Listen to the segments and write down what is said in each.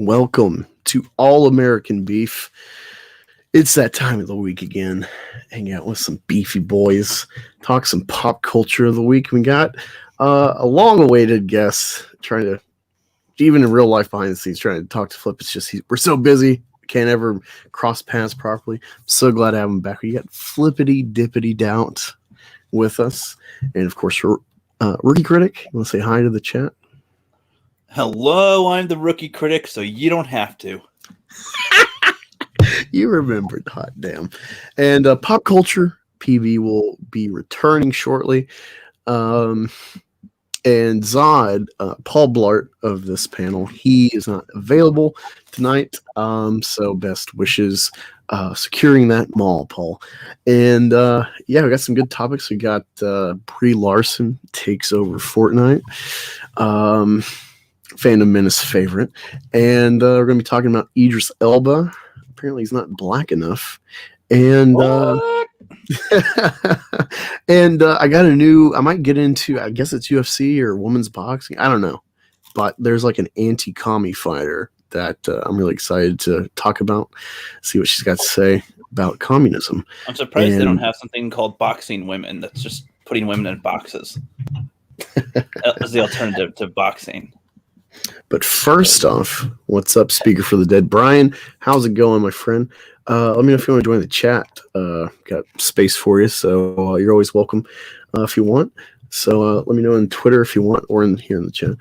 Welcome to All American Beef. It's that time of the week again. Hang out with some beefy boys. Talk some pop culture of the week. We got a long-awaited guest trying to, even in real life behind the scenes, trying to talk to Flip. It's just we're so busy. Can't ever cross paths properly. So glad to have him back. We got Flippity Dippity Doubt with us. And, of course, Rookie Critic. You want to say hi to the chat? Hello, I'm the Rookie Critic, so you don't have to. You remembered, hot damn. And Pop Culture PB will be returning shortly. And Zod, Paul Blart of this panel, he is not available tonight. So best wishes securing that mall, Paul. And yeah, we got some good topics. We got Brie Larson takes over Fortnite. Fandom Menace favorite. And we're going to be talking about Idris Elba. Apparently he's not black enough. And and I got I might get into, I guess it's UFC or women's boxing. I don't know. But there's like an anti-commie fighter that I'm really excited to talk about. See what she's got to say about communism. I'm surprised they don't have something called boxing women. That's just putting women in boxes. As the alternative to boxing. But first off, what's up, Speaker for the Dead? Brian, how's it going, my friend? Let me know if you want to join the chat. Got space for you, so you're always welcome if you want. So let me know on Twitter if you want, or here in the chat.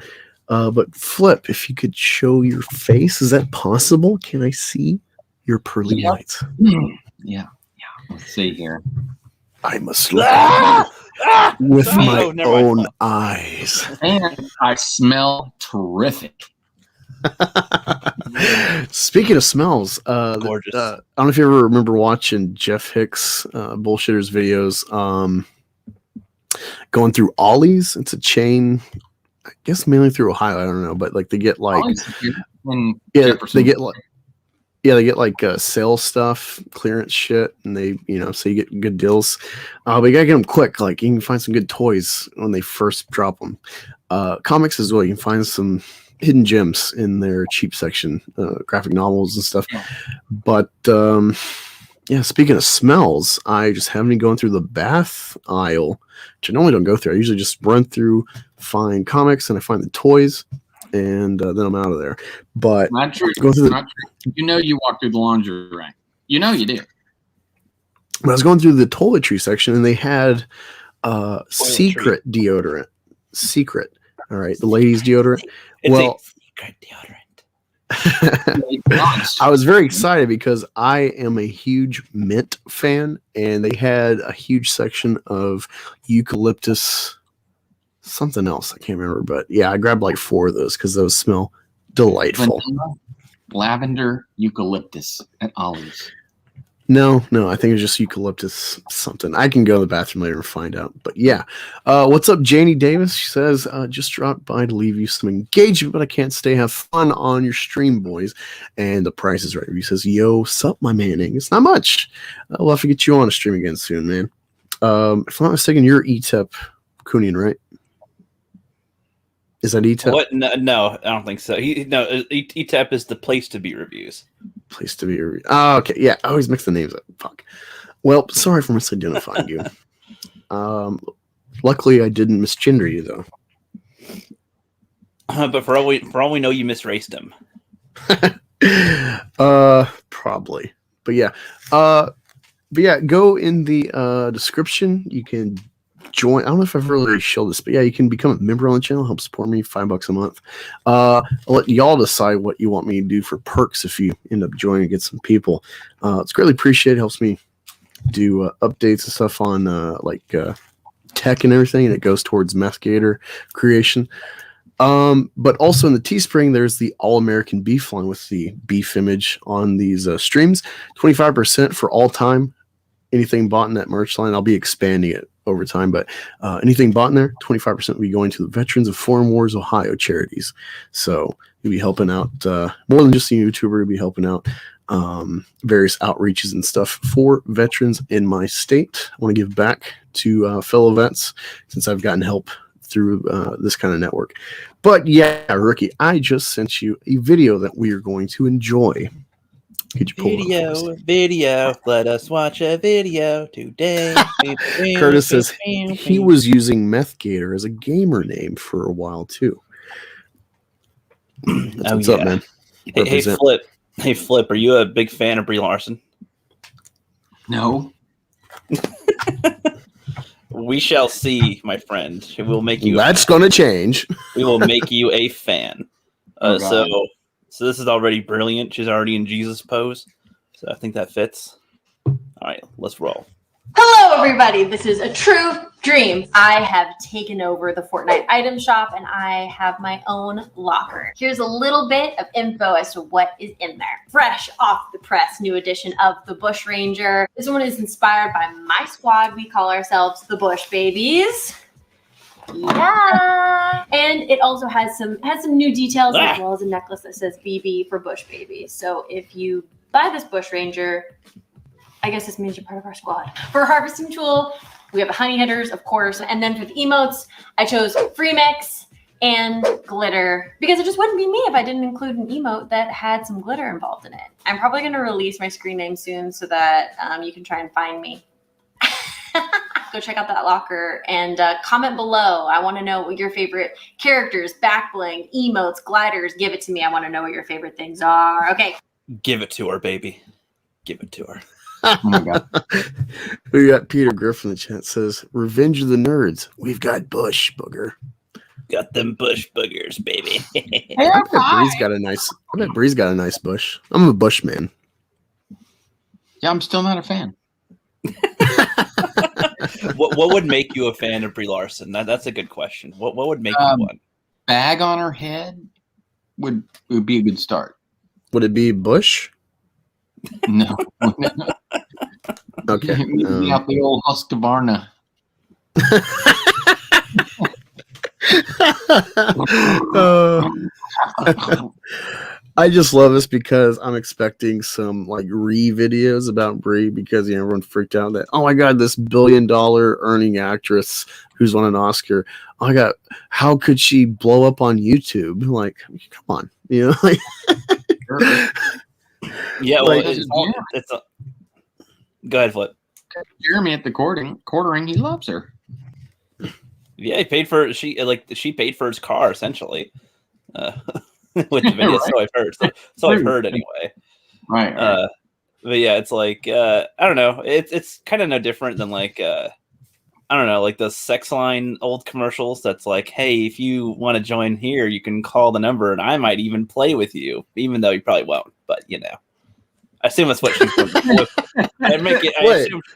But Flip, if you could show your face, is that possible? Can I see your pearly whites? Yeah. Let's see here. I must look with my own eyes. And I smell terrific. Speaking of smells, Gorgeous. I don't know if you ever remember watching Jeff Hicks Bullshitters videos going through Ollie's. It's a chain, I guess mainly through Ohio. I don't know, but like they get like they get like sales stuff, clearance shit, and they, so you get good deals. But you gotta get them quick. Like you can find some good toys when they first drop them. Comics as well. You can find some hidden gems in their cheap section, graphic novels and stuff. But yeah, speaking of smells, I just haven't been going through the bath aisle, which I normally don't go through. I usually just run through, find comics, and I find the toys. And then I'm out of there. But not true. Go through not true. You walk through the laundry rack. You do. But I was going through the toiletry section, and they had secret deodorant. Secret. All right, the ladies' deodorant. It's a secret deodorant. I was very excited because I am a huge mint fan, and they had a huge section of eucalyptus. Something else I can't remember, but yeah, I grabbed like 4 of those because those smell delightful. Vanilla, lavender, eucalyptus at Ollie's. No, I think it's just eucalyptus something. I can go to the bathroom later and find out. But yeah, what's up, Janie Davis? She says, just dropped by to leave you some engagement, but I can't stay. Have fun on your stream, boys. And the price is right. He says, yo, sup, my man. It's not much. We'll have to get you on a stream again soon, man. If I'm not mistaken, you're ETEP Kunian, right? Is that ETEP? What? No, I don't think so. ETEP is the place to be reviews. Place to be reviews. Oh, okay. Yeah, I always mix the names up. Fuck. Well, sorry for misidentifying you. Luckily, I didn't misgender you, though. But for all we know, you misraced him. Probably. But yeah. Go in the description. You can join. I don't know if I've really showed this, but yeah, you can become a member on the channel, help support me, $5 a month. I'll let y'all decide what you want me to do for perks if you end up joining and get some people. It's greatly appreciated. It helps me do updates and stuff on tech and everything, and it goes towards Mathgator creation. But also in the Teespring, there's the All American Beef line with the beef image on these streams. 25% for all time. Anything bought in that merch line, I'll be expanding it over time, but anything bought in there, 25% will be going to the Veterans of Foreign Wars Ohio charities. So you'll be helping out more than just a YouTuber. You'll be helping out various outreaches and stuff for veterans in my state. I want to give back to fellow vets since I've gotten help through this kind of network. But yeah, Rookie, I just sent you a video that we are going to enjoy. Could you pull it up, Video. Let us watch a video today. Curtis says he was using Meth Gator as a gamer name for a while too. What's up, man? Hey, Flip. Hey, Flip. Are you a big fan of Brie Larson? No. We shall see, my friend. We'll make you. That's going to change. We will make you a fan. So this is already brilliant. She's already in Jesus pose. So I think that fits. All right, let's roll. Hello, everybody. This is a true dream. I have taken over the Fortnite item shop and I have my own locker. Here's a little bit of info as to what is in there. Fresh off the press, new edition of the Bush Ranger. This one is inspired by my squad. We call ourselves the Bush Babies. Yeah. And it also has some new details as well as a necklace that says BB for Bush Babies. So if you buy this Bush Ranger, I guess this means you're part of our squad. For a harvesting tool, we have the honey hitters, of course. And then for the emotes, I chose free mix and glitter because it just wouldn't be me if I didn't include an emote that had some glitter involved in it. I'm probably going to release my screen name soon so that you can try and find me. Go check out that locker and comment below. I want to know what your favorite characters, back bling, emotes, gliders. Give it to me. I want to know what your favorite things are. Okay. Give it to her, baby. Give it to her. Oh my God. We got Peter Griffin in the chat says, Revenge of the Nerds. We've got Bush Booger. Got them bush boogers, baby. I bet Bree's got a nice bush. I'm a bush man. Yeah, I'm still not a fan. What would make you a fan of Brie Larson? That's a good question. What would make you one? Bag on her head would be a good start. Would it be Bush? No. Okay. Maybe out the old Husqvarna. I just love this because I'm expecting some like videos about Brie because everyone freaked out that, oh my God, this $1 billion earning actress who's won an Oscar. Oh my God, how could she blow up on YouTube? Like, come on, like yeah, well, it's go ahead, Flip. Jeremy at the quartering, he loves her. Yeah, he paid for she paid for his car essentially. With the video, right. So I've heard. So I've heard anyway. Right. But yeah, it's like I don't know. It's kind of no different than like I don't know, like the sex line old commercials. That's like, hey, if you want to join here, you can call the number, and I might even play with you, even though you probably won't. But I assume that's what she's doing. I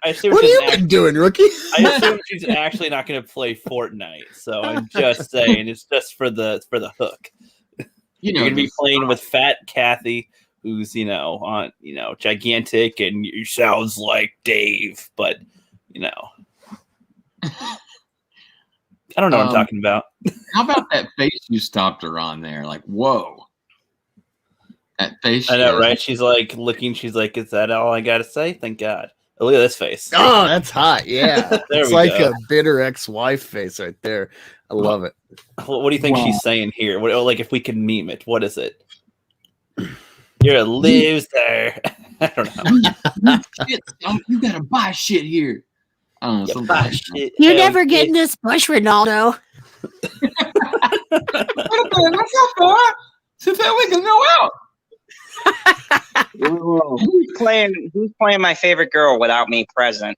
assume what have you been doing, Rookie? I assume she's actually not going to play Fortnite. So I'm just saying, it's just for the hook. You're gonna be playing with Fat Kathy, who's on gigantic, and you sounds like Dave, but I don't know what I'm talking about. How about that face you stopped her on there? Like, whoa, that face. I know, right? She's like looking. She's like, "Is that all I gotta say?" Thank God. Oh, look at this face. Oh, that's hot. Yeah, it's like go. A bitter ex-wife face right there. I love it. What do you think she's saying here? Like, if we could meme it, what is it? You're a loser. I don't know. You gotta buy shit here. Buy shit. You're never getting this Bush, Ronaldo. So that we can go out. Who's playing my favorite girl without me present?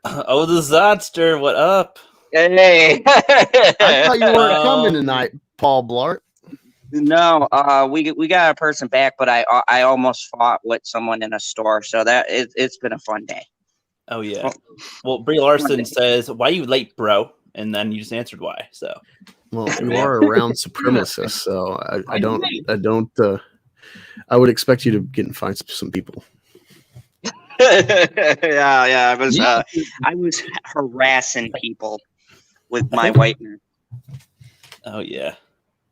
Oh, the Zodster, what up? Hey. I thought you weren't coming tonight, Paul Blart. No, we got a person back, but I almost fought with someone in a store, so that it's been a fun day. Oh yeah. Well, Brie Larson says, "Why you late, bro?" And then you just answered why. So, well, you are a round supremacist, so I would expect you to get and find some people. yeah. I was harassing people with my whiteness. Oh yeah.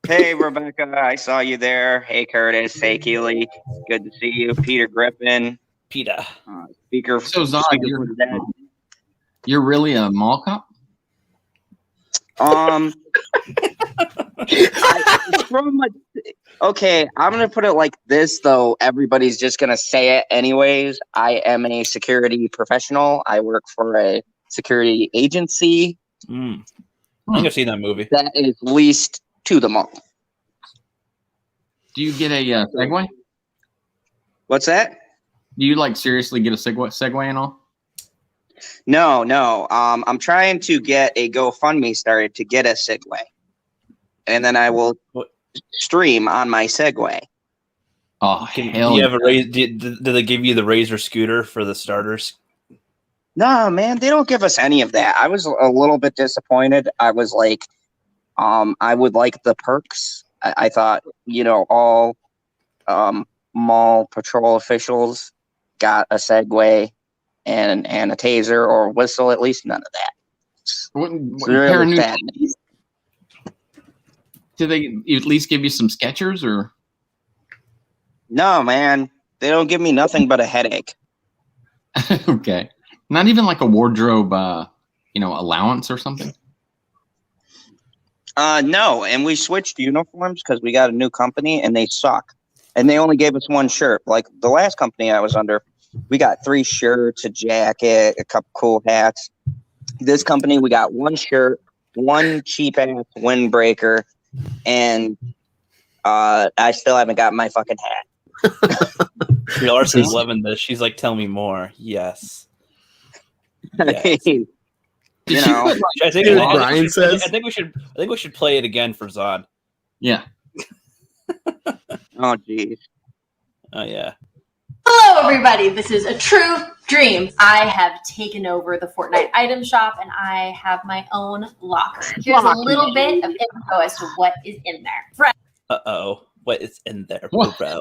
Hey Rebecca, I saw you there. Hey Curtis, hey Keely, good to see you. Peter Griffin, Peter. Speaker. So Zod, you're really a mall cop? Okay, I'm gonna put it like this though. Everybody's just gonna say it anyways. I am a security professional. I work for a security agency. I think I've seen that movie. That is leased to the mall. Do you get a Segway? What's that? Do you like seriously get a Segway and all? No. I'm trying to get a GoFundMe started to get a Segway, and then I will stream on my Segway. Oh, hell! Do you have a do they give you the Razor scooter for the starters? No, man, they don't give us any of that. I was a little bit disappointed. I was like, I would like the perks. I thought, all mall patrol officials got a Segway and a taser or whistle. At least none of that. What Really sad. Do they at least give you some Skechers or? No, man, they don't give me nothing but a headache. Okay, not even like a wardrobe, allowance or something. No, and we switched uniforms because we got a new company and they suck. And they only gave us one shirt. Like the last company I was under, we got 3 shirts, a jacket, a couple cool hats. This company, we got 1 shirt, 1 cheap ass windbreaker, and I still haven't got my fucking hat. Larson's loving this. She's like, "Tell me more." Yes. Yes. I think we should play it again for Zod. Yeah. Oh, jeez. Oh yeah. Hello, everybody. This is a true dream. I have taken over the FORTNITE item shop, and I have my own locker. Here's a little bit of info as to what is in there. Fresh what is in there, What? bro?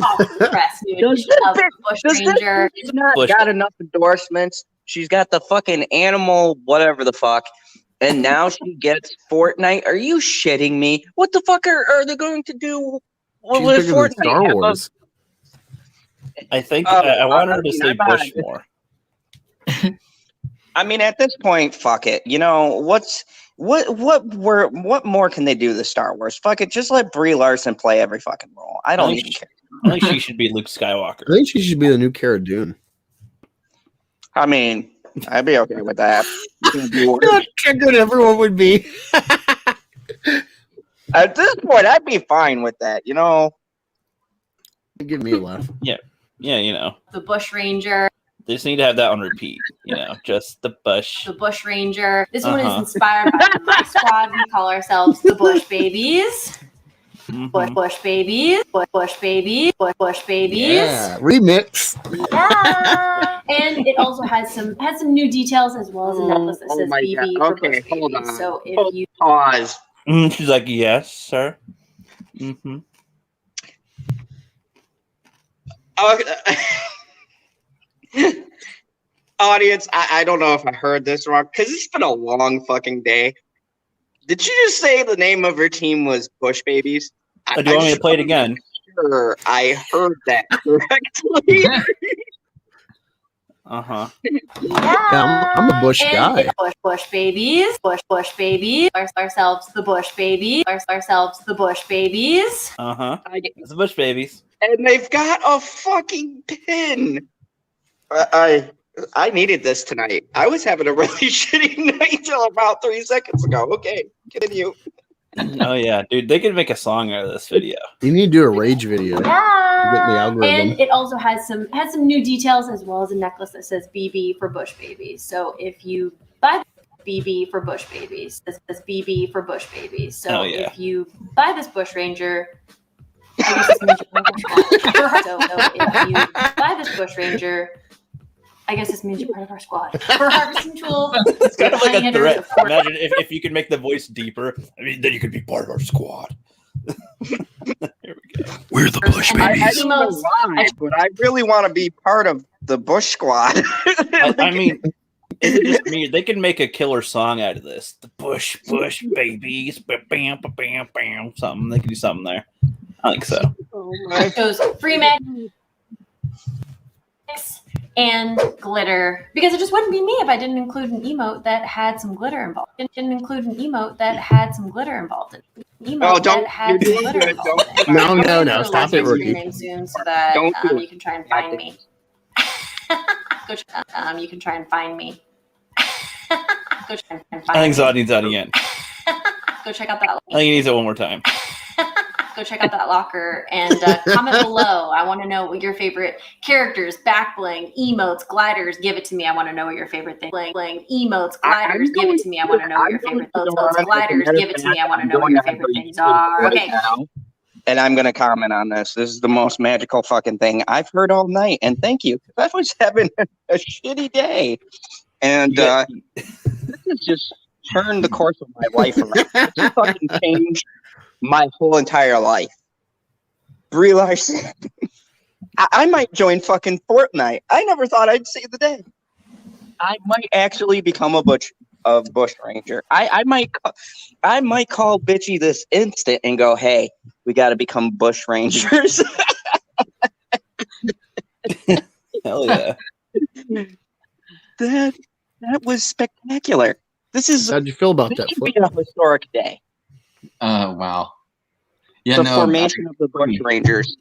off the press, new edition of the Bush Ranger. She's not got enough endorsements. She's got the fucking animal, whatever the fuck. And now she gets FORTNITE. Are you shitting me? What the fuck are they going to do with FORTNITE? Star Wars. I think I want her to say Bush more. I mean, at this point, fuck it. What more can they do to Star Wars? Fuck it. Just let Brie Larson play every fucking role. I don't even care. I think she should be Luke Skywalker. I think she should be the new Cara Dune. I mean, I'd be okay with that. Look how good everyone would be. At this point, I'd be fine with that. Give me a laugh. Yeah, The Bush Ranger. they just need to have that on repeat. Just the Bush. The Bush Ranger. This one is inspired by my squad. We call ourselves the Bush Babies. Mhm. Bush Babies. Bush Babies. Bush Babies. Yeah, remix. Yeah. And it also has some new details as well as a necklace that says my BB God. for Okay, Bush hold Babies. on. So if you Pause. She's like, yes, sir. Mm-hmm. Audience, I don't know if I heard this wrong because it's been a long fucking day. Did you just say the name of your team was Bush Babies? Do you want me to play it again? Sure, I heard that correctly. Uh-huh. Yeah, I'm a Bush guy. Bush Babies. Bush Babies. Ourselves the Bush Babies. Ourselves the Bush Babies. Uh-huh. It's the Bush Babies. And they've got a fucking pin. I needed this tonight. I was having a really shitty night till about 3 seconds ago. Okay, continue. Oh yeah, dude, they could make a song out of this video. You need to do a rage video. Yeah. Get the algorithm. And it also has some new details as well as a necklace that says BB for Bush Babies. So if you buy BB for Bush Babies, this says BB for Bush Babies. So if you buy this Bush Ranger, I guess this means you're part of our squad. So if you buy this Bush Ranger, I guess this means you're part of our squad. For harvesting tool, It's kind of like a threat. Imagine if you could make the voice deeper. I mean, then you could be part of our squad. Here we go. We're the Bush I Babies. don't know why, but I really want to be part of the Bush squad. I mean, is it just me? They can make a killer song out of this. The Bush Babies. Bam, bam, bam. Something. They can do something there. I think so. It shows free mag and glitter, because it just wouldn't be me if I didn't include an emote that had some glitter involved. Didn't include an emote that had some glitter involved. An emote don't- that had you're some doing glitter good. involved. Don't- No, I'll no, give no. you a Stop link it, to Rookie. your name soon, so that Don't do you can try and find me. You can try and find me. Go try and find I think me. Zod needs that again. Go check out that. I think he needs it one more time. Go check out that locker and comment below. I want to know what your favorite characters, back bling, emotes, gliders. Give it to me. I want to know what your favorite thing. Bling, emotes, gliders. Give it to me. I want to know what your favorite emotes, gliders. Give it to me. I want to know what your favorite things are. Okay. And I'm going to comment on this. This is the most magical fucking thing I've heard all night. And thank you. I was having a shitty day. And this has just turned the course of my life around. This has fucking changed my whole entire life. Brie Larson. I might join fucking FORTNITE. I never thought I'd see the day. I might actually become a bush ranger. I might call Bitchy this instant and go, hey, we got to become bush rangers. Hell yeah. That was spectacular. This is How'd you feel about this that, should Flip? be a historic day. Wow. Yeah, The no, formation of the bush rangers.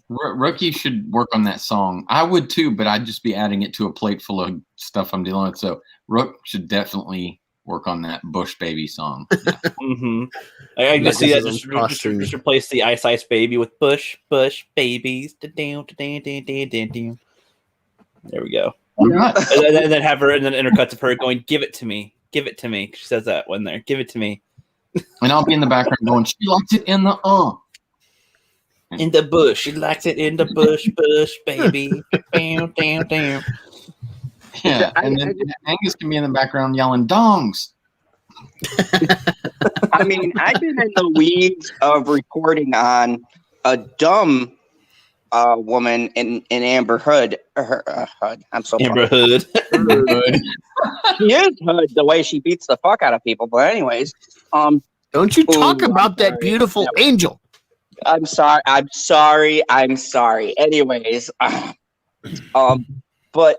Rookie should work on that song. I would too, but I'd just be adding it to a plate full of stuff I'm dealing with. So Rook should definitely work on that Bush Baby song. Yeah. Mm-hmm. I just see that. Just replace the Ice Baby with Bush Babies. There we go. Why not? And then have her, and then intercuts of her going, "Give it to me, give it to me." She says that when there, "Give it to me." And I'll be in the background going, "She likes it in the In the bush, she likes it in the bush, baby. Damn, damn, damn. Yeah, and then Angus can be in the background yelling dongs. I mean, I've been in the weeds of recording on a dumb woman in Amber Hood. Hood. I'm so Amber funny. Hood. She is Hood the way she beats the fuck out of people. But anyways, Don't you talk I'm about that sorry. beautiful angel. I'm sorry. Anyways, but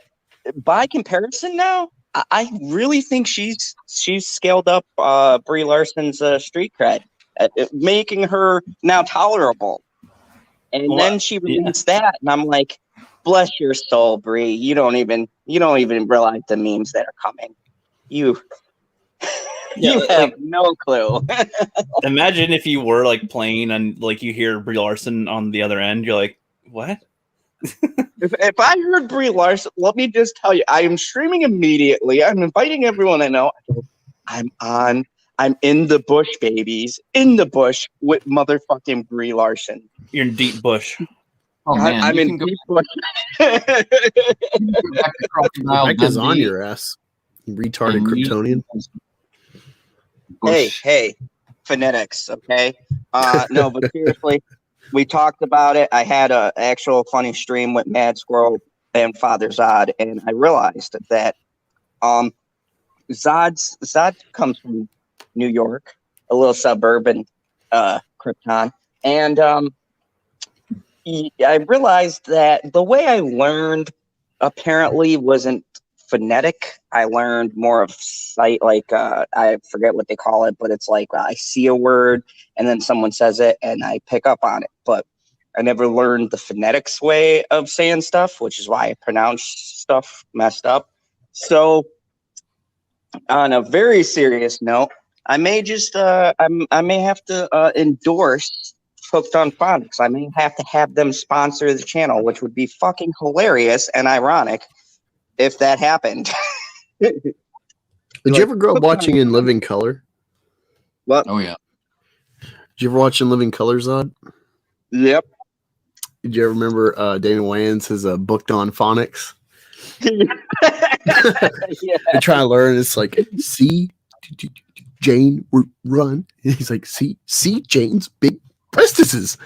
by comparison now, I really think she's scaled up Brie Larson's street cred, making her now tolerable. And then she released that, and I'm like, bless your soul, Brie. You don't even realize the memes that are coming. You have no clue. Imagine if you were like playing and like you hear Brie Larson on the other end, you're like, what? If I heard Brie Larson, let me just tell you, I am streaming immediately. I'm inviting everyone I know. I'm in the bush, babies. In the bush with motherfucking Brie Larson. You're in deep bush. Oh man, I'm you in can go deep bush. back to Crocodile Rebecca's on Dundee your ass. Retarded and use Kryptonian. Bush. Hey, phonetics, okay? No, but seriously, we talked about it. I had an actual funny stream with Mad Squirrel and Father Zod, and I realized that Zod comes from New York, a little suburban Krypton, and I realized that the way I learned apparently wasn't phonetic. I learned more of sight, like I forget what they call it, but it's like I see a word and then someone says it and I pick up on it. But I never learned the phonetics way of saying stuff, which is why I pronounce stuff messed up. So on a very serious note, I may just I may have to endorse Hooked on Phonics. I may have to have them sponsor the channel, which would be fucking hilarious and ironic if that happened. Did you ever grow up watching In Living Color? What? Oh yeah. Did you ever watch In Living Color, Zod? Yep. Did you ever remember Damon Wayans has booked on phonics? Yeah. They try to learn. It's like, see Jane run. And he's like, see Jane's big breastises.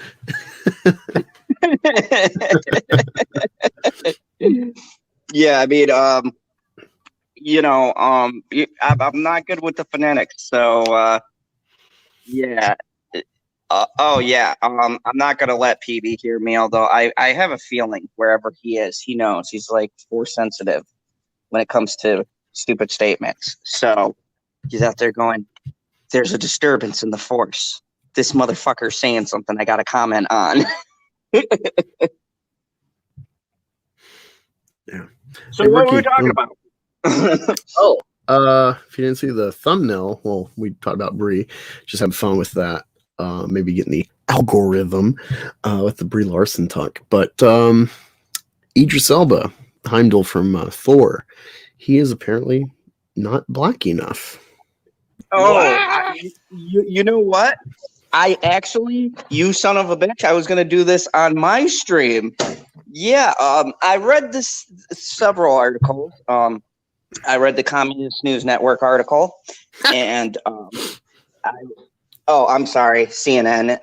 Yeah, I mean, I'm not good with the phonetics, so yeah. Oh yeah. I'm not gonna let PB hear me, although I have a feeling wherever he is, he knows he's like force sensitive when it comes to stupid statements. So he's out there going, "There's a disturbance in the force. This motherfucker's saying something I got to comment on." Yeah. So Hey, what were we Ricky, talking about? If you didn't see the thumbnail, well, we talked about Brie. Just having fun with that. Maybe getting the algorithm with the Brie Larson talk. But Idris Elba, Heimdall from Thor, he is apparently not black enough. You know what? I actually, you son of a bitch, I was going to do this on my stream. Yeah, I read this several articles. I read the Communist News Network article, and I'm sorry, CNN.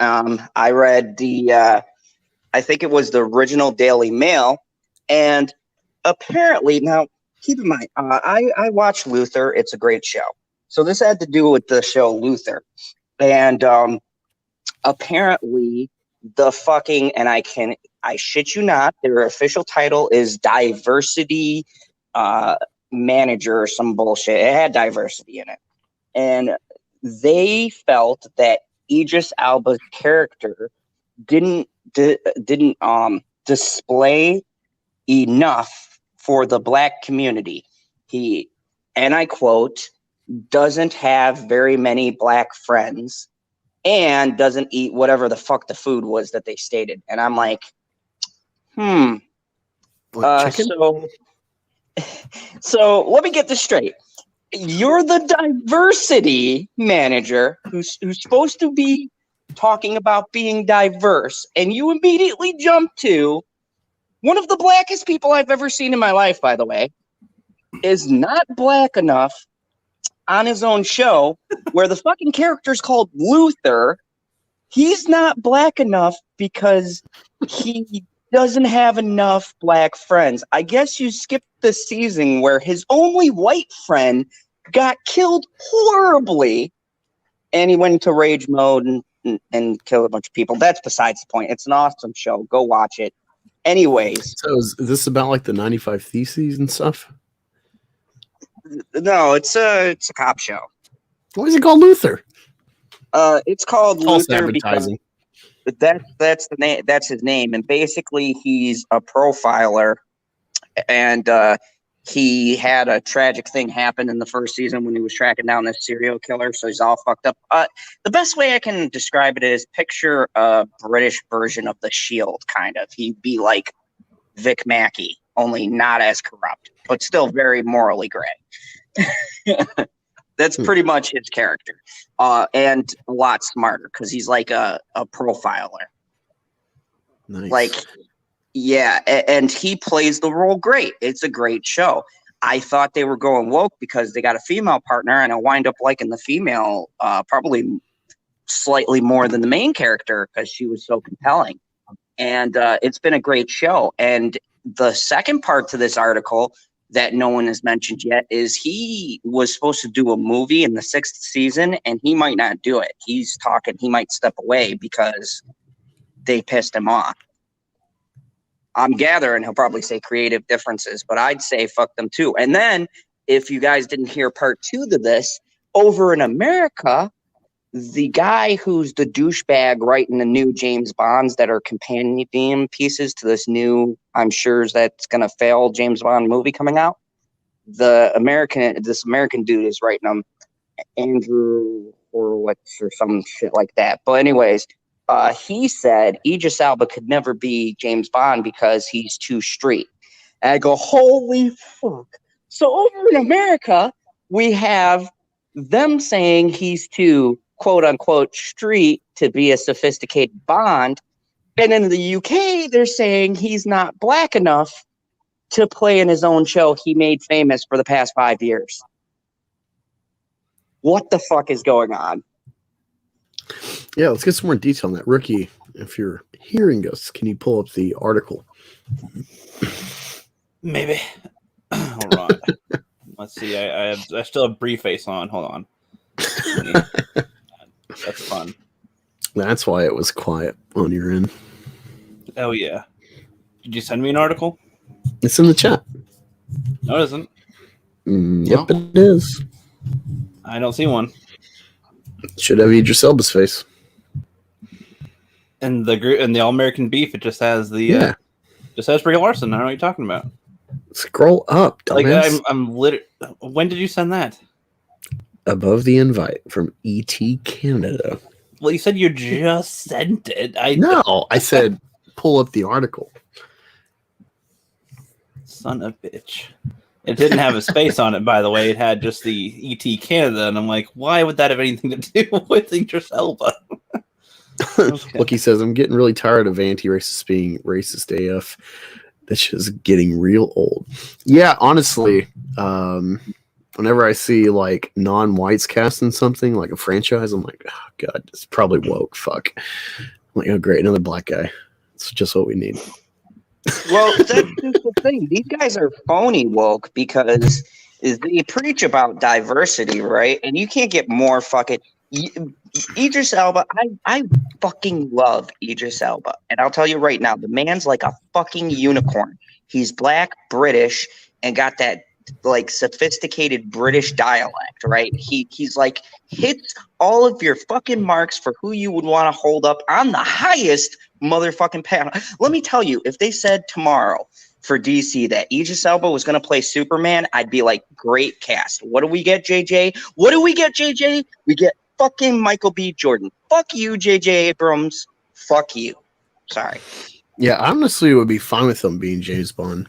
I read the, I think it was the original Daily Mail, and apparently, now keep in mind, I watch Luther. It's a great show. So this had to do with the show Luther, and apparently the fucking, and I shit you not, their official title is diversity manager or some bullshit. It had diversity in it. And they felt that Idris Elba's character didn't display enough for the black community. He, and I quote, doesn't have very many black friends and doesn't eat whatever the fuck the food was that they stated. And I'm like, Chicken? So let me get this straight. You're the diversity manager who's supposed to be talking about being diverse, and you immediately jump to one of the blackest people I've ever seen in my life, by the way, is not black enough on his own show where the fucking character's called Luther. He's not black enough because he doesn't have enough black friends. I guess you skipped the season where his only white friend got killed horribly and he went into rage mode and killed a bunch of people. That's besides the point. It's an awesome show. Go watch it. Anyways. So is this about like the 95 Theses and stuff? No, it's a cop show. Why is it called Luther? It's called False Luther advertising. because that's the name. That's his name, and basically he's a profiler, and he had a tragic thing happen in the first season when he was tracking down this serial killer. So he's all fucked up. The best way I can describe it is picture a British version of the Shield, kind of. He'd be like Vic Mackey, only not as corrupt, but still very morally gray. That's pretty much his character, and a lot smarter because he's like a profiler. Nice. Like, yeah, and he plays the role great. It's a great show. I thought they were going woke because they got a female partner, and I wind up liking the female probably slightly more than the main character because she was so compelling. And it's been a great show. And the second part to this article that no one has mentioned yet is he was supposed to do a movie in the 6th season, and he might not do it. He's talking, he might step away because they pissed him off. I'm gathering he'll probably say creative differences, but I'd say fuck them too. And then if you guys didn't hear part 2 to this, over in America, the guy who's the douchebag writing the new James Bonds that are companion pieces to this new, I'm sure that's going to fail James Bond movie coming out. This American dude is writing them, Andrew Horowitz or some shit like that. But anyways, he said Idris Elba could never be James Bond because he's too street. And I go, holy fuck. So over in America, we have them saying he's too quote unquote street to be a sophisticated Bond. And in the UK, they're saying he's not black enough to play in his own show he made famous for the past 5 years. What the fuck is going on? Yeah, let's get some more detail on that. Rookie, if you're hearing us, can you pull up the article? Maybe. Hold on. Let's see. I still have Brie face on. Hold on. That's fun. That's why it was quiet on your end. Oh yeah. Did you send me an article? It's in the chat. No, it isn't. Yep, it is. I don't see one. Should have Idris Elba's face. And the All American Beef, it just has the just has Brie Larson. I don't know what you're talking about. Scroll up, dumbass. Like I'm lit. When did you send that? Above the invite from ET Canada. Well, you said you just sent it. No, I said pull up the article. Son of a bitch. It didn't have a space on it, by the way. It had just the ET Canada, and I'm like, why would that have anything to do with Idris Elba? Okay. Look, he says, I'm getting really tired of anti-racists being racist AF. That's just getting real old. Yeah, honestly, whenever I see like non-whites casting something like a franchise, I'm like, oh god, it's probably woke. Fuck. I'm like, oh great, another black guy. It's just what we need. Well, that's just the thing. These guys are phony woke because they preach about diversity, right? And you can't get more fucking Idris Elba. I fucking love Idris Elba, and I'll tell you right now, the man's like a fucking unicorn. He's black, British, and got that like sophisticated British dialect, right? He's like hits all of your fucking marks for who you would want to hold up on the highest motherfucking panel. Let me tell you, if they said tomorrow for DC that Idris Elba was going to play Superman, I'd be like, great cast. What do we get, JJ? What do we get, JJ? We get fucking Michael B. Jordan. Fuck you, JJ Abrams. Fuck you. Sorry. Yeah, honestly, it would be fine with him being James Bond.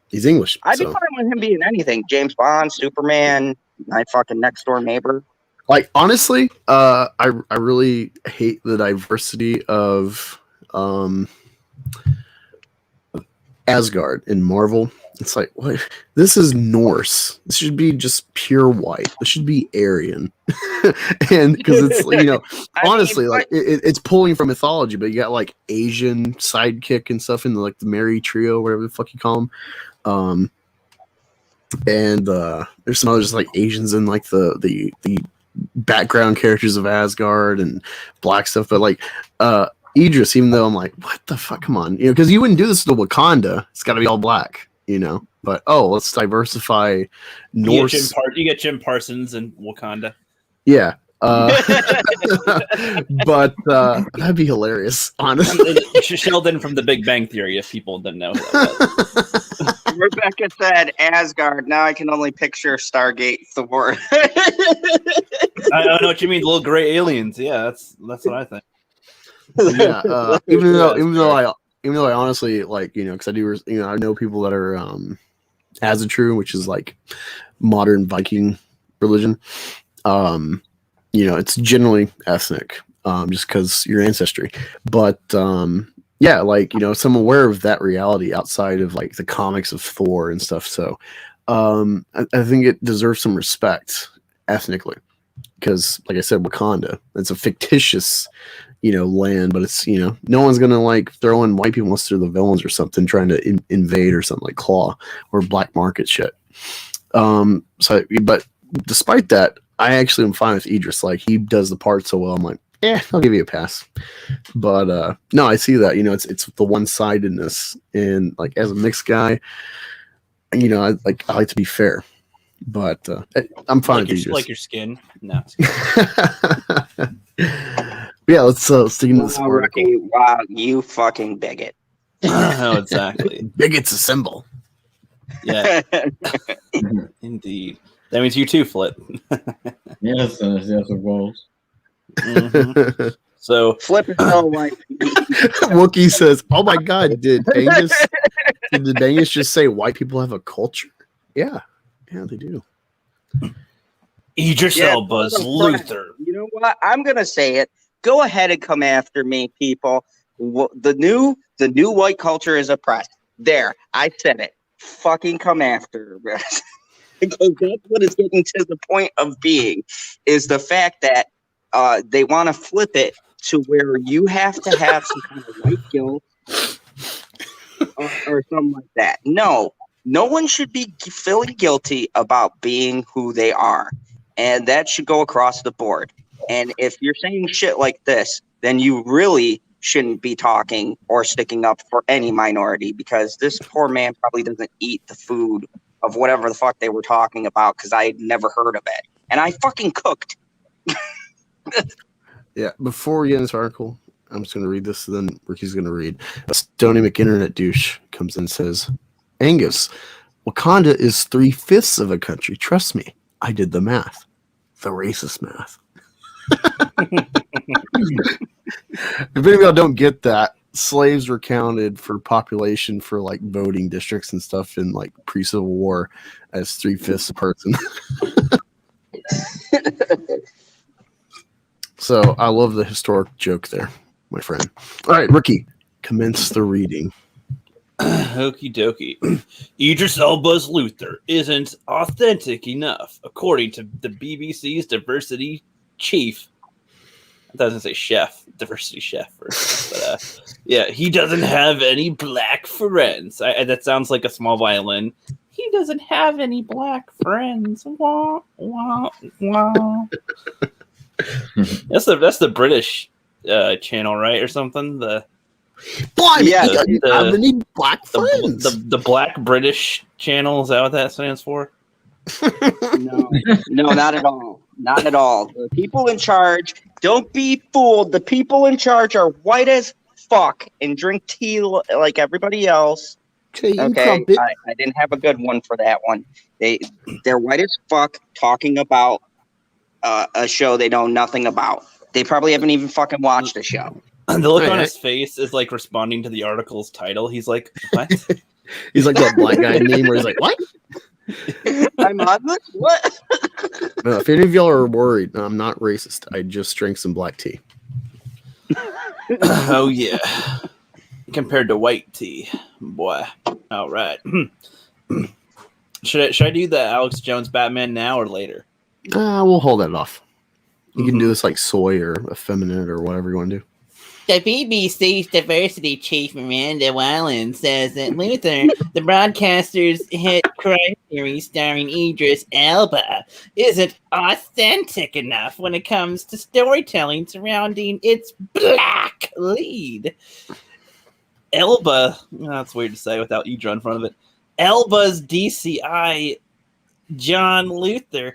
He's English. I'd be fine with him being anything. James Bond, Superman, my fucking next door neighbor. Like, honestly, I really hate the diversity of Asgard in Marvel. It's like, what? This is Norse. This should be just pure white. This should be Aryan. And because it's, you know, honestly, like it's pulling from mythology, but you got like Asian sidekick and stuff in the, like the Merry Trio, whatever the fuck you call them. And there's some others like Asians in like the background characters of Asgard and black stuff, but like Idris, even though I'm like, what the fuck, come on, you know, because you wouldn't do this to Wakanda. It's got to be all black, you know. But let's diversify Norse. You get Jim Parsons in Wakanda. Yeah. But that'd be hilarious, honestly. Sheldon from The Big Bang Theory, if people didn't know who that was. Rebecca said Asgard. Now I can only picture Stargate Thor. I don't know what you mean, little gray aliens. Yeah, that's what I think. Yeah, even though I honestly, like, you know, because I do, you know, I know people that are Asatru, which is like modern Viking religion. You know, it's generally ethnic, just because your ancestry. But yeah, like, you know, so I'm aware of that reality outside of like the comics of Thor and stuff. So I think it deserves some respect ethnically, because, like I said, Wakanda, it's a fictitious, you know, land, but it's, you know, no one's gonna like throw in white people unless they're the villains or something trying to invade or something like Claw or black market shit. So, but despite that, I actually am fine with Idris. Like, he does the part so well. I'm like, I'll give you a pass. But no, I see that, you know, it's the one-sidedness, and like as a mixed guy, you know, I like to be fair. But I'm fine with Idris. Like your skin. No. Yeah, let's stick into this article. Wow, you fucking bigot. Oh, exactly. Bigot's a symbol. Yeah. Indeed. That means you too, Flip. Yes, it was. Mm-hmm. So Flip is so white. Wookie says, "Oh my God, did Angus just say white people have a culture?" Yeah, they do. Idris Elba's Luther. You know what? I'm gonna say it. Go ahead and come after me, people. The new white culture is oppressed. There, I said it. Fucking come after us. Because that's what it's getting to the point of being, is the fact that they want to flip it to where you have to have some kind of white guilt or something like that. No one should be feeling guilty about being who they are, and that should go across the board. And if you're saying shit like this, then you really shouldn't be talking or sticking up for any minority, because this poor man probably doesn't eat the food of whatever the fuck they were talking about, because I had never heard of it. And I fucking cooked. Yeah, before we get into this article, I'm just going to read this, and then Ricky's going to read. A Stony McInternet douche comes in and says, Angus, Wakanda is 3/5 of a country. Trust me, I did the math. The racist math. If any of y'all don't get that, slaves were counted for population for like voting districts and stuff in like pre-Civil War as 3/5 a person. So I love the historic joke there, my friend. All right, Ricky, commence the reading. Okie dokie. Idris Elba's Luther isn't authentic enough, according to the BBC's diversity chief. I doesn't say chef, diversity chef. But yeah, he doesn't have any black friends. That sounds like a small violin. He doesn't have any black friends. Wah, wah, wah. That's the British channel, right, or something? Blimey, Yeah, he doesn't have any black friends. The Black British channel, is that what that stands for? No, not at all. Not at all. The people in charge, don't be fooled. The people in charge are white as fuck and drink tea like everybody else. Okay, I didn't have a good one for that one. They're white as fuck talking about a show they know nothing about. They probably haven't even fucking watched the show. The look on his face is like responding to the article's title. He's like, what? He's like that black guy meme where he's like, what? I'm on this? What? No, if any of y'all are worried, no, I'm not racist. I just drank some black tea. Oh, yeah. Compared to white tea. Boy. All right. Should I do the Alex Jones Batman now or later? We'll hold that off. You can do this like soy or effeminate or whatever you want to do. The BBC's diversity chief Miranda Wallen says that Luther, the broadcaster's hit crime series starring Idris Elba, isn't authentic enough when it comes to storytelling surrounding its black lead. Elba, that's weird to say without Idra in front of it. Elba's DCI, John Luther,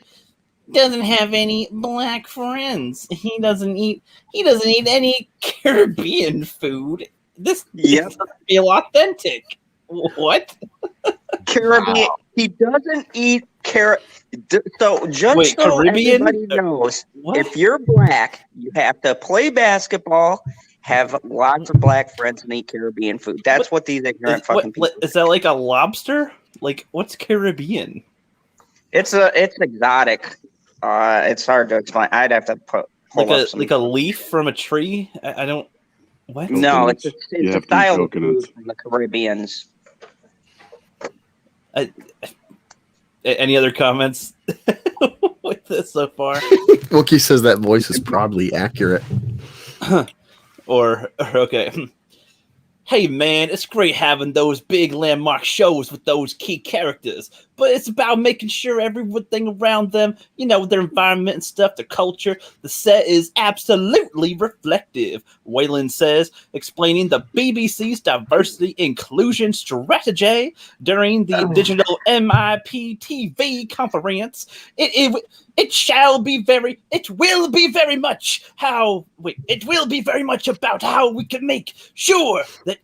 doesn't have any black friends. He doesn't eat any Caribbean food. This doesn't feel authentic. What? Caribbean. Wow. He doesn't eat So just so Caribbean? Everybody knows, if you're black, you have to play basketball, have lots of black friends, and eat Caribbean food. That's what these ignorant fucking people. Is that like a lobster? Like, what's Caribbean? It's exotic. It's hard to explain. I'd have to pull up some. Like a leaf from a tree. I don't. What? No, it's a style of food from the Caribbeans. Any other comments with this so far? Wookie says that voice is probably accurate. or okay. Hey man, it's great having those big landmark shows with those key characters, but it's about making sure everything around them, their environment and stuff, the culture, the set is absolutely reflective, Whalen says, explaining the BBC's diversity inclusion strategy during the digital MIP TV conference. It will be very much about how we can make sure that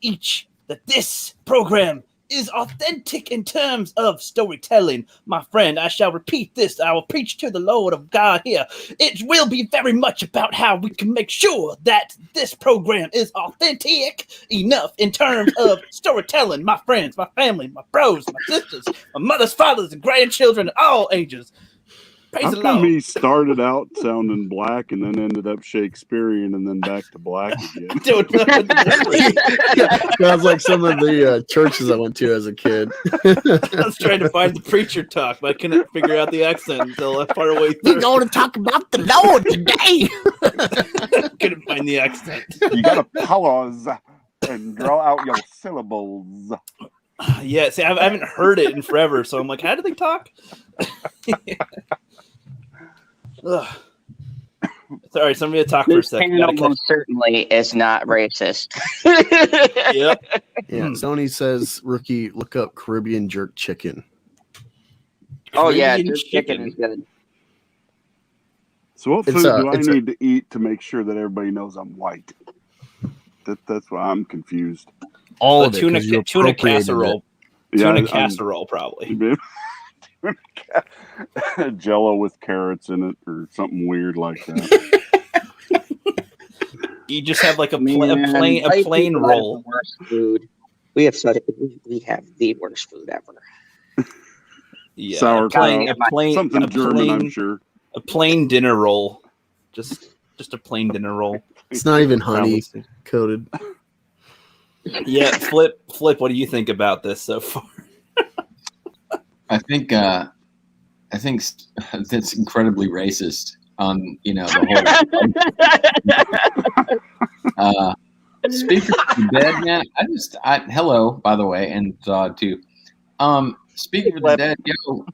this program is authentic in terms of storytelling. My friend, I shall repeat this. I will preach to the Lord of God here. It will be very much about how we can make sure that this program is authentic enough in terms of storytelling. My friends, my family, my bros, my sisters, my mothers, fathers, and grandchildren of all ages. How come he started out sounding black and then ended up Shakespearean and then back to black again? Sounds like some of the churches I went to as a kid. I was trying to find the preacher talk, but I couldn't figure out the accent until part of the way through. We're going to talk about the Lord today. Couldn't find the accent. You gotta pause and draw out your syllables. Yeah, see, I haven't heard it in forever, so I'm like, how do they talk? Sorry, somebody to talk for a This second. panel most certainly is not racist. Yep. Yeah, Sony says, rookie, look up Caribbean jerk chicken. Oh yeah, Caribbean jerk chicken is good. So what It's food a- do I it's a- need to eat to make sure that everybody knows I'm white? That's why I'm confused. All A of it. tuna 'cause you tuna appropriated casserole. Yeah, Tuna I'm- casserole, probably. Jello with carrots in it or something weird like that. You just have like a Man, plain white plain people have roll. the worst food. We have the worst food ever. Yeah, Sauerkraut. Something a German, I'm plain, sure. a plain dinner roll. Just a plain dinner roll. It's not even honey coated. Yeah, Flip. What do you think about this so far? I think that's incredibly racist on the whole. Speaking of the dead, man, hello, by the way, and too. Speaking of the dead,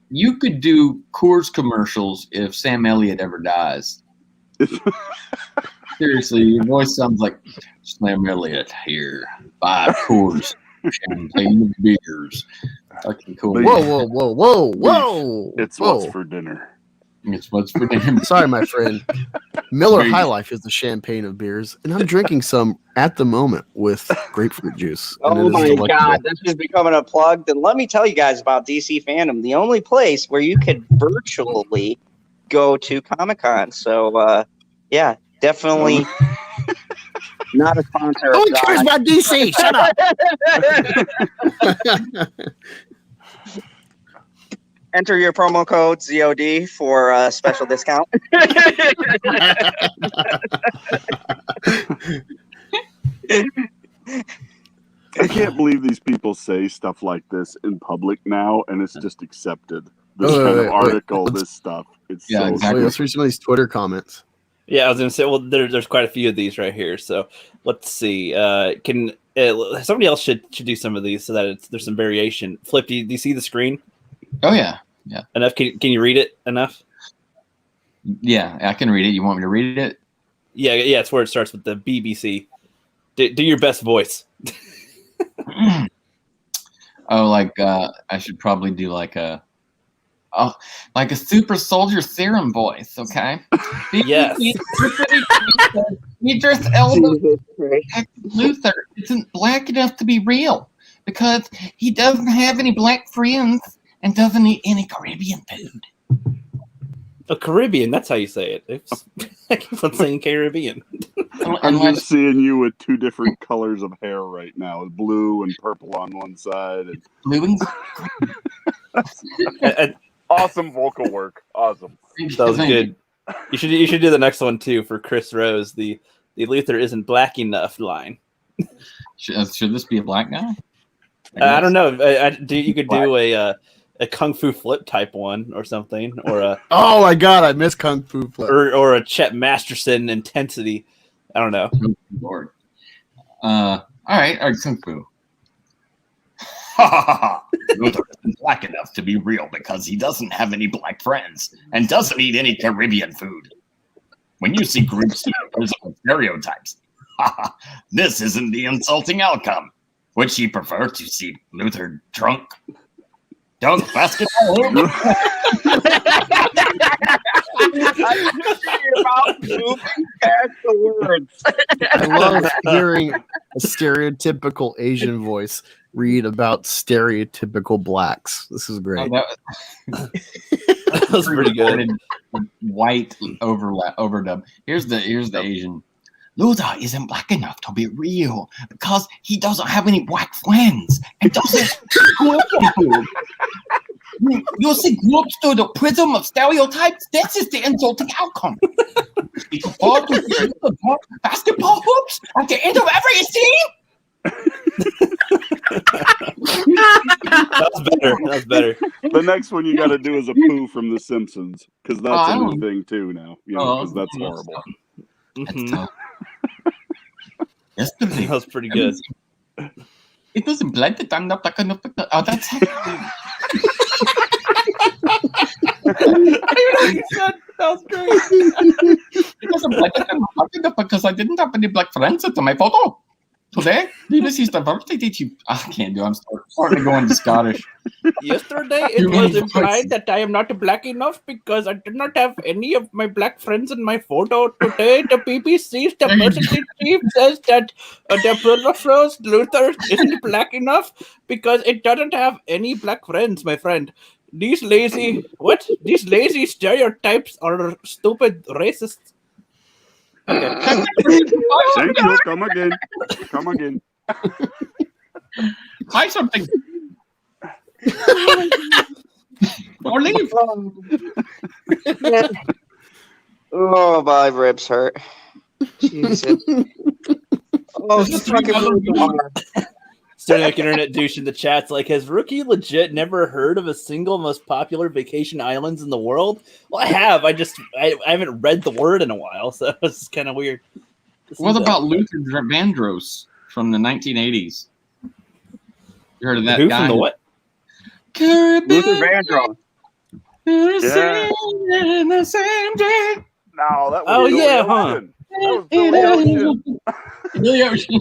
you could do Coors commercials if Sam Elliott ever dies. Seriously, your voice sounds like Sam Elliott here. 5 Coors champagne beers. Fucking cool. Whoa. It's what's for dinner. It's what's for dinner. Sorry, my friend. Miller High Life is the champagne of beers, and I'm drinking some at the moment with grapefruit juice. and Oh it is my delectable. God, this is becoming a plug. Then let me tell you guys about DC Fandom, the only place where you could virtually go to Comic-Con. So, yeah, definitely not a sponsor. No one cares about DC. Shut up. Enter your promo code ZOD for a special discount. I can't believe these people say stuff like this in public now, and it's just accepted. This kind of article, this stuff. It's Yeah, so exactly. Let's read some of these Twitter comments. Yeah, I was gonna say. Well, there's quite a few of these right here. So let's see. Somebody else should do some of these so that there's some variation. Flip, do you see the screen Oh yeah, enough? Can you read it enough? yeah. I can read it. You want me to read it? Yeah. It's where it starts with the BBC. Do your best voice. Oh, I should probably do like a super soldier serum voice, okay? Yes. Idris Elba Luther isn't black enough to be real because he doesn't have any black friends and doesn't eat any Caribbean food. A Caribbean, that's how you say it. I keep on saying Caribbean. I'm just seeing you with 2 different colors of hair right now, blue and purple on one side. And Blue and Awesome vocal work. Awesome. That was good. You should do the next one too for Chris Rose. The Luther isn't black enough line. Should this be a black guy? I don't know. You could do a Kung Fu Flip type one or something, or a Oh my God, I miss Kung Fu Flip. or a Chet Masterson intensity. I don't know. Lord. All right, Kung Fu. Luther isn't black enough to be real because he doesn't have any black friends and doesn't eat any Caribbean food. When you see groups of stereotypes, this isn't the insulting outcome. Would she prefer to see Luther drunk? Dunk basketball hoop? I'm thinking about moving past the words. I love hearing a stereotypical Asian voice read about stereotypical blacks. This is great. That was pretty good. White overdub. Here's the Asian. Luther isn't black enough to be real because he doesn't have any black friends and doesn't food. You see groups through the prism of stereotypes. This is the insulting outcome. He prefers to see Luther basketball hoops at the end of every scene. That was better. the next one you got to do is a poo from The Simpsons, because that's a new thing too now. Because that's horrible. Mhm. Yesterday, That was pretty good. it was blood that I'm not black enough. Oh, that's That was great. doesn't like it. I'm black enough because I didn't have any black friends at my photo. Today, BBC's diversity. I can't do. I'm starting to go into Scottish. Yesterday, it was implied that I am not black enough because I did not have any of my black friends in my photo. Today, the BBC's diversity chief says that the Permafrost Luther isn't black enough because it doesn't have any black friends, my friend. These lazy stereotypes are stupid racists. Okay. Thank you. Come again. Buy something. Or leave. Oh, my ribs hurt. Jesus. Oh, This is fucking Stonic Internet douche in the chat's like, has Rookie legit never heard of a single most popular vacation islands in the world? Well, I have. I haven't read the word in a while, so it's kind of weird. What about Luther Vandross from the 1980s? You heard of that Who guy? from the what? Luther Vandross. Yeah. In the same day. No, that was Oh, Billy yeah, huh? Ocean. That was Billy Ocean. Billy Ocean.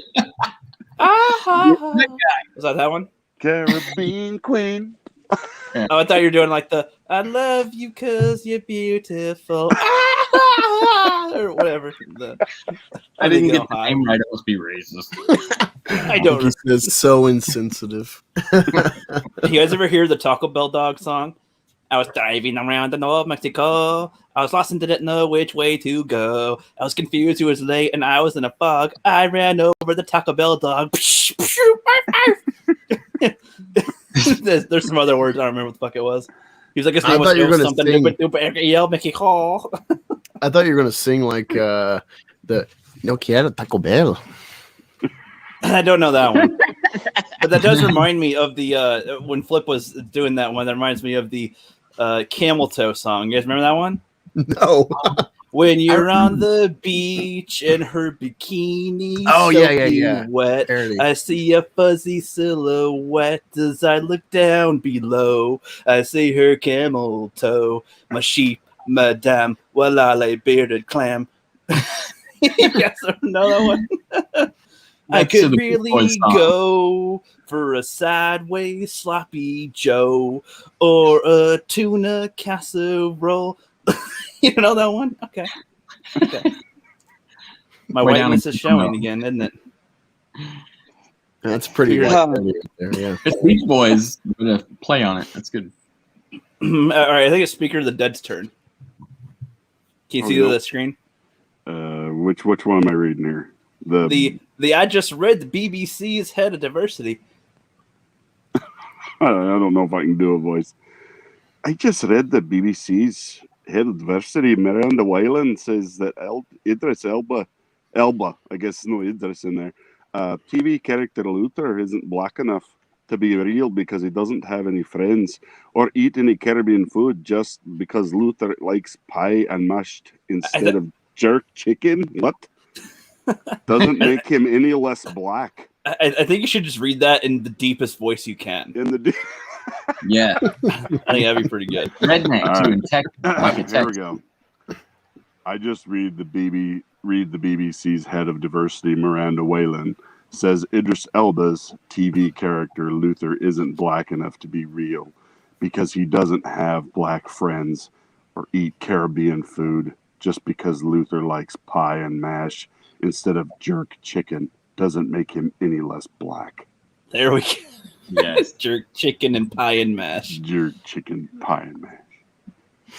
Was that one? Caribbean Queen. Oh, I thought you were doing like the I love you cause you're beautiful. Or whatever. I didn't get the high. name right. It must be racist. I don't This is so insensitive. You guys ever hear the Taco Bell dog song? I was driving around the North Mexico. I was lost and didn't know which way to go. I was confused, it was late, and I was in a fog. I ran over the Taco Bell dog. There's some other words. I don't remember what the fuck it was. He was like, his name was something. Mexico. I thought you were gonna sing like the No Quiero Taco Bell. I don't know that one. But that does remind me of the when Flip was doing that one. That reminds me of the Camel Toe song. You guys remember that one? No. When you're on the beach in her bikini, Oh, yeah. wet. Parody. I see a fuzzy silhouette as I look down below. I see her camel toe, my sheep, madame, walale, bearded clam. You guys don't know that one? I That's could the really Boys song. go for a sideways sloppy Joe or a tuna casserole. You know that one? Okay. My Way down whiteness in is showing Tacoma. again, isn't it? That's pretty Yeah. white there, yeah. It's Beach Boys with a play on it. That's good. All right, I think it's Speaker of the Dead's turn. Can you Oh, see no. the screen? Which one am I reading here? The I just read the BBC's head of diversity. I don't know if I can do a voice. I just read the BBC's head of diversity, Miranda Whalen, says that Idris Elba, I guess no Idris in there, TV character Luther isn't black enough to be real because he doesn't have any friends or eat any Caribbean food just because Luther likes pie and mashed instead of jerk chicken. What? Doesn't make him any less black. I think you should just read that in the deepest voice you can. In the Yeah. I think that'd be pretty good. Redneck, too, in tech. Like a Here we tech. go. I just read the BBC's head of diversity, Miranda Whalen, says Idris Elba's TV character Luther isn't black enough to be real because he doesn't have black friends or eat Caribbean food. Just because Luther likes pie and mash instead of jerk chicken doesn't make him any less black. There we go. Yes. Jerk chicken and pie and mash. Jerk chicken, pie and mash.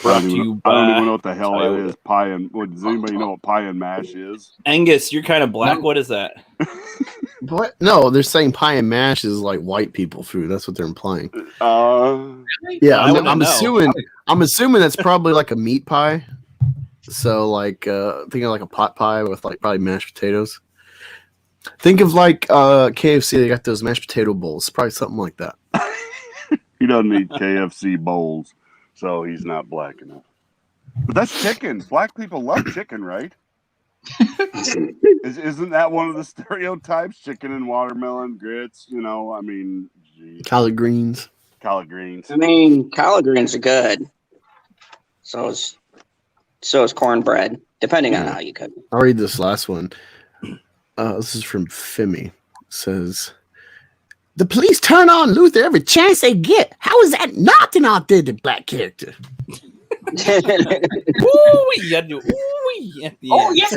Brought I to don't you even by know what the hell that Toyota. is. Pie and does anybody know what pie and mash is? Angus, you're kind of black. What is that? What? No, they're saying pie and mash is like white people food. That's what they're implying. Yeah, I wouldn't know. I'm assuming that's probably like a meat pie. So like think of like a pot pie with like probably mashed potatoes. Think of like KFC, they got those mashed potato bowls. Probably something like that. He doesn't eat KFC bowls, so he's not black enough. But that's chicken. Black people love chicken, right? Isn't that one of the stereotypes? Chicken and watermelon, grits, I mean, geez. Collard greens. Collard greens. I mean, collard greens are good. So is cornbread depending on how you cook. I'll read this last one. This is from Femi. It says, the police turn on Luther every chance they get. How is that not an authentic black character? Ooh, you gotta do ooh at the Oh, end. yes.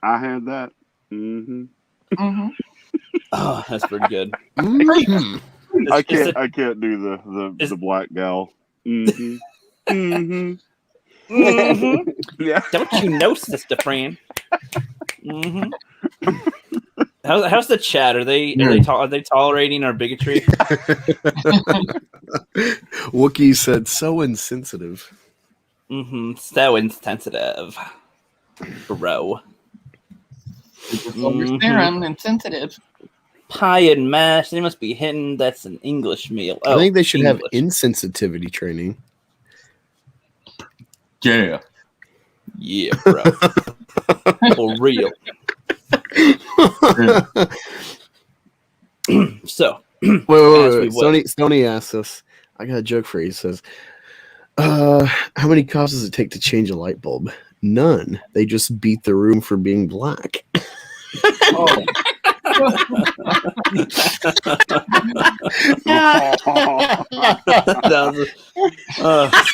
I had that. Mm-hmm. Oh, that's pretty good. Mhm. I can't do the black gal. Mm-hmm. Mm-hmm. Mhm. Yeah. Don't you know, sister friend? Mm-hmm. How's the chat? Are they tolerating our bigotry? Wookiee said, so insensitive. Mm-hmm. So insensitive, bro. Overstaring and sensitive. Pie and mash. They must be hitting. That's an English meal. I think they should have English. insensitivity training. Yeah. Yeah, bro. For real. So, Wait. Stoney asks us, I got a joke for you. He says, how many cops does it take to change a light bulb? None. They just beat the room for being black. Oh.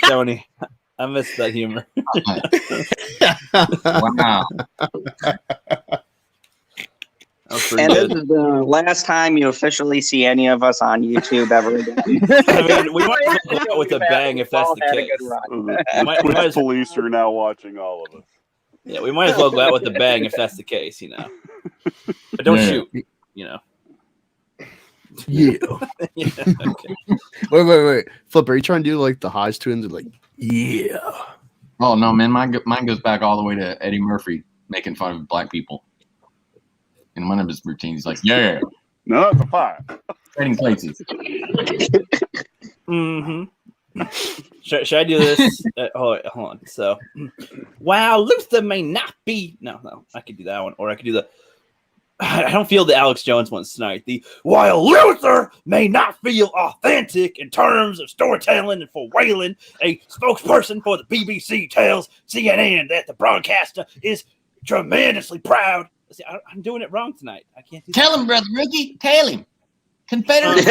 Stoney, I missed that humor. Wow. And this is the last time you officially see any of us on YouTube ever again. I mean, we might as well go out with a bang if that's the case. The police are now watching all of us. Yeah, we might as well go out with a bang if that's the case, you know. But don't shoot, you know. Yeah. Yeah, okay. Wait. Flip, are you trying to do like the Hodge twins? Like, yeah. Oh no, man, mine goes back all the way to Eddie Murphy making fun of black people. In one of his routines, he's like, "Yeah, No, that's a 5. trading places." Mm-hmm. Should I do this? Hold on. So, while Luther may not be, no, I could do that one, or I could do the. I don't feel the Alex Jones ones tonight. The while Luther may not feel authentic in terms of storytelling and for Whalen, a spokesperson for the BBC tells CNN that the broadcaster is tremendously proud. See, I'm doing it wrong tonight. I can't do that. Tell him, brother Rookie. Tell him. Confederate.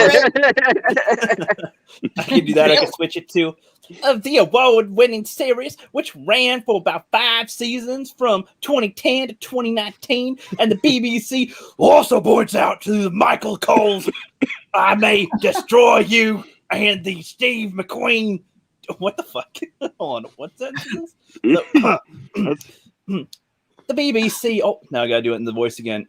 I can do that. I can switch it to the award-winning series, which ran for about 5 seasons from 2010 to 2019. And the BBC also points out to Michael Cole's I May Destroy You and the Steve McQueen. What the fuck? Hold on. What's that? The BBC. Oh, now I got to do it in the voice again.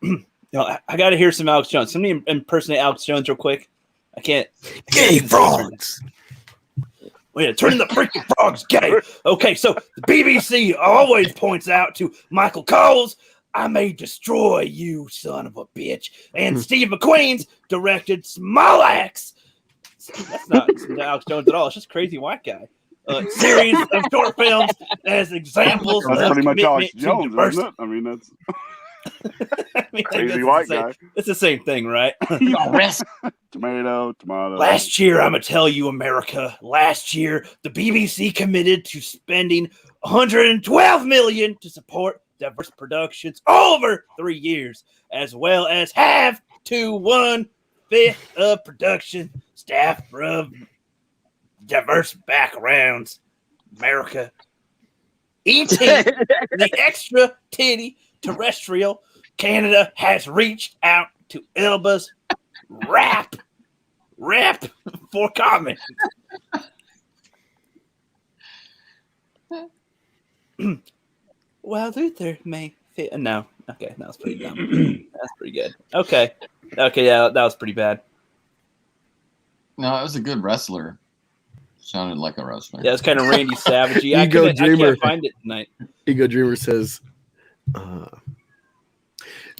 I got to hear some Alex Jones. Somebody impersonate Alex Jones real quick. I can't. Gay frogs. Wait, turn the freaking frogs gay. Okay, so the BBC always points out to Michael Cole's I May Destroy You, son of a bitch. And Steve McQueen's directed Small Axe. That's not Alex Jones at all. It's just crazy white guy. Series of short films as examples That's of pretty much Alex commitment to Jones, isn't diversity. it? I mean, that's I mean, crazy white guy. It's the same thing, right? Tomato. Last year, I'm going to tell you, America, last year, the BBC committed to spending $112 million to support diverse productions over 3 years, as well as have to 1/5 of production staff from diverse backgrounds. America. E.T., the extra titty terrestrial, Canada has reached out to Elba's rap for comment. Well, Luther may fit. No. Okay, that was pretty dumb. That's pretty good. Okay, yeah, that was pretty bad. No, it was a good wrestler. Sounded like a wrestler. Yeah, it's kind of Randy Savage-y. I Ego Dreamer. can't find it tonight. Ego Dreamer says,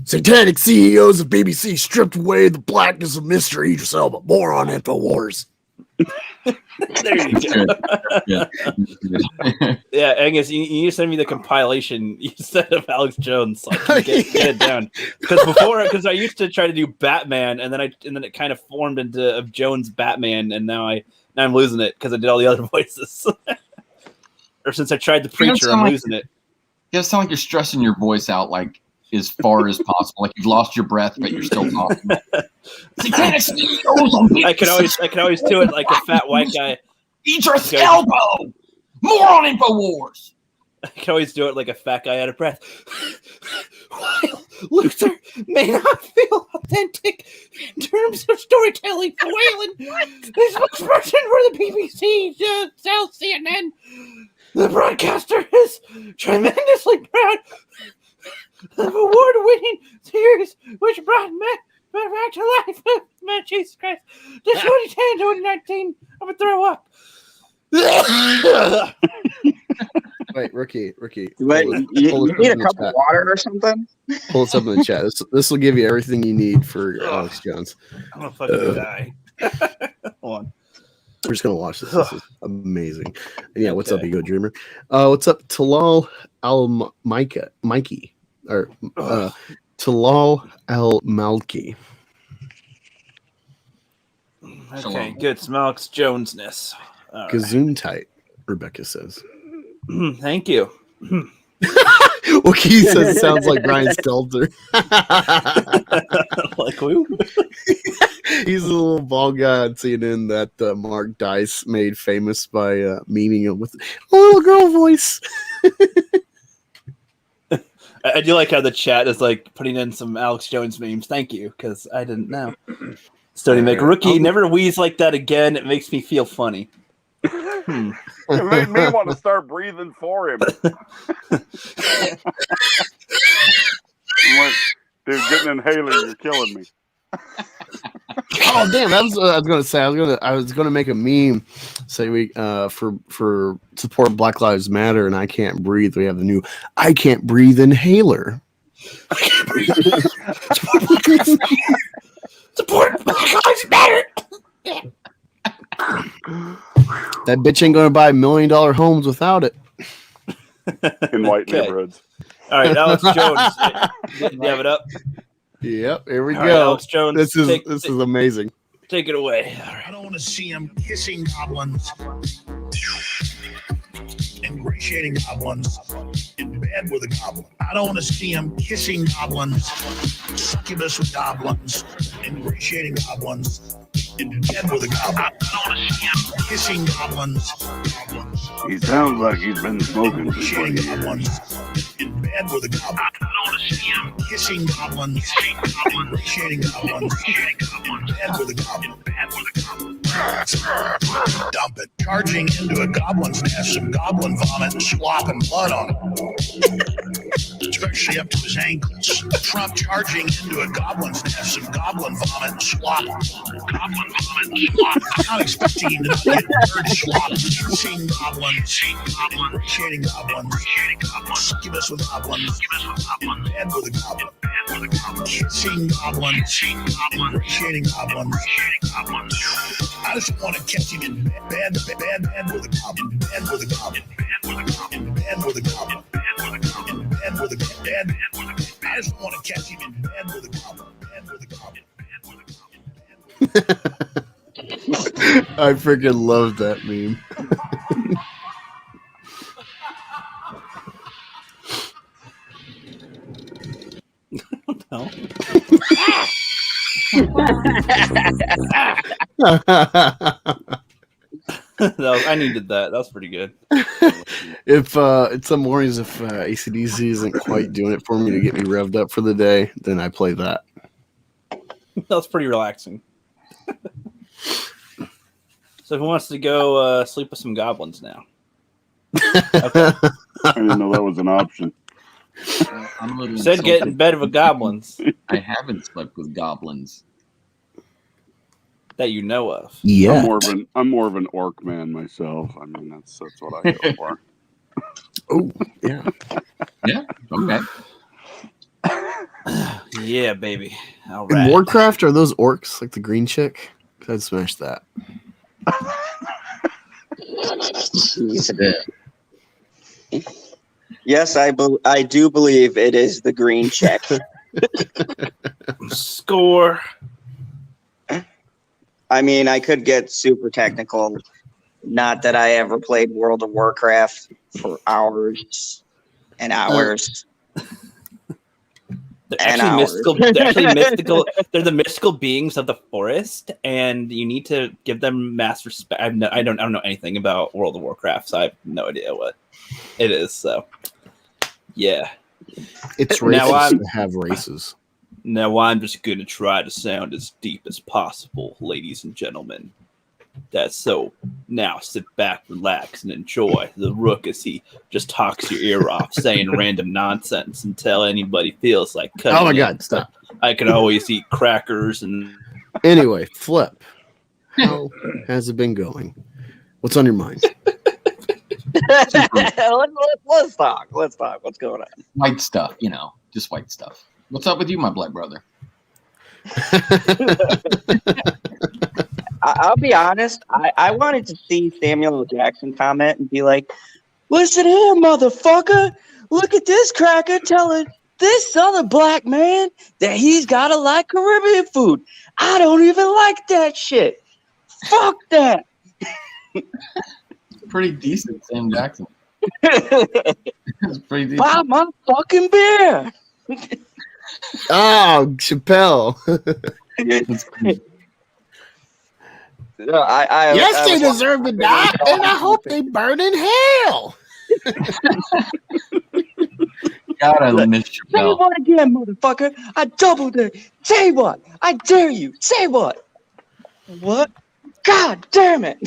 satanic CEOs of BBC stripped away the blackness of Mr. Idris Elba. More on InfoWars. There you go. Yeah, Angus, you need to send me the compilation you said of Alex Jones. So I can get it down. Because I used to try to do Batman, and then it kind of formed into of Jones Batman, and now I'm losing it because I did all the other voices. Or since I tried the You don't preacher, sound I'm like- losing it. You sound like you're stressing your voice out like as far as possible. Like you've lost your breath, but you're still talking. I could always do it like a fat white guy. Idris Elba! More on InfoWars! I can always do it like a fat guy out of breath. While Luther may not feel authentic in terms of storytelling for Whalen, the spokesperson for the BBC tells CNN the broadcaster is tremendously proud of award-winning series which brought men back to life. Man, Jesus Christ. The 2010 2019, I'm going to throw up. Wait, Rookie. Wait, pull you this need a up in the cup of chat. water or something? Pull this up in the chat. This will give you everything you need for Alex Jones. I'm going to fucking die. Hold on. We're just gonna watch this. This is amazing. And yeah, what's up, Okay. Ego Dreamer? What's up, Talal Al Mikey, or Talal Al Malki? Okay, good. Smelks Jonesness. All right. Gazoon tight. Rebecca says. Thank you. Wookie says it sounds like Brian Stelter. Like who? He's a little bald guy on CNN that Mark Dice made famous by memeing him with a little girl voice. I do like how the chat is like putting in some Alex Jones memes. Thank you, because I didn't know. Stony make Rookie never wheeze like that again. It makes me feel funny. It made me want to start breathing for him. I'm like, dude, get an inhaler. You're killing me. Oh damn! That was what I was gonna say. I was gonna make a meme. Say we for support Black Lives Matter and I Can't Breathe. We have the new I Can't Breathe inhaler. I can't breathe. Support Black Lives Matter. That bitch ain't gonna buy $1 million homes without it. In white Okay. neighborhoods. All right, Alex Jones. Do you have it up? Yep, here we All right, go. Alex Jones. This is amazing. Take it away. All right. I don't want to see him kissing goblins, ingratiating goblins, in bed with a goblin. I don't want to see him kissing goblins, succubus with goblins, ingratiating goblins, in bed with a goblin. I don't want to see him kissing goblins, He sounds like he's been smoking for ingratiating 20 years. goblins, in bed with a goblin. I don't want to see him kissing goblins, ingratiating goblins, in bed with a goblin. Dump it. Charging into a goblin's nest, some goblin vomit and slop and blood on it. Especially up to his ankles. Trump charging into a goblin's nest, some goblin vomit and slop. Goblin vomit and slop. Not expecting him to not get bird slop. Seeing goblins, shading goblins, succubus with goblins, bed with a goblin. Seeing goblins, shading goblins. I just want to catch him in bed with a goblin, bed with a goblin, bed with a goblin, bed with a goblin, bed with a goblin, bed with a goblin. I just want to catch him in bed with a goblin, bed with a goblin, bed with a goblin. I freaking love that meme. No. I needed that. That was pretty good. If it's some mornings if ACDC isn't quite doing it for me to get me revved up for the day, then I play that. That was pretty relaxing. So who wants to go sleep with some goblins now? Okay. I didn't know that was an option. I'm a little Said get in insulted. bed with goblins I haven't slept with goblins. that you know of. Yeah. I'm more of an orc man myself. I mean, that's what I go for. Oh, yeah. Yeah. Okay. Yeah, baby. All In right. Warcraft, are those orcs like the green chick? I'd smash that. Yes, I do believe it is the green check. Score. I mean, I could get super technical. Not that I ever played World of Warcraft for hours and hours. They're And actually hours. mystical. They're actually mystical. They're the mystical beings of the forest, and you need to give them mass respect. I don't know anything about World of Warcraft, so I have no idea what it is. So, yeah. It's Now racist I'm- to have races. Now I'm just going to try to sound as deep as possible, ladies and gentlemen. That's so. Now sit back, relax, and enjoy the Rook as he just talks your ear off, saying random nonsense until anybody feels like cutting Oh my in. God! Stop. I can always eat crackers and Anyway, Flip. How has it been going? What's on your mind? Let's talk. Let's talk. What's going on? White stuff, just white stuff. What's up with you, my black brother? I'll be honest. I wanted to see Samuel L. Jackson comment and be like, "Listen here, motherfucker! Look at this cracker telling this other black man that he's gotta like Caribbean food. I don't even like that shit. Fuck that." Pretty decent, Sam Jackson. It's pretty decent. Buy my fucking beer. Oh, Chappelle. Yes, they deserve to die, and I hope they burn in hell. God, I miss Say Chappelle. what again, motherfucker? I doubled it. Say what? I dare you. Say what? What? God damn it.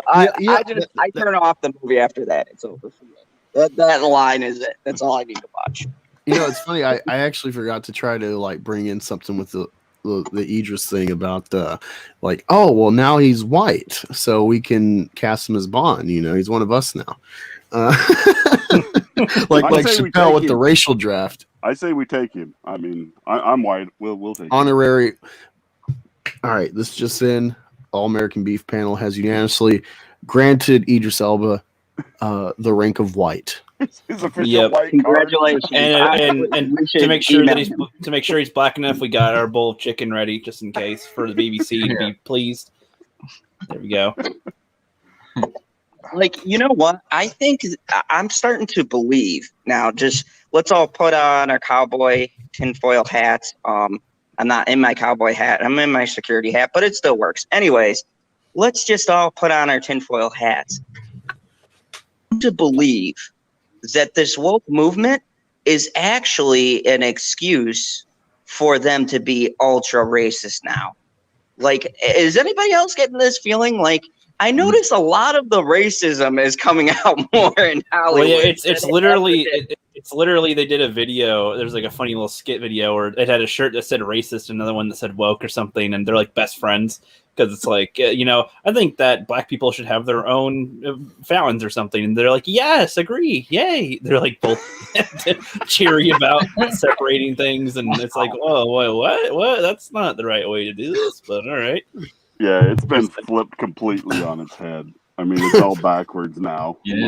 I turn off the movie after that. It's over for me. That line is it. That's all I need to watch. You know, it's funny. I actually forgot to try to like bring in something with the Idris thing about like, oh well, now he's white, so we can cast him as Bond. You know, he's one of us now. Like say we Chappelle take with the him. racial draft. I say we take him. I mean, I'm white. We'll take him. Honorary. All right, this just in. All American Beef panel has unanimously granted Idris Elba the rank of white. His official Yep. white card. Congratulations. and We should to make sure that email he's black enough, we got our bowl of chicken ready just in case for the BBC to be pleased. There we go. Like, you know what? I think I'm starting to believe now. Just let's all put on our cowboy tinfoil hats. I'm not in my cowboy hat. I'm in my security hat, but it still works. Anyways, let's just all put on our tinfoil hats. To believe that this woke movement is actually an excuse for them to be ultra racist now. Like, is anybody else getting this feeling? Like, I notice a lot of the racism is coming out more in Hollywood. Well, yeah, it's literally they did a video. There's like a funny little skit video where it had a shirt that said racist, another one that said woke or something, and they're like best friends because it's like I think that black people should have their own fountains or something, and they're like, yes, agree, yay. They're like both cheery about separating things, and it's like, whoa, what? That's not the right way to do this, but all right. Yeah, it's been flipped completely on its head. I mean, it's all backwards now. Yeah.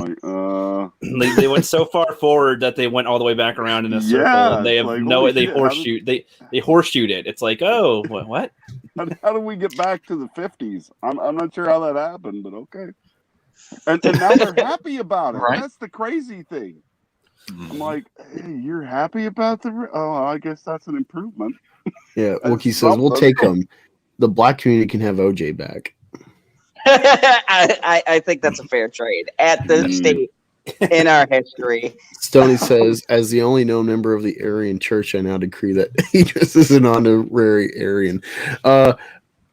Like, They went so far forward that they went all the way back around in a circle, Yeah, and they have like, no holy they shit, horseshoot. They horseshoot it. It's like, oh, what? how do we get back to the 50s? I'm not sure how that happened, but okay. And now they're happy about it. Right. That's the crazy thing. I'm like, hey, you're happy about I guess that's an improvement. Yeah, That's Wookie says we'll something. take him. The black community can have OJ back. I think that's a fair trade at this state in our history. Stoney says, as the only known member of the Aryan Church, I now decree that Idris is an honorary Aryan.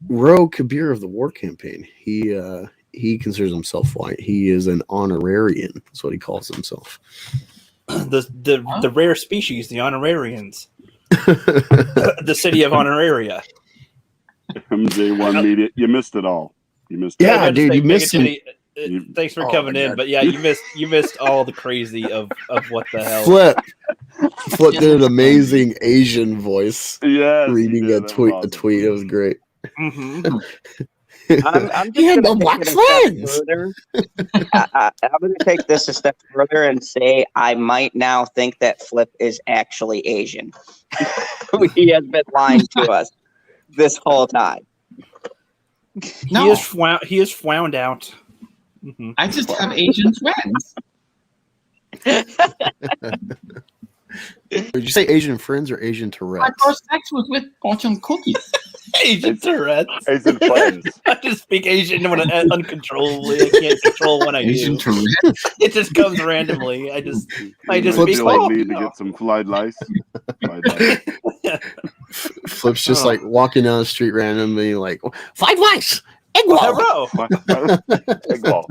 Ro Kabir of the War Campaign, he considers himself white. He is an honorarian. That's what he calls himself. The rare species, the honorarians, the city of Honoraria. MJ1 Media, you missed it all. You missed it. Yeah, all. dude, you missed him. Thanks for Oh coming my in, God. but yeah, you missed all the crazy of what the hell. Flip did an amazing Asian voice Yes, he reading did. a That tweet. was A tweet. It was great. Mm-hmm. I'm He had just no gonna black take it a friends. step further. I'm going to take this a step further and say I might now think that Flip is actually Asian. He has been lying to us this whole time. No. He is found out. Mhm. I just have Asian friends. Did you say Asian friends or Asian My Tourette's? first sex was with fortune cookies. Asian Tourette's. Asian friends. I just speak Asian uncontrollably. I can't control when I Asian do. Tourette's. It just comes randomly. I just You might feel speak like like me to get some fried rice. Fried rice. Flip's just Oh. like walking down the street randomly, like fried rice, egg roll. Hello. Egg roll.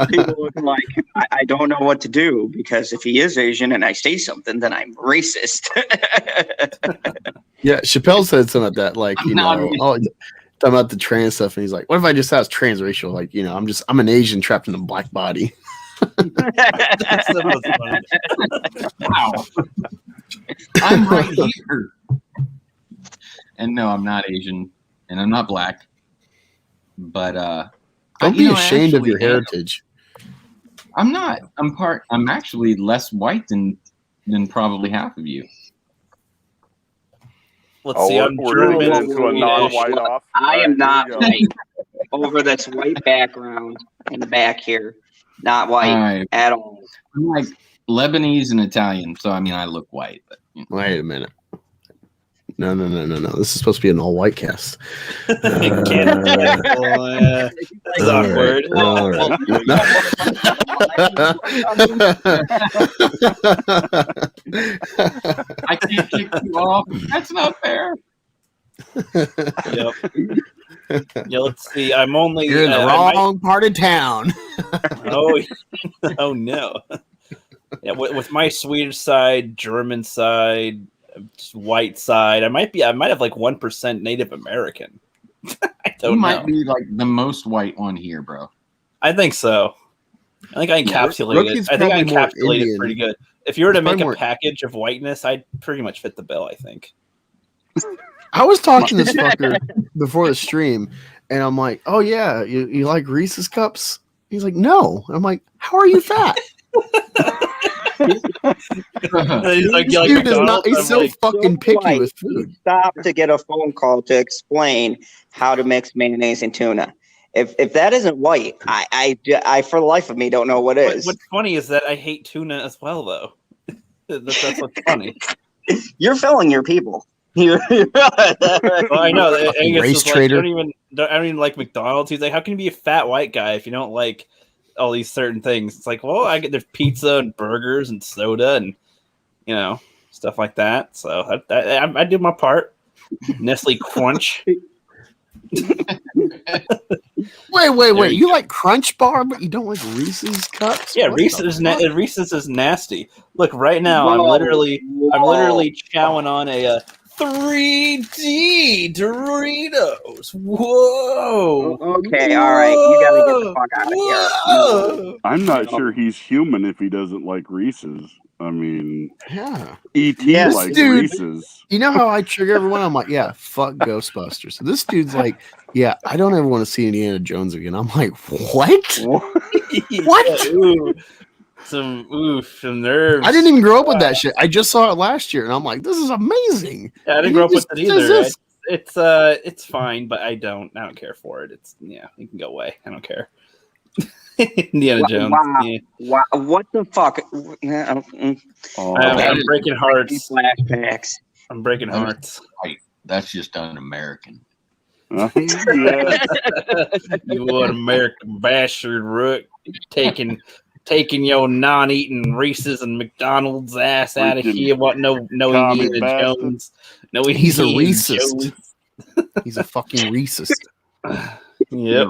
People looking like I don't know what to do because if he is Asian and I say something, then I'm racist. Yeah, Chappelle said something like that, like you No, know, talking about the trans stuff, and he's like, "What if I just was transracial? Like, you know, I'm an Asian trapped in a black body." That's the most funny. Wow. I'm right here. And no, I'm not Asian, and I'm not black. But Don't be ashamed of your heritage. I'm not. I'm actually less white than probably half of you. Let's Oh, see. I'm we're German. getting into a non-white off. I am not All right, here white. Over this white background in the back here. Not white All right. at all. I'm like Lebanese and Italian, so I mean I look white, but you know. Wait a minute. No. This is supposed to be an all-white cast. That's awkward. All right. I can't kick you off. That's not fair. Yep. Yeah, let's see. I'm only. You're in the wrong part of town. Oh no. Yeah, with my Swedish side, German side, white side, I might have like 1% Native American. I don't You know. might be like the most white one here, bro. I think so. I think I encapsulated Rookie's it. I think I probably more encapsulated it Indian. pretty good. If you were to It's make probably a more- package of whiteness, I'd pretty much fit the bill, I think. I was talking to this fucker before the stream, and I'm like, "Oh yeah, you like Reese's cups?" He's like, "No." I'm like, "How are you fat?" And he's like, "You like Dude is not. McDonald's?" He's I'm so like, fucking picky white. with food. Stop to get a phone call to explain how to mix mayonnaise and tuna. If that isn't white, I for the life of me don't know what is. What's funny is that I hate tuna as well, though. That's what's funny. You're filling your people. Well, I know. Angus race is like, trader. I don't even like McDonald's. He's like, how can you be a fat white guy if you don't like all these certain things? It's like, well, there's pizza and burgers and soda and stuff like that. So I do my part. Nestle Crunch. Wait. You like Crunch Bar, but you don't like Reese's cups? Yeah, What the fuck? Reese's is nasty. Look, right now I'm Whoa. literally chowing on a 3D Doritos. Whoa. Okay, all right. You gotta get the fuck out of here. Whoa. I'm not sure he's human if he doesn't like Reese's. I mean, Yeah. E.T. Yes, likes dude. Reese's. You know how I trigger everyone? I'm like, yeah, fuck Ghostbusters. So this dude's like, yeah, I don't ever want to see Indiana Jones again. I'm like, what? What? Ooh. Some nerves. I didn't even grow up with that shit. I just saw it last year, and I'm like, this is amazing. Yeah, I didn't He grow up with just it does either. this. It's fine, but I don't care for it. You can go away. I don't care. Indiana Jones. Wow. Yeah. Wow, what the fuck? Oh, I'm breaking hearts. Flashbacks. I'm breaking hearts. That's just un-American. yeah. You what American bastard, Rook, taking your non-eating Reese's and McDonald's ass out of Freaking here. What? No commie Indiana bastard. Jones. No, He's a Indiana racist. Jones. He's a fucking racist. Yep.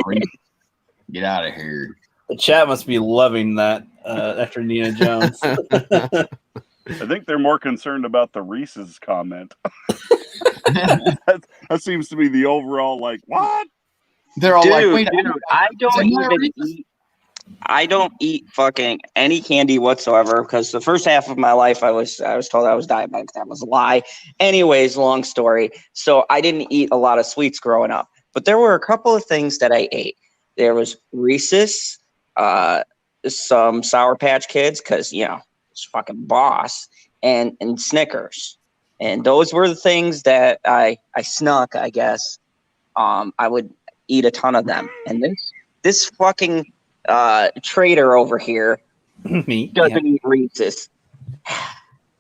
Get out of here. The chat must be loving that after Indiana Jones. I think they're more concerned about the Reese's comment. that seems to be the overall, like, what? They're all like, wait, dude, I don't eat fucking any candy whatsoever because the first half of my life I was told I was diabetic. That was a lie. Anyways, long story. So I didn't eat a lot of sweets growing up, but there were a couple of things that I ate. There was Reese's, some Sour Patch Kids because it's fucking boss, and Snickers, and those were the things that I snuck. I guess I would eat a ton of them, and this fucking trader over here Me. doesn't eat Reese's.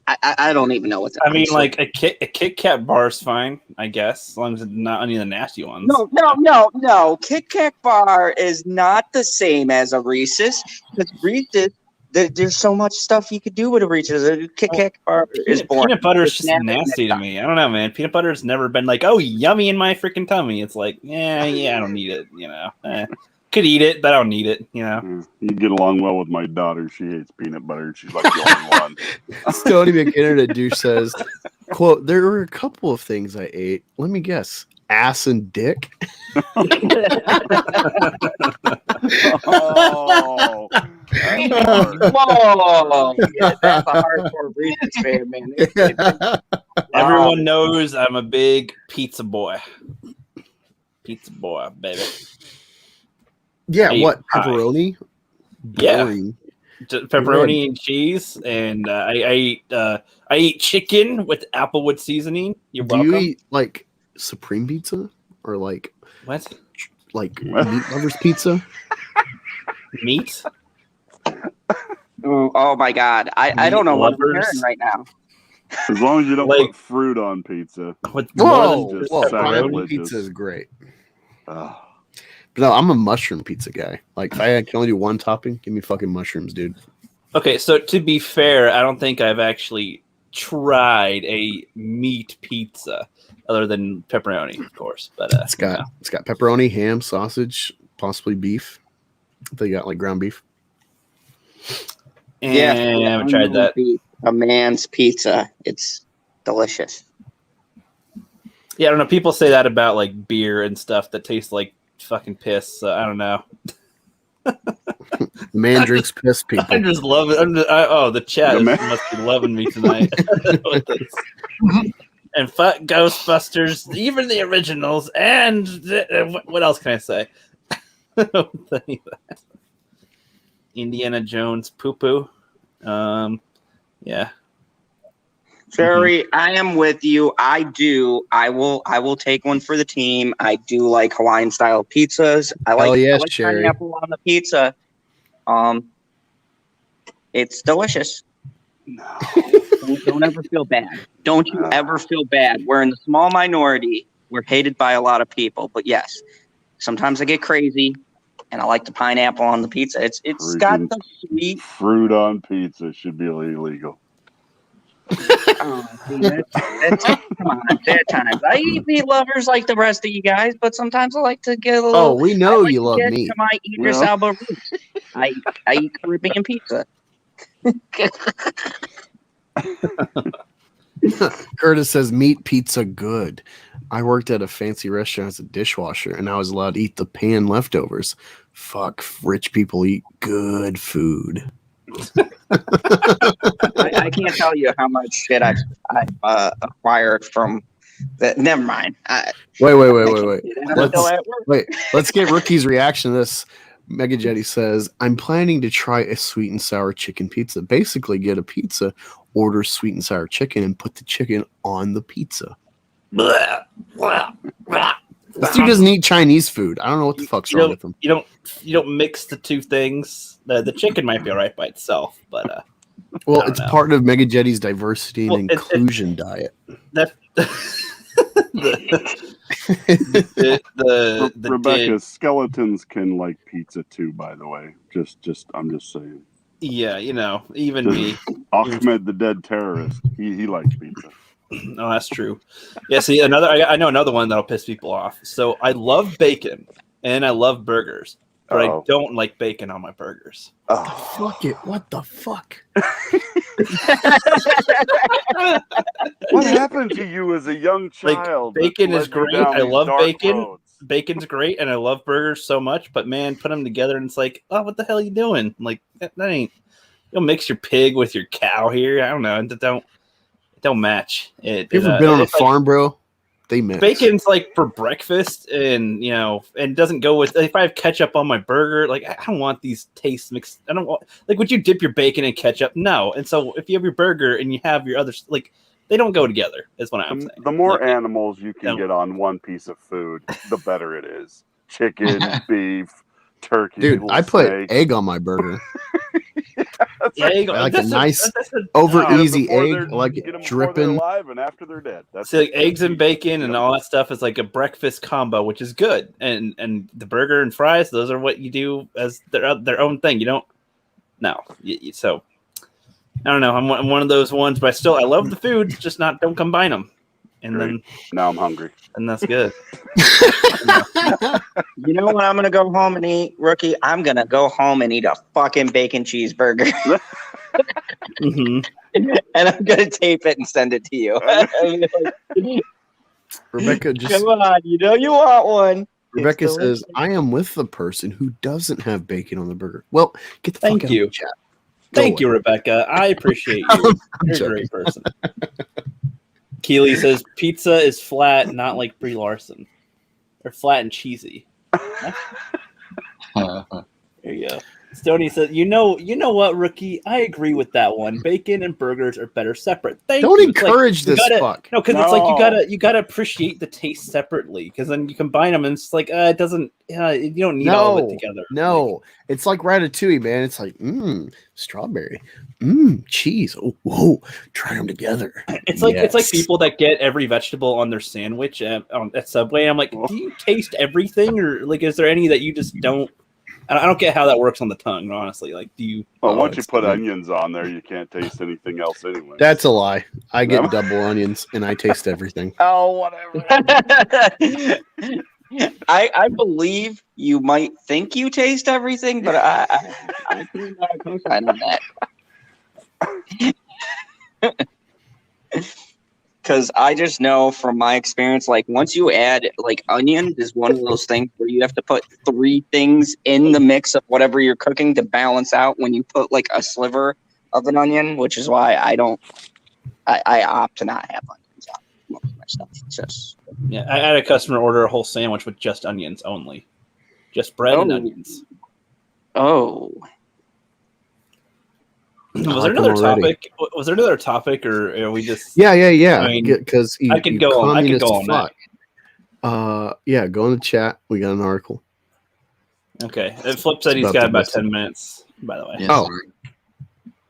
I don't even know what's. I mean, like a Kit Kat bar is fine, I guess, as long as it's not any of the nasty ones. No. Kit Kat bar is not the same as a Reese's because Reese's. There's so much stuff you could do with a Reese's. A Kit Kat bar is boring. Peanut butter is just nasty to me. I don't know, man. Peanut butter has never been like, oh, yummy in my freaking tummy. It's like, yeah, I don't need it. Could eat it, but I don't need it. You get along well with my daughter. She hates peanut butter. She's like the only one. Stony McInternet douche says, "Quote: There were a couple of things I ate. Let me guess: ass and dick." Oh, Whoa! Yeah, that's a hardcore Reese's fan, man. Everyone knows I'm a big pizza boy. Pizza boy, baby. Yeah, Hey, what pepperoni? Boring. Just pepperoni and cheese, and I eat chicken with applewood seasoning. You're welcome. Do you eat like supreme pizza or like what? Like meat lovers pizza? Meat? Oh my god! I don't know what I'm hearing right now. As long as you don't put fruit on pizza. With pineapple pizza is great. But no, I'm a mushroom pizza guy. Like, if I can only do one topping, give me fucking mushrooms, dude. Okay, so to be fair, I don't think I've actually tried a meat pizza other than pepperoni, of course. But it's got pepperoni, ham, sausage, possibly beef. They got like ground beef. I haven't tried that. A man's pizza. It's delicious. Yeah, I don't know. People say that about like beer and stuff that tastes like fucking piss. So I don't know. Man drinks piss, people. I just love it. The chat must be loving me tonight. And fuck Ghostbusters, even the originals, and what else can I say? Indiana Jones poo poo. Yeah. Jerry, I am with you. I will take one for the team. I do like Hawaiian style pizzas. I like pineapple on the pizza. It's delicious. No. Don't ever feel bad. Don't you ever feel bad. We're in the small minority. We're hated by a lot of people. But yes, sometimes I get crazy, and I like the pineapple on the pizza. It's got the sweet fruit on pizza should be illegal. See, that's come on, there are times I eat meat lovers like the rest of you guys, but sometimes I like to get a little. Oh, we know you love meat. To my Idris Elba roots. I eat Caribbean pizza. Curtis says meat pizza good. I worked at a fancy restaurant as a dishwasher, and I was allowed to eat the pan leftovers. Fuck, rich people eat good food. I can't tell you how much shit I've acquired from that. Never mind. Wait. Let's get Rookie's reaction to this. Mega Jetty says, I'm planning to try a sweet and sour chicken pizza. Basically, get a pizza, order sweet and sour chicken, and put the chicken on the pizza. This dude doesn't eat Chinese food. I don't know what the fuck's wrong with him. You don't mix the two things. The chicken might be all right by itself, but well, it's part of Mega Jetty's diversity and inclusion diet. Rebecca, skeletons can like pizza too, by the way. I'm just saying. Yeah, even me. Ahmed, the dead terrorist, he likes pizza. No, that's true. Yeah, see, I know another one that'll piss people off. So I love bacon and I love burgers, but I don't like bacon on my burgers. Oh, fuck it! What the fuck? What happened to you as a young child? Like, bacon is great. I love bacon. Roads? Bacon's great, and I love burgers so much. But man, put them together, and it's like, oh, what the hell are you doing? Like that ain't. You'll mix your pig with your cow here. I don't know. Don't match. You ever been on a farm, bro? They mix. Bacon's like for breakfast, and and doesn't go with. If I have ketchup on my burger, like I don't want these tastes mixed. I don't want. Like, would you dip your bacon in ketchup? No. And so if you have your burger and you have your other, like, they don't go together. Is what I'm saying. The more animals you can get on one piece of food, the better it is. Chicken, beef, turkey. Dude, little I put steak. egg on my burger. Yeah, you go. I like a nice that's a- over no, easy Before egg. they're- I like get it 'em before they're dripping. alive and after they're dead. That's See, like that's eggs and easy. bacon and Yep. all that stuff is like a breakfast combo, which is good. And the burger and fries, those are what you do as their own thing. You don't. No, so I don't know. I'm one of those ones, but I love the food, just don't combine them. And Great. Now I'm hungry. then that's good. You know what I'm gonna go home and eat, Rookie? I'm gonna go home and eat a fucking bacon cheeseburger. hmm And I'm gonna tape it and send it to you. Rebecca just Come on, you know you want one. Rebecca It's says, "I am with the person who doesn't have bacon on the burger." Well, get the fuck Thank out you. of the chat. Go Thank you, away. Rebecca. I appreciate you. I'm You're a joking. great person. Keely says pizza is flat, not like Brie Larson. Or flat and cheesy. There you go. Stoney says, you know what, Rookie? I agree with that one. Bacon and burgers are better separate. Thank Don't you. It's like, encourage you this gotta- fuck. No, because it's like you gotta appreciate the taste separately. Because then you combine them, and it's like it doesn't. You don't need all of it together. No, it's like Ratatouille, man. It's like strawberry, cheese. Oh, whoa, try them together. It's like Yes. people that get every vegetable on their sandwich at Subway. I'm like, do you taste everything, or like, is there any that you just don't? I don't get how that works on the tongue, honestly. Like, do you? Well, once you it's put good. onions on there, you can't taste anything else anyway. That's a lie. I get No. double onions and I taste everything. Oh, whatever. I believe you might think you taste everything, but I think not a cosign on that. Because I just know from my experience, like once you add like onion is one of those things where you have to put 3 things in the mix of whatever you're cooking to balance out when you put like a sliver of an onion, which is why I opt to not have onions on most of my stuff. It's just Yeah, I had a customer order a whole sandwich with just onions only, just bread and Oh. onions. oh. Was like there another them already. topic? Was there another topic, or are we just? Yeah. I mean, Because I could go on. I could go on that. Yeah, go in the chat. We got an article. Okay. And Flip said he's About got the about best. 10 minutes. By the way. Yeah, Oh. sorry.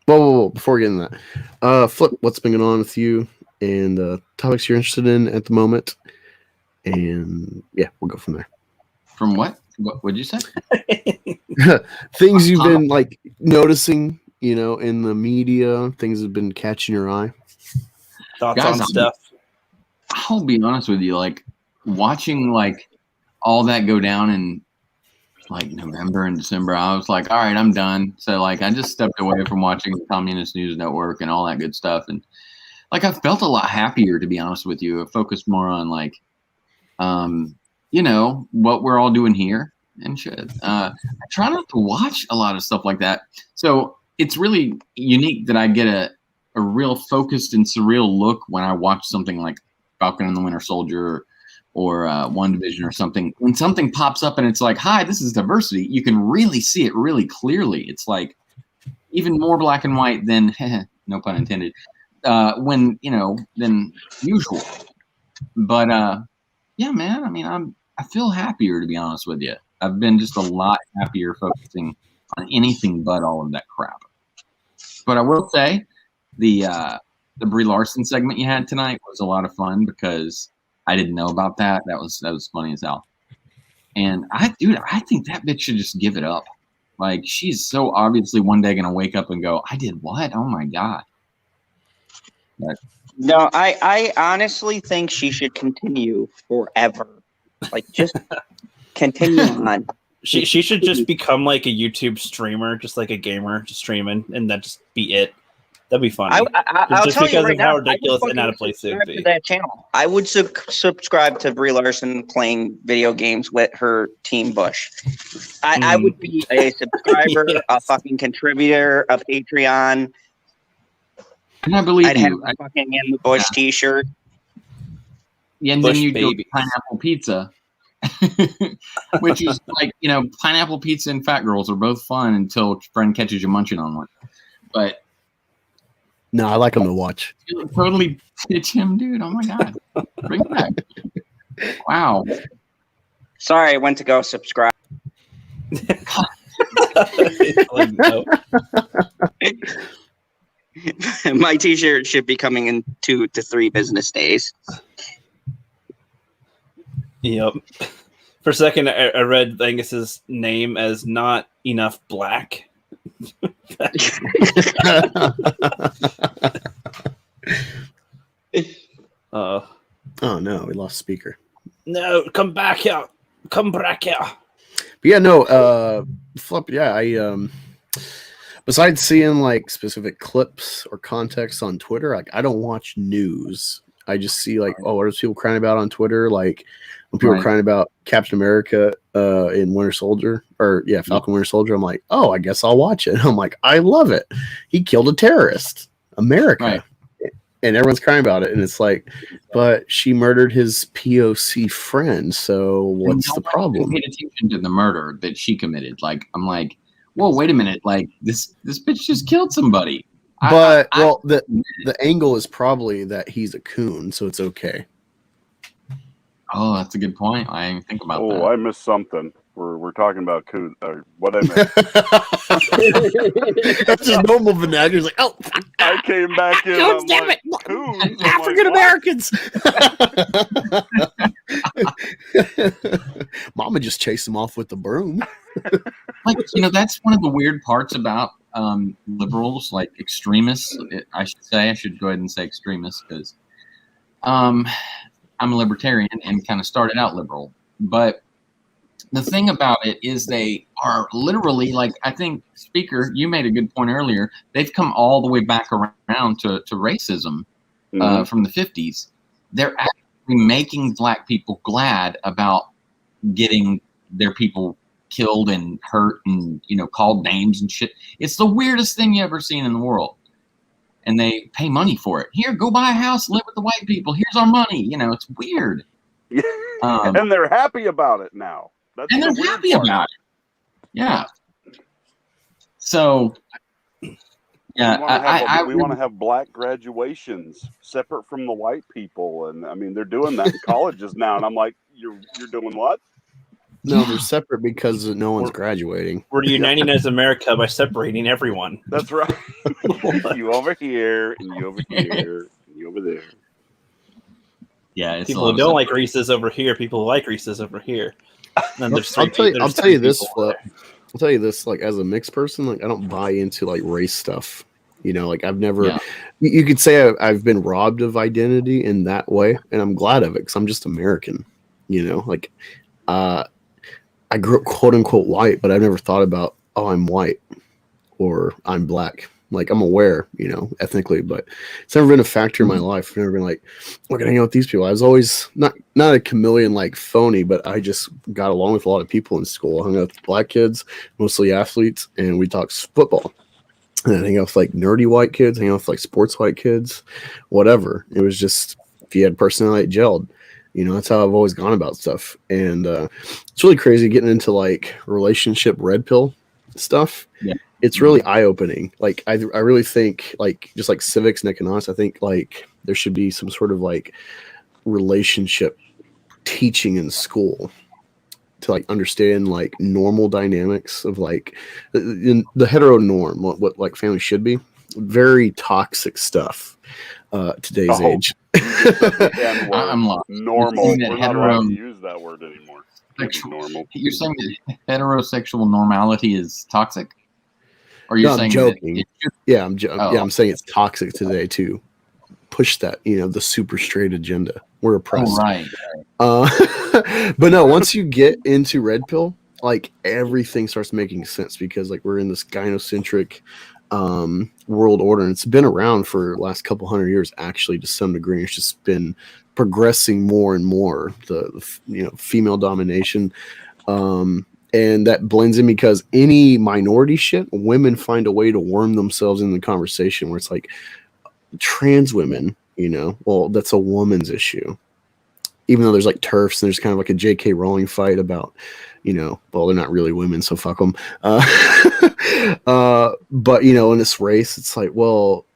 Whoa. Before we get into that, Flip, what's been going on with you and topics you're interested in at the moment? And yeah, we'll go from there. From what? What would you say? Things you've been like noticing, in the media, things have been catching your eye. Thoughts Guys, on I'm- stuff. I'll be honest with you, like watching like all that go down in like November and December, I was like, all right, I'm done. So like I just stepped away from watching the Communist News Network and all that good stuff. And like I felt a lot happier, to be honest with you. I focused more on like what we're all doing here and shit. I try not to watch a lot of stuff like that. So it's really unique that I get a real focused and surreal look when I watch something like Falcon and the Winter Soldier or WandaVision or something. When something pops up and it's like, hi, this is diversity, you can really see it really clearly. It's like even more black and white than, no pun intended, than usual. But yeah, man, I mean, I feel happier, to be honest with you. I've been just a lot happier focusing on anything but all of that crap. But I will say the Brie Larson segment you had tonight was a lot of fun because I didn't know about that. That was funny as hell. And I think that bitch should just give it up. Like she's so obviously one day gonna wake up and go, I did what? Oh my God. But No, I honestly think she should continue forever. Like just continue on. She should just become like a YouTube streamer, just like a gamer, just streaming, and that just be it. That'd be funny. I'll Just tell you because right of how now, ridiculous I would and out of fucking place it would subscribe be. to that channel. I would subscribe to Brie Larson playing video games with her team Bush. I would be a subscriber, Yes. a fucking contributor, a Patreon. and I believe I'd have you. a fucking in the Bush T-shirt. And Bush then you go babies. to pineapple pizza, which is like, pineapple pizza and Fat Girls are both fun until a friend catches you munching on one. But No, I like them to watch. you totally pitch him, dude. Oh my God. Bring it back. Wow. Sorry, I went to go subscribe. Like, no. My T-shirt should be coming in 2 to 3 business days. Yep. For a second, I read Angus's name as not enough black. Oh no, we lost speaker. No, come back here. Come back here. But yeah, no, Flip, yeah, I besides seeing like specific clips or context on Twitter, like I don't watch news. I just see like, oh, what are people crying about on Twitter? Like when people are crying about Captain America in Winter Soldier, or Falcon Winter Soldier, I'm like, oh, I guess I'll watch it. I'm like, I love it. He killed a terrorist, America. Right. And everyone's crying about it, and it's like, but she murdered his POC friend. So what's the problem? Paid attention to the murder that she committed. Like, I'm like, whoa, wait a minute. Like this bitch just killed somebody. But the angle is probably that he's a coon, so it's okay. Oh, that's a good point. I didn't think about that. Oh, I missed something. We're talking about coon. What I meant. That's just normal vernacular. It's like, oh, fuck. I came back in. God damn it! Coons. African Americans. Mama just chased him off with the broom. Like, that's one of the weird parts about liberals, like extremists. I should go ahead and say extremists because I'm a libertarian and kind of started out liberal. But the thing about it is they are literally, like, I think, Speaker, you made a good point earlier. They've come all the way back around to racism from the 50s. They're actually making black people glad about getting their people killed and hurt and, called names and shit. It's the weirdest thing you ever seen in the world. And they pay money for it. Here, go buy a house, live with the white people. Here's our money. It's weird. And they're happy about it now. That's and they're happy about it. Yeah. So, yeah, we want to have black graduations separate from the white people, and I mean they're doing that in colleges now. And I'm like, you're doing what? No, they're separate because no one's graduating. We're uniting as America by separating everyone. That's right. You over here, and you over here, and you over there. Yeah, it's people who don't like Reese's over here. People who like Reese's over here. I'll tell you this, Flip. I'll tell you this, like, as a mixed person, like, I don't buy into like race stuff. Like, I've never. You could say I've been robbed of identity in that way, and I'm glad of it because I'm just American. Like, I grew up quote unquote white, but I've never thought about, oh, I'm white or I'm black. Like, I'm aware, ethnically, but it's never been a factor in my life. I've never been like, we're gonna hang out with these people. I was always not a chameleon like phony, but I just got along with a lot of people in school. I hung out with black kids, mostly athletes, and we talked football. And I hang out with like nerdy white kids, hang out with like sports white kids, whatever. It was just, if you had personality, it gelled. That's how I've always gone about stuff. And it's really crazy getting into like relationship red pill stuff. Yeah. It's really eye-opening. Like, I really think, like, just like civics and economics, I think like there should be some sort of like relationship teaching in school to like understand like normal dynamics of like the hetero norm, what like family should be. Very toxic stuff today's age. I'm lost. Normal. We're not allowed to use that word anymore. Normal. You're saying that heterosexual normality is toxic? Or you're saying joking? I'm saying it's toxic today to push that, the super straight agenda. We're oppressed. Oh, right. But no, once you get into red pill, like everything starts making sense because like we're in this gynocentric world order, and it's been around for the last couple hundred years actually to some degree. It's just been progressing more and more, the female domination, and that blends in because any minority shit, women find a way to worm themselves in the conversation where it's like trans women, well, that's a woman's issue, even though there's like TERFs and there's kind of like a J.K. Rowling fight about, well, they're not really women, so fuck them. But in this race, it's like, well,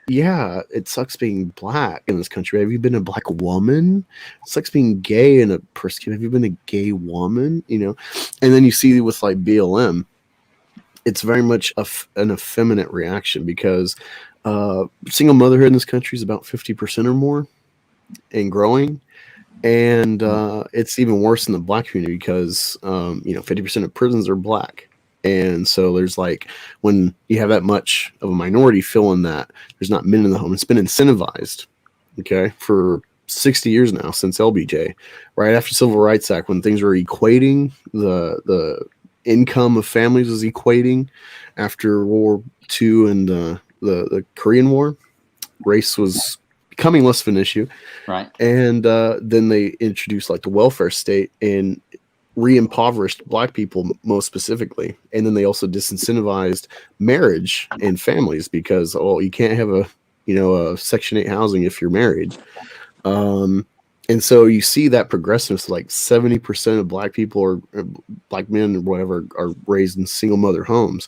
yeah, it sucks being black in this country. Have you been a black woman? It sucks being gay and a person. Have you been a gay woman? You know, and then you see with like BLM, it's very much an effeminate reaction because single motherhood in this country is about 50% or more and growing. And it's even worse in the black community because 50% of prisons are black. And so there's like, when you have that much of a minority feeling that there's not men in the home, it's been incentivized, okay, for 60 years now since LBJ, right after Civil Rights Act, when things were equating, the income of families was equating after World War II and the Korean War, race was becoming less of an issue. Right. And then they introduced like the welfare state and re-impoverished black people most specifically, and then they also disincentivized marriage and families because you can't have a Section 8 housing if you're married, and so you see that progressiveness, like 70% of black people or black men or whatever are raised in single mother homes.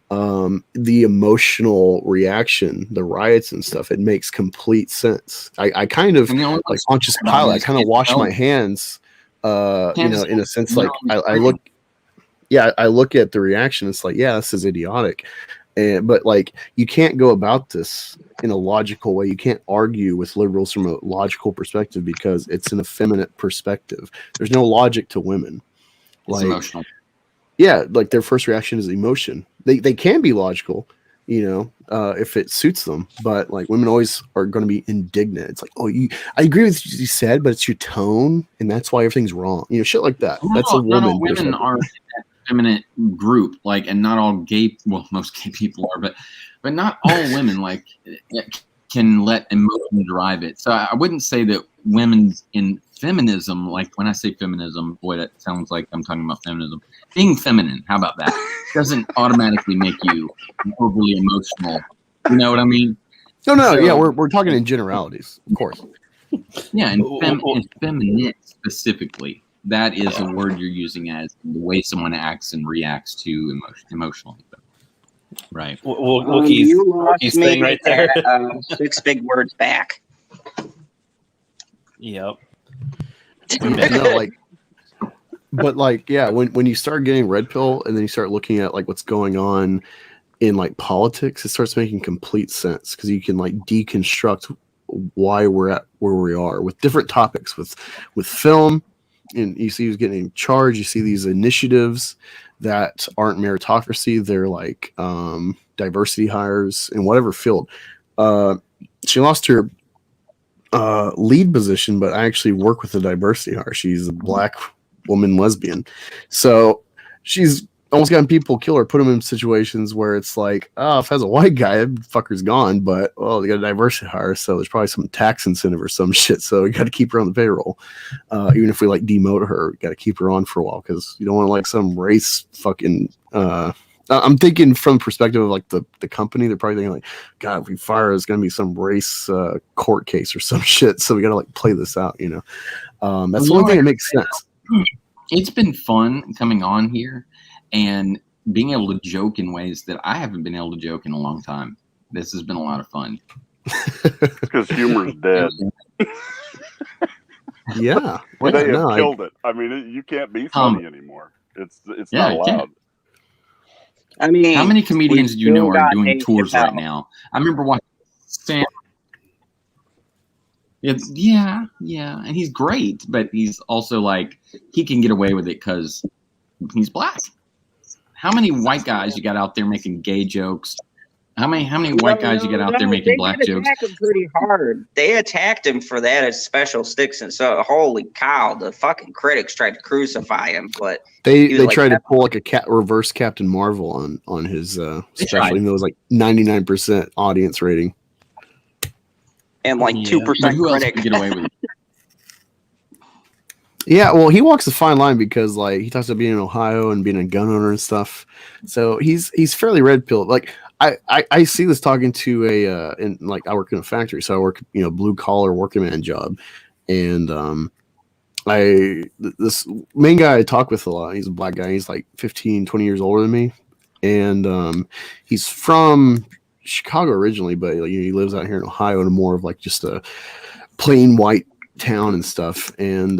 The emotional reaction, the riots and stuff, it makes complete sense. I kind of like Pontius Pilate, I kind of wash my hands in a sense, like I look at the reaction. It's like, yeah, this is idiotic. But like, you can't go about this in a logical way. You can't argue with liberals from a logical perspective because it's an effeminate perspective. There's no logic to women. It's emotional. Yeah, like their first reaction is emotion. They can be logical, if it suits them, but like women always are going to be indignant. It's like, I agree with what you said, but it's your tone, and that's why everything's wrong. Shit like that. That's a woman. Not all women are in that feminine group, like, and not all gay. Well, most gay people are, but not all women like can let emotion drive it. So I wouldn't say that women in feminism, like when I say feminism, boy, that sounds like I'm talking about feminism. Being feminine, how about that? Doesn't automatically make you overly emotional. You know what I mean? No, yeah, we're talking in generalities, of course. Yeah, and feminine specifically, that is a word you're using as the way someone acts and reacts to emotionally. Right. Wookiees thing right there. 6 big words back. Yep. But like, yeah, when you start getting red pill and then you start looking at like what's going on in like politics, it starts making complete sense because you can like deconstruct why we're at where we are with different topics with film, and you see who's getting charged. You see these initiatives that aren't meritocracy; they're like diversity hires in whatever field. She lost her lead position, but I actually work with a diversity hire. She's a black woman lesbian, so she's almost gotten people kill her, put them in situations where it's like, if as a white guy, that fucker's gone, but they got a diversity hire, so there's probably some tax incentive or some shit, so we got to keep her on the payroll. Even if we like demote her, we got to keep her on for a while because you don't want to like some race fucking I'm thinking from the perspective of like the company, they're probably thinking like, God, if we fire her, it's going to be some race court case or some shit, so we got to like play this out, that's the only thing that makes sense. It's been fun coming on here and being able to joke in ways that I haven't been able to joke in a long time. This has been a lot of fun. Because humor's dead. Yeah. Well, they have killed it. I mean, you can't be funny anime. It's not allowed. I mean, how many comedians do you know are doing tours right now? I remember watching Sam. Yeah, and he's great, but he's also like, he can get away with it because he's black. How many white guys you got out there making gay jokes? How many white guys you got out there making black jokes? They him pretty hard. They attacked him for that as special sticks, and so holy cow, the fucking critics tried to crucify him. But they tried to pull like a reverse Captain Marvel on his special, even though it was like 99% audience rating. And like 2% critic. Get away with it. Yeah, well, he walks a fine line because like he talks about being in Ohio and being a gun owner and stuff. So he's fairly red pilled. Like I see this talking to I work in a factory, so I work blue collar working man job, and this main guy I talk with a lot. He's a black guy. He's like 15, 20 years older than me, and he's from Chicago originally, but he lives out here in Ohio in more of like just a plain white town and stuff. And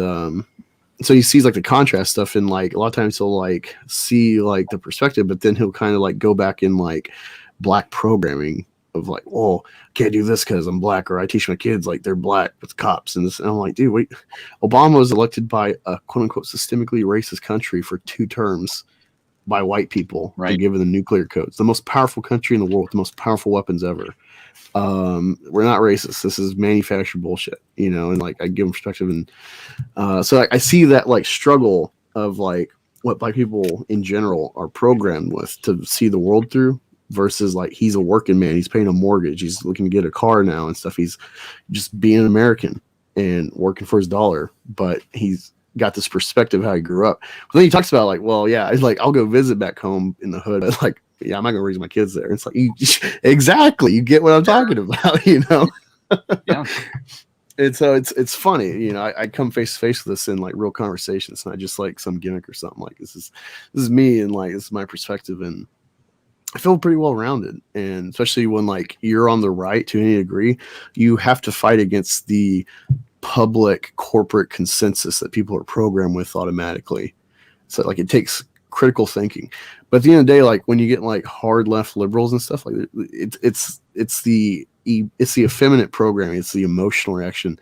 so he sees like the contrast stuff, and like a lot of times he'll like see like the perspective, but then he'll kind of like go back in like black programming of like, oh, can't do this because I'm black, or I teach my kids like they're black with cops and this. And I'm like, dude, wait, Obama was elected by a quote unquote systemically racist country for 2 terms by white people, Right. and given the nuclear codes, the most powerful country in the world, with the most powerful weapons ever. We're not racist. This is manufactured bullshit, and like I give them perspective. And so I see that like struggle of like what black people in general are programmed with to see the world through, versus like he's a working man, he's paying a mortgage, he's looking to get a car now and stuff. He's just being an American and working for his dollar, but he's got this perspective of how he grew up. But then he talks about like, well, yeah, it's like I'll go visit back home in the hood. It's like, yeah, I'm not gonna raise my kids there. It's like exactly, you get what I'm talking about, Yeah. And so it's funny, I come face to face with this in like real conversations, not just like some gimmick or something. Like this is me, and like this is my perspective, and I feel pretty well rounded. And especially when like you're on the right to any degree, you have to fight against the public corporate consensus that people are programmed with automatically. So like it takes critical thinking. But at the end of the day, like when you get like hard left liberals and stuff, like it's the effeminate programming, it's the emotional reaction.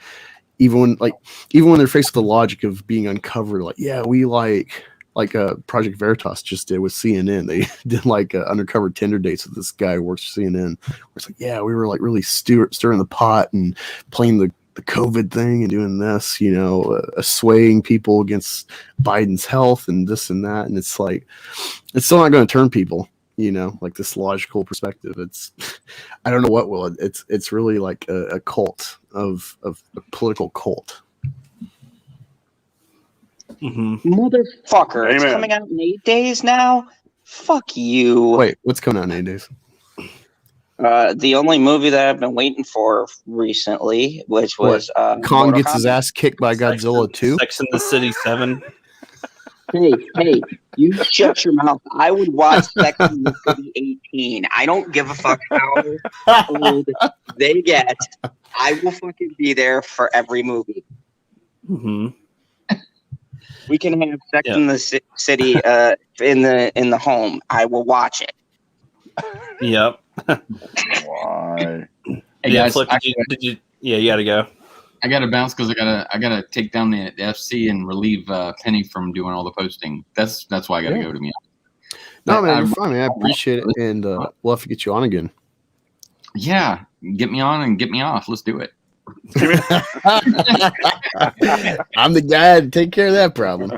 Even when they're faced with the logic of being uncovered, like, yeah, we like Project Veritas just did with CNN. They did like undercover Tinder dates with this guy who works for CNN. Where it's like, yeah, we were like really stirring the pot and playing the COVID thing and doing this, swaying people against Biden's health and this and that. And it's like, it's still not going to turn people, like this logical perspective. I don't know what will. It's really like a cult of a political cult. Mm-hmm. Motherfucker, it's Amen. coming out in 8 days now? Fuck you. Wait, what's coming out in 8 days? The only movie that I've been waiting for recently, which was Kong Mortal gets his Kombat. ass kicked by Godzilla 2. Sex in the City 7. Hey, you shut your mouth. I would watch Sex in the City 18. I don't give a fuck how old they get. I will fucking be there for every movie. Mm-hmm. We can have Sex in the City in the home. I will watch it. Yep. Why? Hey Yeah, guys, Flip, did you? Yeah, you gotta go. I gotta bounce because I gotta take down the FC and relieve Penny from doing all the posting. That's why I gotta go to me. No, But man, you're fine, man. I appreciate it, and we'll have to get you on again. Yeah, get me on and get me off. Let's do it. I'm the guy to take care of that problem.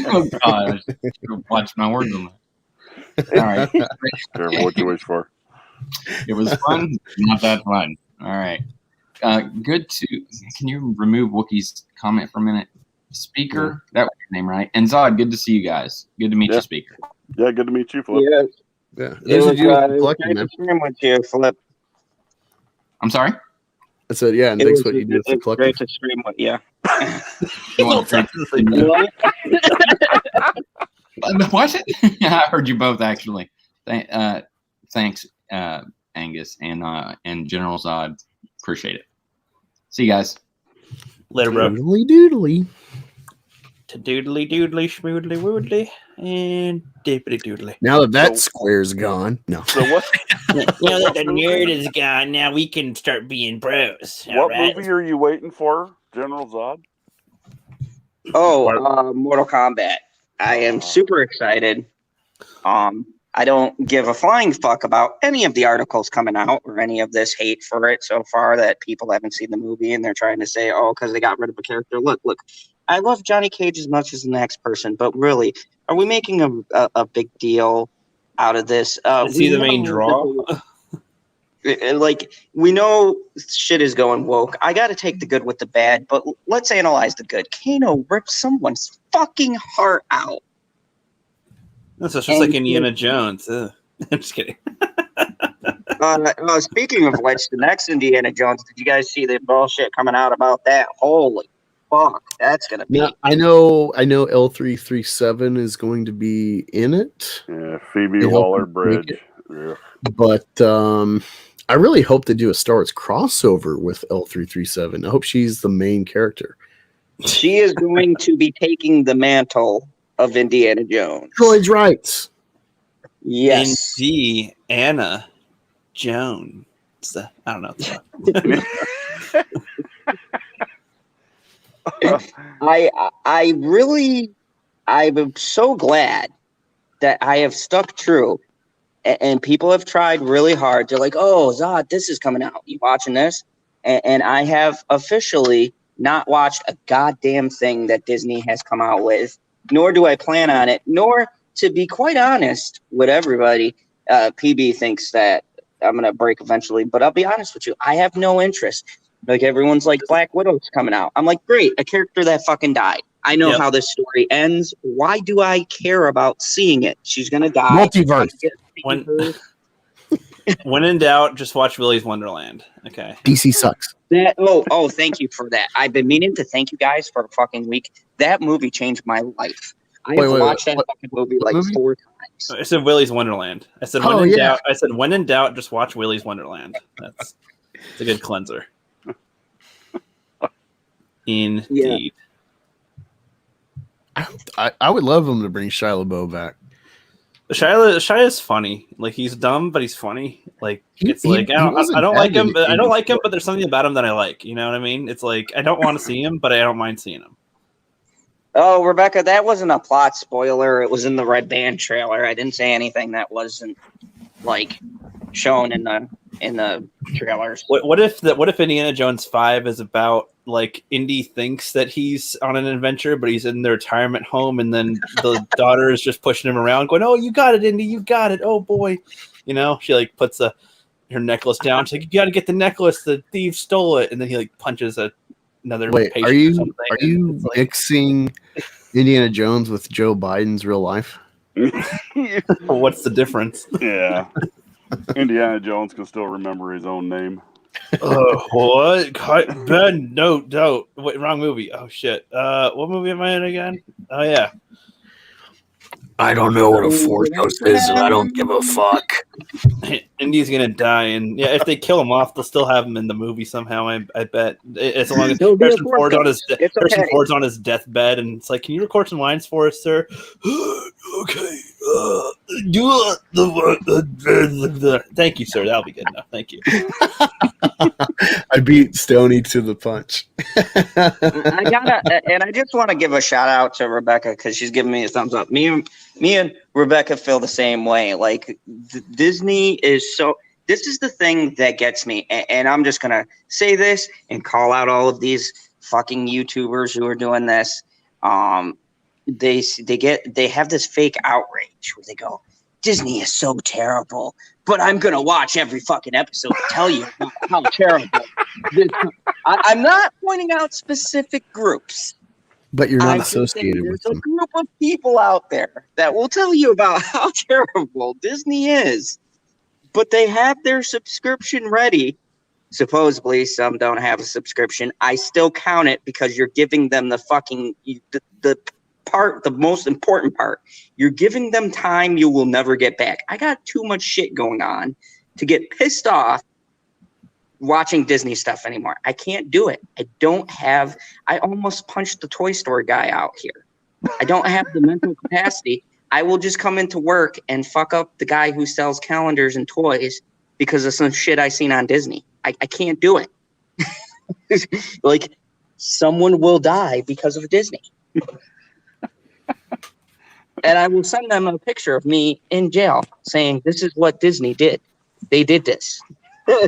Oh God, I should watch my words on that. All right, Careful what you wish for. it was fun, not that fun. All right, good to. Can you remove Wookie's comment for a minute? Speaker, that was your name, right? And Zod, good to see you guys. Good to meet you, Speaker. Yeah, good to meet you, Flip. Yeah, Yeah, it there's was, a it dude was collecting, great man. to stream with you, Flip. I'm sorry. I said, yeah, and It thanks was, what you did for it was collecting. great to stream with you. You want to What? What? I heard you both actually. Thanks, Angus and General Zod. Appreciate it. See you guys. Later, bro. Doodly doodly. To doodly doodly schmoodly woodly and dippity doodly. Now that So- square's gone. No. So what? Now that the nerd is gone, now we can start being bros. What alright? movie are you waiting for, General Zod? Oh, Mortal Kombat. I am super excited. I don't give a flying fuck about any of the articles coming out or any of this hate for it so far that people haven't seen the movie and they're trying to say, oh, because they got rid of a character. Look, I love Johnny Cage as much as the next person, but really, are we making a big deal out of this? Is he the main know draw? like, we know shit is going woke. I got to take the good with the bad, but let's analyze the good. Kano ripped someone's fucking heart out. That's just like Indiana Jones. Ugh. I'm just kidding. Speaking of which, the next Indiana Jones, did you guys see the bullshit coming out about that? Holy fuck, that's gonna be. Yeah, I know L337 is going to be in it, Yeah, Phoebe They help him Waller-Bridge. make Yeah. but I really hope they do a Star Wars crossover with L337. I hope she's the main character. She is going to be taking the mantle of Indiana Jones. Droid's rights. Yes. Indiana Jones. I don't know. I'm so glad that I have stuck true, and people have tried really hard. They're like, "Oh, Zod, this is coming out. You watching this?" And I have officially not watched a goddamn thing that Disney has come out with, nor do I plan on it. Nor, to be quite honest with everybody, PB thinks that I'm gonna break eventually. But I'll be honest with you, I have no interest. Like everyone's like, Black Widow's coming out. I'm like, great, a character that fucking died. I know how this story ends. Why do I care about seeing it? She's gonna die. Multiverse. When in doubt, just watch Willy's Wonderland. Okay. DC sucks. Thank you for that. I've been meaning to thank you guys for a fucking week. That movie changed my life. I have watched that fucking movie like 4 times. I said Willy's Wonderland. I said doubt. I said when in doubt, just watch Willy's Wonderland. It's a good cleanser. Indeed. I would love them to bring Shia LaBeouf back. Shia is funny. Like he's dumb, but he's funny. Like it's I don't like him, but but there's something about him that I like. You know what I mean? It's like I don't want to see him, but I don't mind seeing him. Oh, Rebecca, that wasn't a plot spoiler. It was in the Red Band trailer. I didn't say anything that wasn't like shown in the trailers. What if Indiana Jones 5 is about like Indy thinks that he's on an adventure, but he's in the retirement home, and then the daughter is just pushing him around, going, "Oh, you got it, Indy, you got it. Oh boy," you know. She like puts her necklace down. She's like, "You got to get the necklace. The thief stole it," and then he like punches another. Wait, patient are you like, mixing Indiana Jones with Joe Biden's real life? What's the difference? Yeah. Indiana Jones can still remember his own name. What? Ben, no. Wait, wrong movie. Oh, shit. What movie am I in again? Oh, yeah. I don't know what a Force Ghost is, and I don't give a fuck. Indy's gonna die, and if they kill him off, they'll still have him in the movie somehow. I bet. As long as Harrison Ford's on his deathbed, and it's like, "Can you record some lines for us, sir?" Okay. Thank you, sir. That'll be good enough. Thank you. I beat Stoney to the punch. I just want to give a shout out to Rebecca because she's giving me a thumbs up. Me and Rebecca feel the same way. Like Disney is so. This is the thing that gets me, and I'm just gonna say this and call out all of these fucking YouTubers who are doing this. They have this fake outrage where they go, "Disney is so terrible, but I'm gonna watch every fucking episode to tell you how terrible." I'm not pointing out specific groups, but you're not associated with them. There's a group of people out there that will tell you about how terrible Disney is, but they have their subscription ready. Supposedly, some don't have a subscription. I still count it because you're giving them the fucking the most important part. You're giving them time you will never get back. I got too much shit going on to get pissed off watching Disney stuff anymore. I can't do it. I almost punched the Toy Story guy out here. I don't have the mental capacity. I will just come into work and fuck up the guy who sells calendars and toys because of some shit I seen on Disney. I can't do it. Like, someone will die because of Disney. And I will send them a picture of me in jail saying, "This is what Disney did. They did this." I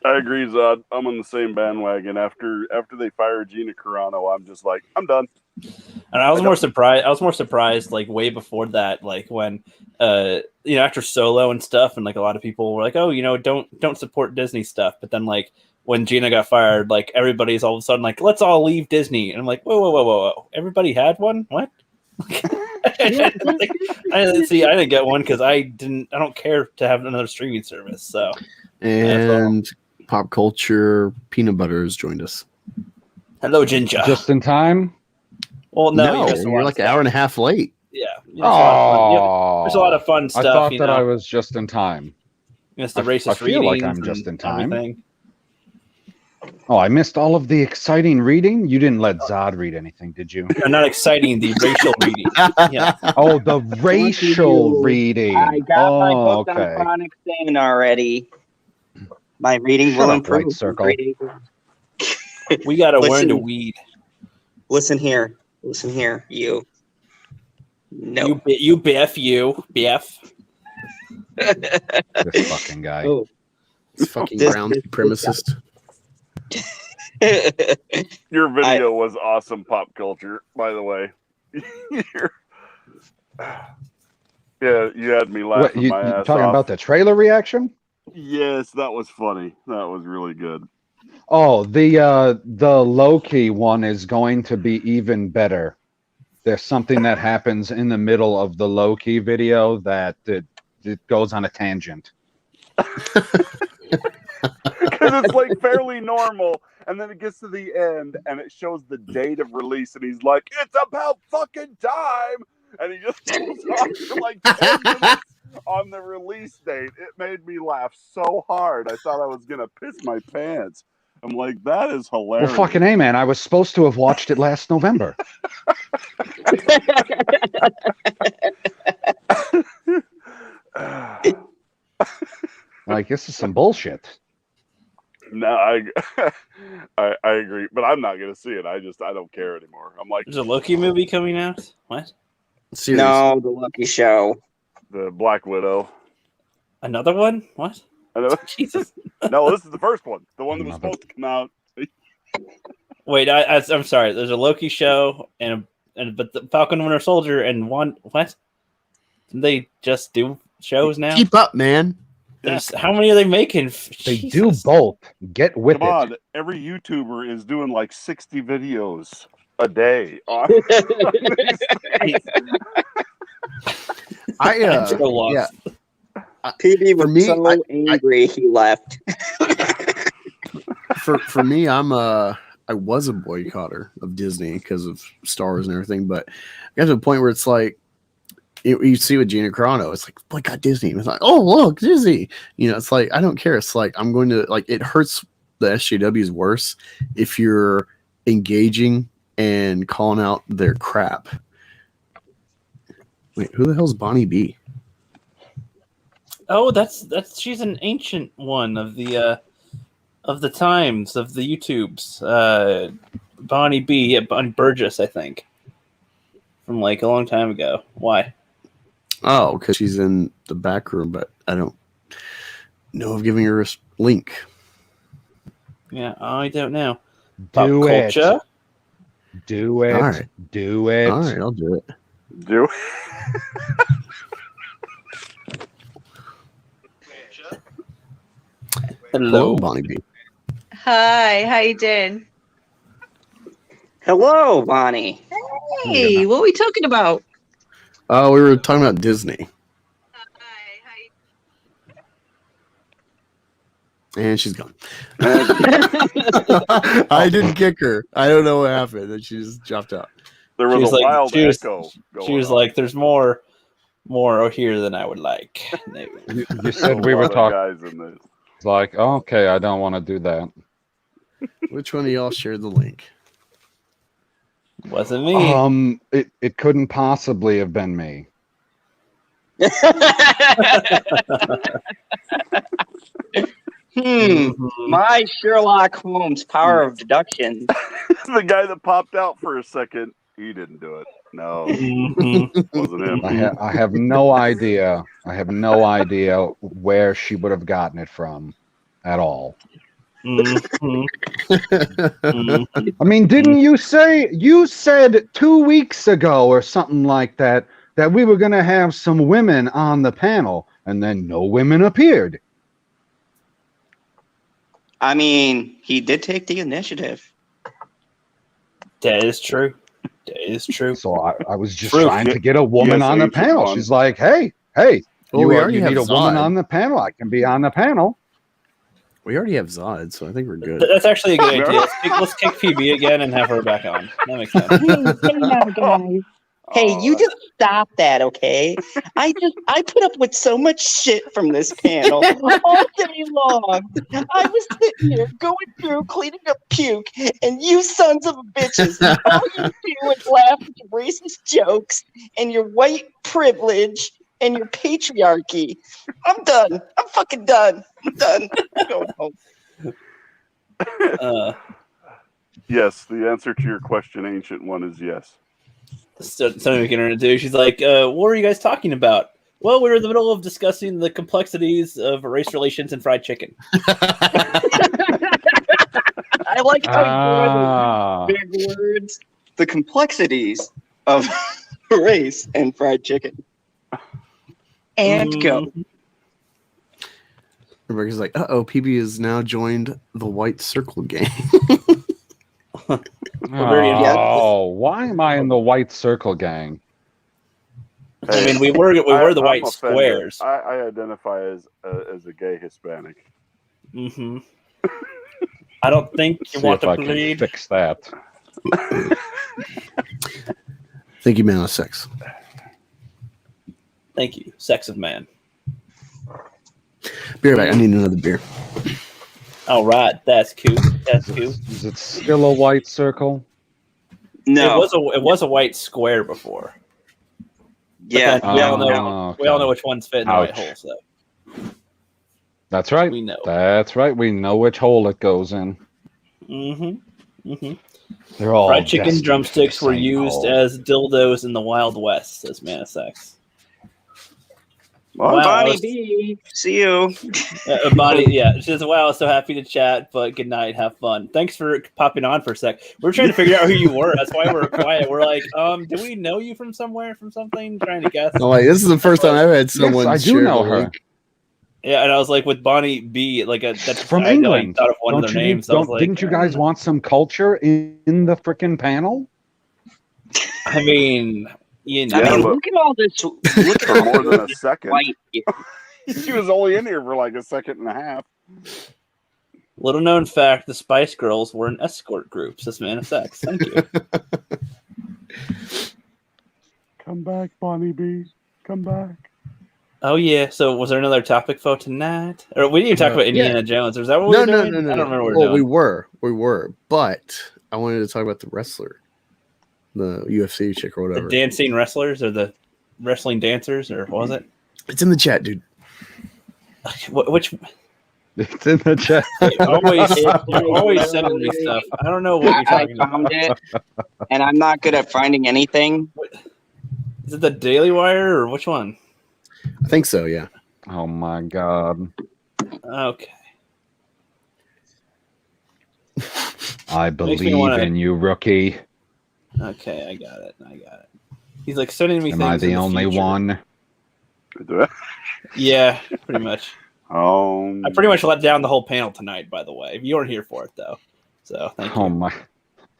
agree, Zod. I'm on the same bandwagon. After they fired Gina Carano, I'm just like, I'm done. And I was more surprised, like way before that, like when after Solo and stuff, and like a lot of people were like, "Oh, don't support Disney stuff." But then like when Gina got fired, like everybody's all of a sudden like, "Let's all leave Disney." And I'm like, whoa. Everybody had one? What? I didn't get one because I don't care to have another streaming service. So and Pop Culture Peanut Butter has joined us. Hello, Ginger. Just in time? Well, no, you're like an hour and a half late. Yeah. There's a lot of fun stuff. I thought that I was just in time. It's the I racist feel like readings I'm just in and time. everything. Oh, I missed all of the exciting reading. You didn't let Zod read anything, did you? No, not exciting. The racial reading. Yeah. Oh, the racial reading. I got my Oh, book on okay. chronic sin already. My reading Shut will up, improve. White Circle. We got to learn Listen. to weed. Listen here, you. No. You biff, you biff. This fucking guy. Oh. This fucking This- brown this- supremacist. Your video was awesome, pop culture, by the way. Yeah, you had me What, laughing you my ass talking off. about the trailer reaction? Yes, that was funny. That was really good. Oh, the Loki one is going to be even better. There's something that happens in the middle of the Loki video that it goes on a tangent. Because it's like fairly normal, and then it gets to the end, and it shows the date of release, and he's like, "It's about fucking time," and he just goes on for like 10 minutes on the release date. It made me laugh so hard. I thought I was gonna piss my pants. I'm like, that is hilarious. Well, fucking A, man. I was supposed to have watched it last November. Like, this is some bullshit. No, I agree, but I'm not gonna see it. I don't care anymore. I'm like, There's a Loki movie coming out. What? Series. No, the Lucky Show. the Black Widow. Another one? What? I know- Jesus. No, this is the first one. The one that was supposed to come out. Wait, I'm sorry. There's a Loki show but the Falcon and Winter Soldier and one what? Didn't they just do shows now? Keep up, man. How many are they making? They Jesus. do both. Get with Come it. on, every YouTuber is doing like 60 videos a day. On I'm so lost. Yeah. PB was For me, so angry he left. For me, I was a boycotter of Disney because of Star Wars and everything, but I got to a point where it's like you see with Gina Carano, it's like boycott Disney. And it's like, oh look, Disney. You know, it's like I don't care. It's like I'm going to like it hurts the SJWs worse if you're engaging and calling out their crap. Wait, who the hell's Bonnie B? Oh, that's she's an ancient one of the times of the YouTubes. Bonnie B, yeah, Bonnie Burgess, I think, from like a long time ago. Why? Oh, because she's in the back room, but I don't know of giving her a link. Yeah, I don't know. Pop Do it. culture. Do it. All right. Do it. All right, I'll do it. do Hello. Bonnie B. Hi, how you doing? Hello, Bonnie. Hey, what are we talking about? Oh, we were talking about Disney. And she's gone. I didn't kick her. I don't know what happened. And she just dropped out. There was a wild echo. She was like, "There's more here than I would like." You said we were talking. guys in this. It's like, okay, I don't want to do that. Which one of y'all shared the link? Wasn't me. It couldn't possibly have been me. My Sherlock Holmes power of deduction. The guy that popped out for a second, he didn't do it. No, wasn't him. I have no idea. I have no idea where she would have gotten it from at all. I mean, didn't you say you said 2 weeks ago or something like that we were going to have some women on the panel, and then no women appeared? I mean, he did take the initiative. That is true. That is true. So I was just True. trying to get a woman Yes, on the ancient panel. one. She's like, hey, Well, you we already need have a woman Zod. on the panel. I can be on the panel. We already have Zod, so I think we're good. That's actually a good idea. Let's kick PB again and have her back on. That makes sense. Hey, now, guys. Hey, you just stop that, okay? I put up with so much shit from this panel all day long. I was sitting here going through cleaning up puke, and you sons of bitches, all you do is laugh at your racist jokes and your white privilege and your patriarchy. I'm done. I'm fucking done. I'm done. I'm going home. Yes, the answer to your question, Ancient One, is yes. Something we can run into. She's like, what were you guys talking about? Well, we were in the middle of discussing the complexities of race relations and fried chicken. I like how you big words. The complexities of race and fried chicken. And go. Rebecca's like, PB has now joined the White Circle gang. Oh, why am I in the White Circle gang? I mean, we were the I'm white offended. squares. I identify as a gay Hispanic. Mm-hmm. I don't think you See want if to I can bleed. fix that. Thank you, man. Of sex. Thank you, sex of man. Be right back. I need another beer. All right, that's cool. That's cool. Is it still a white circle? No, it was a white square before. Yeah, we all know we all know which ones fit in the white Ouch. hole. So That's right. we know. That's right. We know which hole it goes in. Mm-hmm. Mm-hmm. They're all Fried chicken destined drumsticks for the were same used hole. as dildos in the Wild West, says Menace. Wow, Bonnie B, see you. Bonnie, yeah, she says, "Wow, so happy to chat, but good night, have fun. Thanks for popping on for a sec. We're trying to figure out who you were. That's why we're quiet. We're like, do we know you from somewhere, from something? Trying to guess. No, like, this is the first time I've had someone. Yes, I do share know the her. link. Yeah, and I was like, with Bonnie B, like that's From I England. thought of one of their names. I was like, Didn't you guys want some culture in the frickin' panel? I mean, you know, I mean, but- look at all this. Look at For all more than a this second. white. She was only in here for like a second and a half. little known fact: the Spice Girls were an escort group. Says Menace. Thank you. Come back, Bonnie B. Come back. Oh yeah. So was there another topic for tonight? Or we didn't even talk about Indiana Jones. Or is that what we were doing? I don't remember what we were doing. we were, but I wanted to talk about the wrestler, the UFC chick or whatever. The dancing wrestlers or the wrestling dancers or what was it? It's in the chat, dude. Which It's in the chat. you're always sending me stuff. I don't know what you're I talking found about. it, and I'm not good at finding anything. Is it the Daily Wire or which one? I think so. Yeah. Oh my god. Okay. I Makes me believe wanna- in you, rookie. Okay, I got it. He's like sending me Am things. I in the only future. one? Yeah, pretty much. I I pretty much let down the whole panel tonight, by the way. You weren't here for it though. So thank you. Oh my.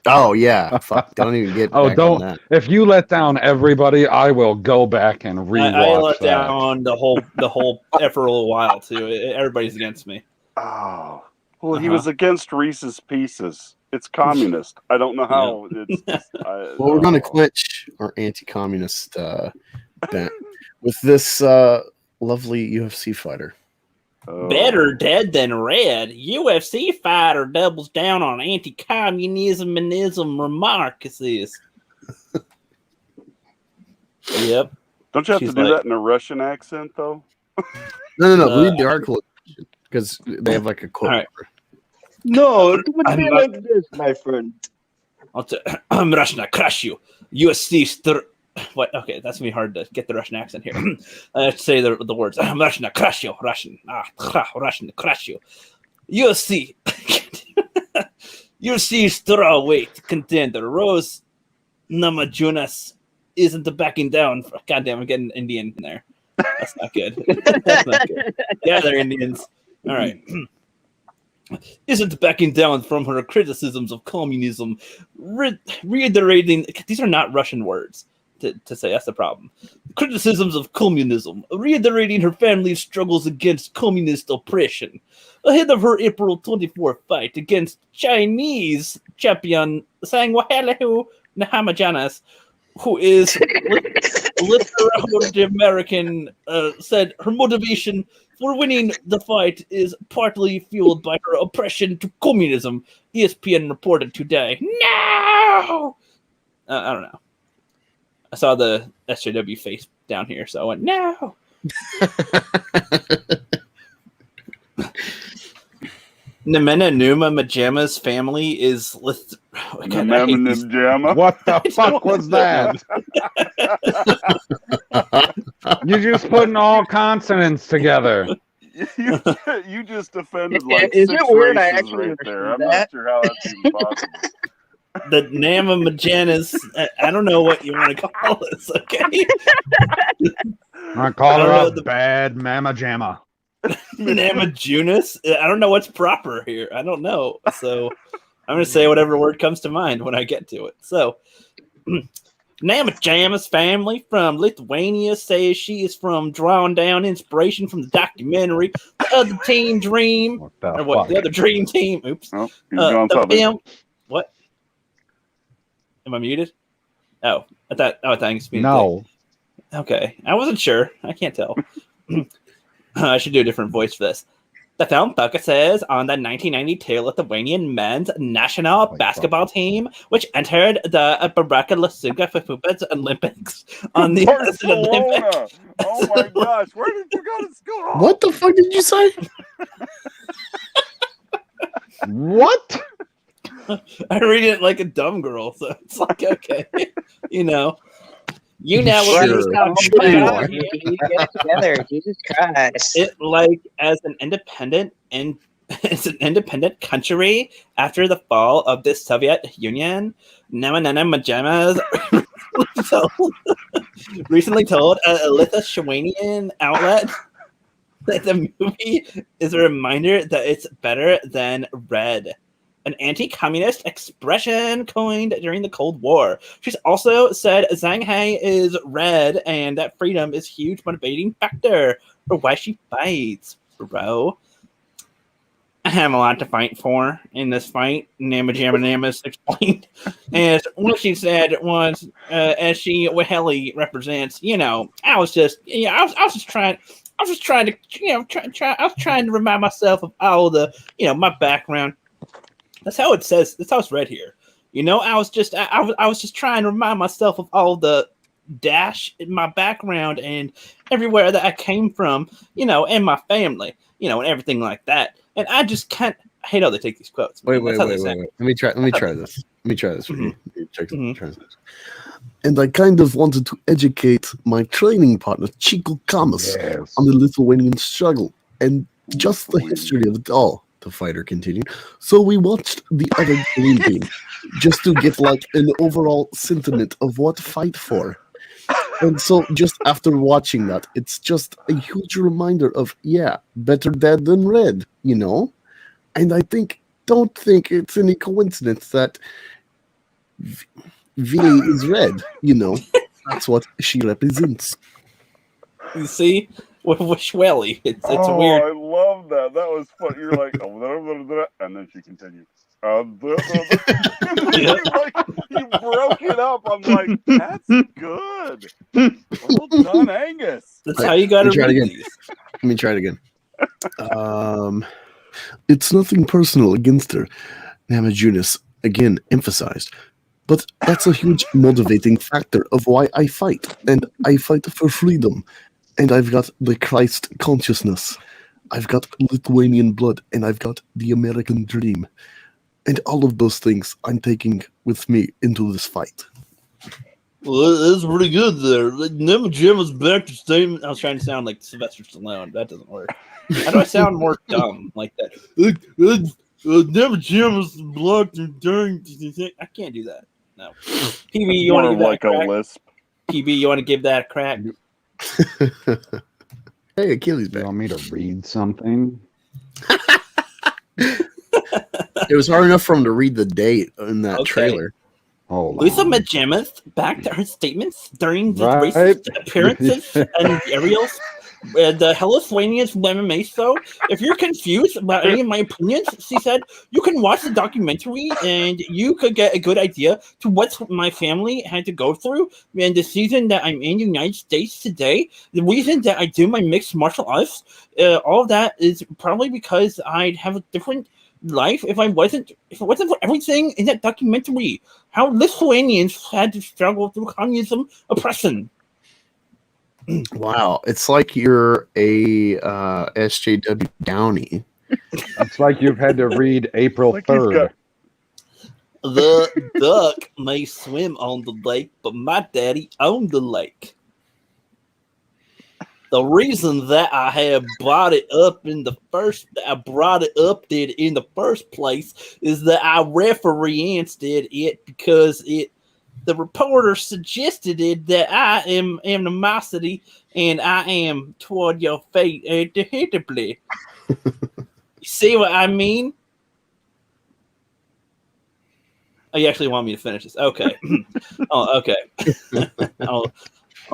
Oh yeah. Fuck. Don't even get. Oh, back don't. On that. If you let down everybody, I will go back and rewatch I let that. down the whole for a little while too. Everybody's against me. Oh. Well, he Uh-huh. was against Reese's Pieces. It's communist. I don't know how. Well, we're going to clinch our anti-communist bent with this lovely UFC fighter. Better dead than red. UFC fighter doubles down on anti-communism and ism remarks this. Yep. Don't you have She's to do like- that in a Russian accent, though? No. Read the article because they have like a quote. All right. No, it would I'm be not- like this, my friend. I'm Russian. I crush you. USC. What? Okay, that's gonna be hard to get the Russian accent here. I have to say the words. I'm Russian. I crush you. Russian. Russian. Crush you. USC. USC strawweight contender Rose Namajunas isn't backing down. God damn, I'm getting Indian in there. That's not good. That's not good. Yeah, they're Indians. All right. Isn't backing down from her criticisms of communism, reiterating these are not Russian words to say. That's the problem. Criticisms of communism, reiterating her family's struggles against communist oppression. Ahead of her April 24th fight against Chinese champion Sang Wahalahu Nahamajanas, who is literally American, said her motivation for winning the fight is partly fueled by her oppression to communism. ESPN reported today. No! I don't know. I saw the SJW face down here, so I went, no! Namena Numa Majama's family is listed. Namena What the fuck was that? You just putting all consonants together. You just offended like Is 6 it weird I races actually right there. I'm understood not that? sure how that's even possible. The Nama Majanas. I don't know what you want to call this, okay? I call I her don't know a bad mama jamma. Nama Junis. I don't know what's proper here. I don't know. So I'm going to say whatever word comes to mind when I get to it. So Nama Jama's family from Lithuania says she is from drawing down inspiration from the documentary The Other Team Dream. What the Or what? fuck? The Other Dream Team. Oops. Oh, he's gone The southern. film. What? Am I muted? Oh, I thought Angus muted. No. Okay, I wasn't sure. I can't tell. I should do a different voice for this. The film focuses on the 1992 Lithuanian men's national basketball team, which entered the Baraka Lasuga Fufuba's Olympics on the Barcelona. Oh my gosh, where did you go to school? What the fuck did you say? What? I read it like a dumb girl, so it's like, okay, you know. You know what Sure. he's talking Sure you about. are. Get it together, Jesus Christ. It like as an independent and it's an independent country after the fall of the Soviet Union. Namanana Majamas recently told a Lithuanian outlet that the movie is a reminder that it's better than red. An anti-communist expression coined during the Cold War. She's also said Shanghai is red and that freedom is a huge motivating factor for why she fights, bro. I have a lot to fight for in this fight, Namajama explained. And what she said was, as she Waheli represents, you know, I was just trying to remind myself of all the, you know, my background. That's how it says. That's how it's read here. You know, I was just trying to remind myself of all the dash in my background and everywhere that I came from, you know, and my family, you know, and everything like that. And I just can't. I hate how they take these quotes. Wait. That's how they say it. Let me try this. Let me try this. Mhm. Check Mhm. try this. And I kind of wanted to educate my training partner, Chico Kamas, Yes. on the Lithuanian struggle and just the history of it all. The fighter continued. So we watched the other team just to get like an overall sentiment of what to fight for. And so just after watching that, it's just a huge reminder of, yeah, better dead than red, you know? And I don't think it's any coincidence that V is red, you know? That's what she represents. You see, with Schwelly, it's Oh, weird. I love that. That was fun. You're like, oh, blah, blah, blah, blah, and then she continued. Blah, blah, blah. You broke it up. I'm like, that's good. Well done, Angus. That's how you got to Let me try it read again. these. Let me try it again. It's nothing personal against her, Namajunas again emphasized. But that's a huge motivating factor of why I fight. And I fight for freedom. And I've got the Christ consciousness. I've got Lithuanian blood. And I've got the American dream. And all of those things I'm taking with me into this fight. Well, that's pretty good there. Never Jim was back to statement. I was trying to sound like Sylvester Stallone. That doesn't work. How do I sound more dumb like that? Never Jim was blocked during. I can't do that. No. PB, you want to More give that like a a crack? lisp. PB, you want to give that a crack? Hey, Achilles You back. want me to read something? It was hard enough for him to read the date in that Okay. trailer. Hold Lisa on. Majamas back to her statements during the Right. recent appearances and aerials The Lithuanians from MMA. So, if you're confused about any of my opinions, she said you can watch the documentary and you could get a good idea to what my family had to go through. And the season that I'm in the United States today, the reason that I do my mixed martial arts, all of that is probably because I'd have a different life if it wasn't for everything in that documentary. How Lithuanians had to struggle through communism oppression. Wow, it's like you're a SJW Downey. It's like you've had to read April Like he's 3rd. got- The duck may swim on the lake, but my daddy owned the lake. The reason that I have brought it up in the first place is that I referenced it because the reporter suggested it that I am animosity and I am toward your fate individually. You see what I mean? Oh, you actually want me to finish this? Okay. Oh, okay. I'll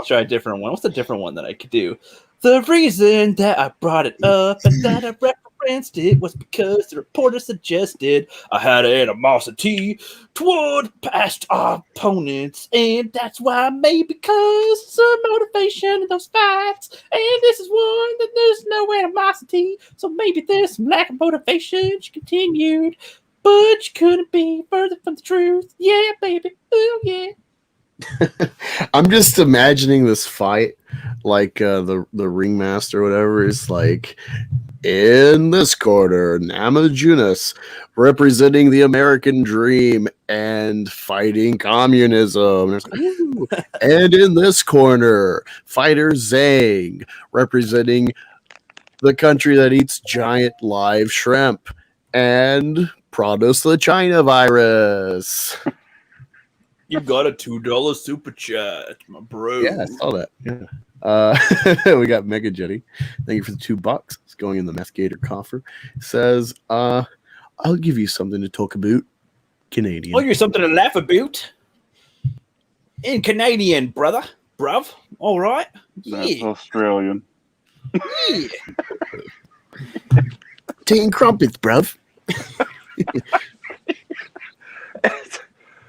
try a different one. What's a different one that I could do? The reason that I brought it up and that I referenced it was because the reporter suggested I had animosity toward past opponents, and that's why I made because some motivation in those fights, and this is one that there's no animosity, so maybe there's some lack of motivation. She continued, but you couldn't be further from the truth. Yeah, baby. Oh, yeah. I'm just imagining this fight, like the ringmaster or whatever is like, in this corner, Namajunas representing the American dream and fighting communism. And, it's like, "Ooh." And in this corner, fighter Zhang representing the country that eats giant live shrimp and produce the China virus. You got a $2 super chat, my bro. Yeah, I saw that. Yeah. We got Mega Jetty. Thank you for the $2. It's going in the Mescator coffer. It says, I'll give you something to talk about. Canadian. Oh, you're something to laugh about. In Canadian, brother. Bruv. All right. That's Australian. Yeah. Tea and crumpets, bruv.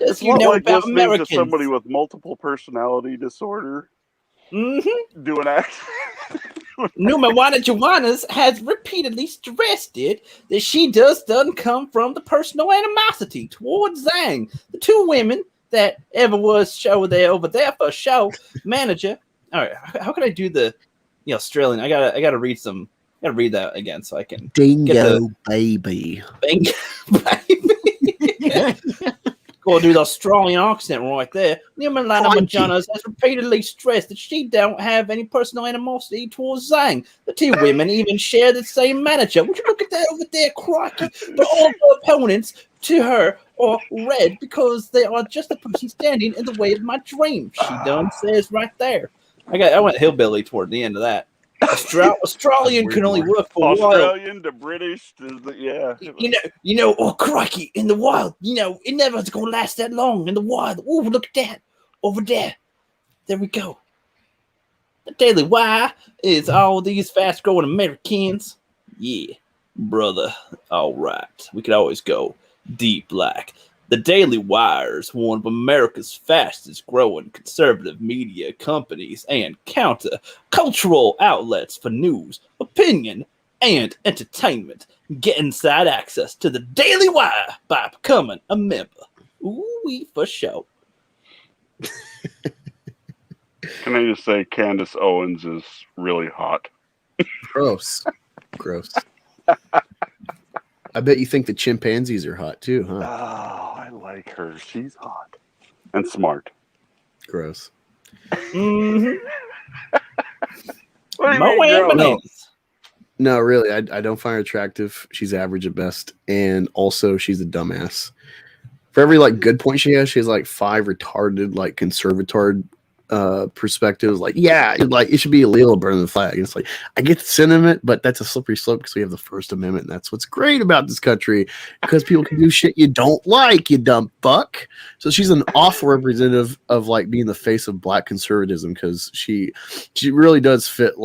It's You not know like about listening Americans. to somebody with multiple personality disorder Mm-hmm. do an act. Numa Joannas has repeatedly stressed it that she doesn't come from the personal animosity towards Zhang. The two women that ever was over there for show manager. All right, how can I do the Australian? I gotta read some. I gotta read that again so I can Dingo baby. Bingo baby. Go do the Australian accent right there. Numa Joannas has repeatedly stressed that she don't have any personal animosity towards Zhang. The two women even share the same manager. Would you look at that over there, crikey? But all the opponents to her are red because they are just a person standing in the way of my dream. She done says right there. I went hillbilly toward the end of that. Australian can only work for a while. Australian to British to yeah. Oh crikey, in the wild, it never's gonna last that long in the wild. Oh, look at that over there. There we go. The Daily Wire is all these fast-growing Americans. Yeah, brother. All right, we could always go deep black. The Daily Wire is one of America's fastest-growing conservative media companies and counter-cultural outlets for news, opinion, and entertainment. Get inside access to the Daily Wire by becoming a member. Ooh-wee for sure. Can I just say Candace Owens is really hot? Gross. I bet you think the chimpanzees are hot too, huh? Oh, I like her. She's hot and smart. Gross. Mm-hmm. What do you mean, gross? No, really, I don't find her attractive. She's average at best, and also she's a dumbass. For every good point she has 5 retarded conservator perspectives. It should be illegal to burn the flag. And it's I get the sentiment, but that's a slippery slope because we have the First Amendment. And that's what's great about this country because people can do shit you don't like, you dumb fuck. So she's an awful representative of being the face of black conservatism because she really does fit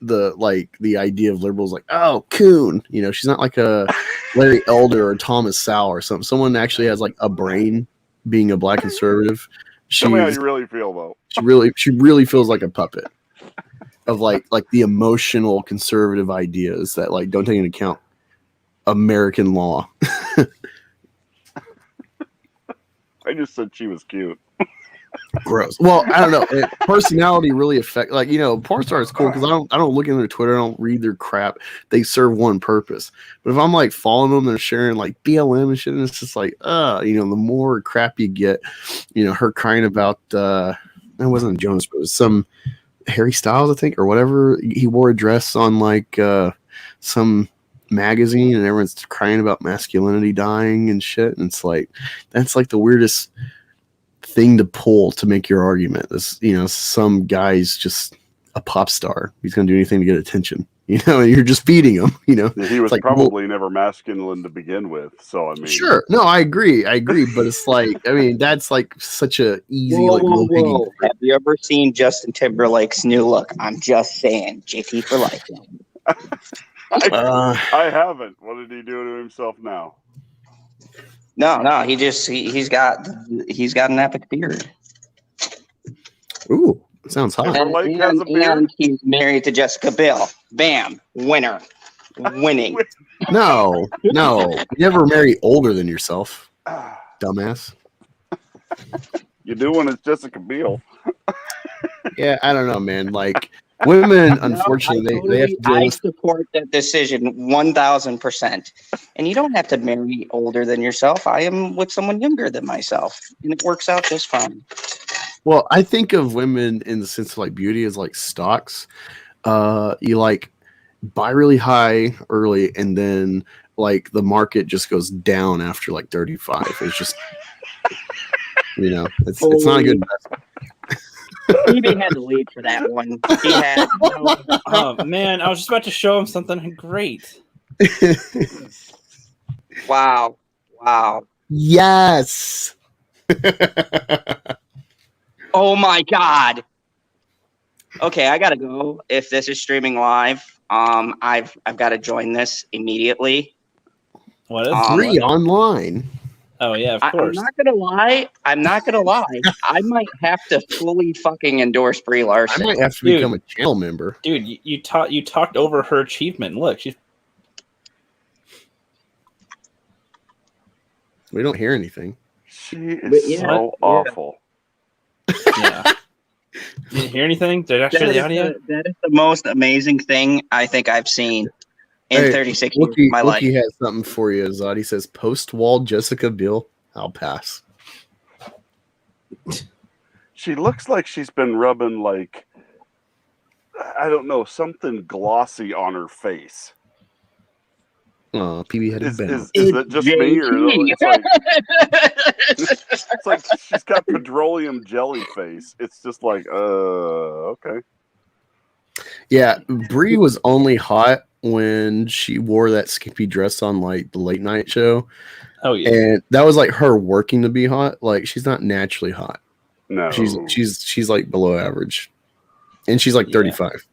the idea of liberals like, oh, coon. You know, she's not like a Larry Elder or Thomas Sowell or something. Someone actually has like a brain, being a black conservative. Tell me how you really feel, though. She really feels like a puppet of like the emotional conservative ideas that like don't take into account American law. I just said she was cute. Gross. Well, I don't know. Personality really affect, like, you know, porn stars cool because I don't look in their Twitter, I don't read their crap. They serve one purpose. But if I'm like following them, they're sharing like BLM and shit, and it's just like, you know, the more crap you get, you know, her crying about it wasn't Jonas, but it was some Harry Styles, I think, or whatever. He wore a dress on like some magazine, and everyone's crying about masculinity dying and shit. And it's like, that's like the weirdest thing to pull to make your argument. This, you know, some guy's just a pop star. He's going to do anything to get attention, you know, and you're just feeding him, you know. He was like, probably never masculine to begin with. So, I mean. Sure. No, I agree. But it's like, I mean, that's like such a easy, Whoa. Have you ever seen Justin Timberlake's new look? I'm just saying, JT for life. I haven't. What did he do to himself now? No, he's got an epic beard. Ooh, sounds hot. And he's married to Jessica Biel. Bam, winning. No, you never marry older than yourself, dumbass. You do when it's Jessica Biel. Yeah, I don't know, man. Like, women, unfortunately, they have to deal I with. support that decision 1,000%. And you don't have to marry older than yourself. I am with someone younger than myself, and it works out just fine. Well, I think of women in the sense of like beauty as like stocks. You like buy really high early, and then like the market just goes down after like 35. It's just, you know, it's not a good investment. He had to lead for that one. He had. Oh man, I was just about to show him something great. Wow. Yes. Oh my God. Okay, I gotta go. If this is streaming live, I've got to join this immediately. What is Brie online? Oh yeah, of course. I'm not gonna lie. I might have to fully fucking endorse Brie Larson. I might have to become a channel member. Dude, you talked over her achievement. Look, We don't hear anything. She is so awful. Yeah. You didn't hear anything? Did I share the audio? That is the most amazing thing I think I've seen in 36 years of my life. Wookie has something for you, Zod. He says, post-wall Jessica Biel, I'll pass. She looks like she's been rubbing, like, I don't know, something glossy on her face. Oh, PB had Is been. it just me? Or it's like she's got petroleum jelly face. It's just like, okay. Yeah, Brie was only hot when she wore that skimpy dress on like the late night show. Oh yeah, and that was like her working to be hot. Like, she's not naturally hot. No, she's like below average, and she's like 35.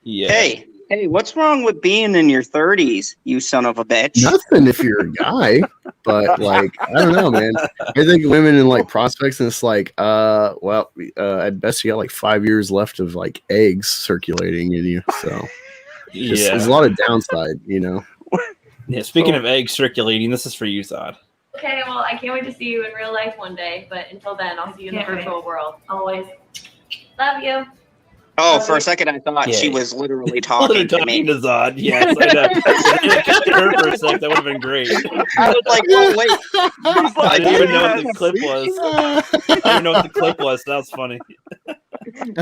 Yeah. Hey, what's wrong with being in your 30s, you son of a bitch? Nothing if you're a guy, but like, I don't know, man. I think women in like prospects, and it's like, at best you got like 5 years left of like eggs circulating in you. So there's a lot of downside, you know. Yeah. Speaking of eggs circulating, this is for you, Zod. Okay, well, I can't wait to see you in real life one day, but until then, I'll see you in the virtual world. Always. Love you. Oh, for a second I thought she was literally talking to me. To Zod. Yes, I know. I didn't hear her for a sec. That would have been great. I was like, oh, wait. I didn't even know what the clip was. I didn't know what the clip was. That was funny.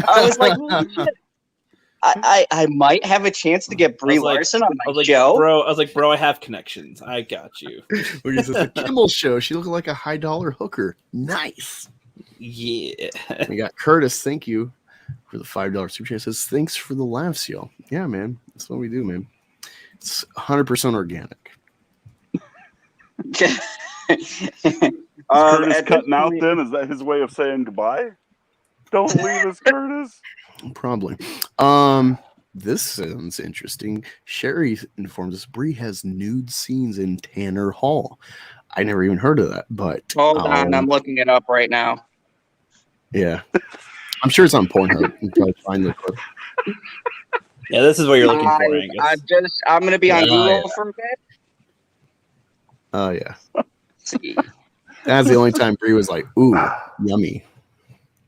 I was like, holy shit. I might have a chance to get Brie Larson on my show. I was like, bro, I have connections. I got you. The Kimmel show. She looked like a $high hooker. Nice. Yeah. We got Curtis. Thank you for the $5 super chat. Says, thanks for the laughs, y'all. Yeah, man. That's what we do, man. It's 100% organic. Is Curtis cutting out then? Is that his way of saying goodbye? Don't leave us, Curtis. Probably. this sounds interesting. Sherry informs us Brie has nude scenes in Tanner Hall. I never even heard of that, but Hold on, I'm looking it up right now. yeah, I'm sure it's on Pornhub. You can probably find the clip. Yeah, this is what you're looking for, Angus. I'm gonna be on Yeah, Google yeah. for a bit. Oh yeah, Let's see. that's the only time Brie was like, "Ooh, yummy,"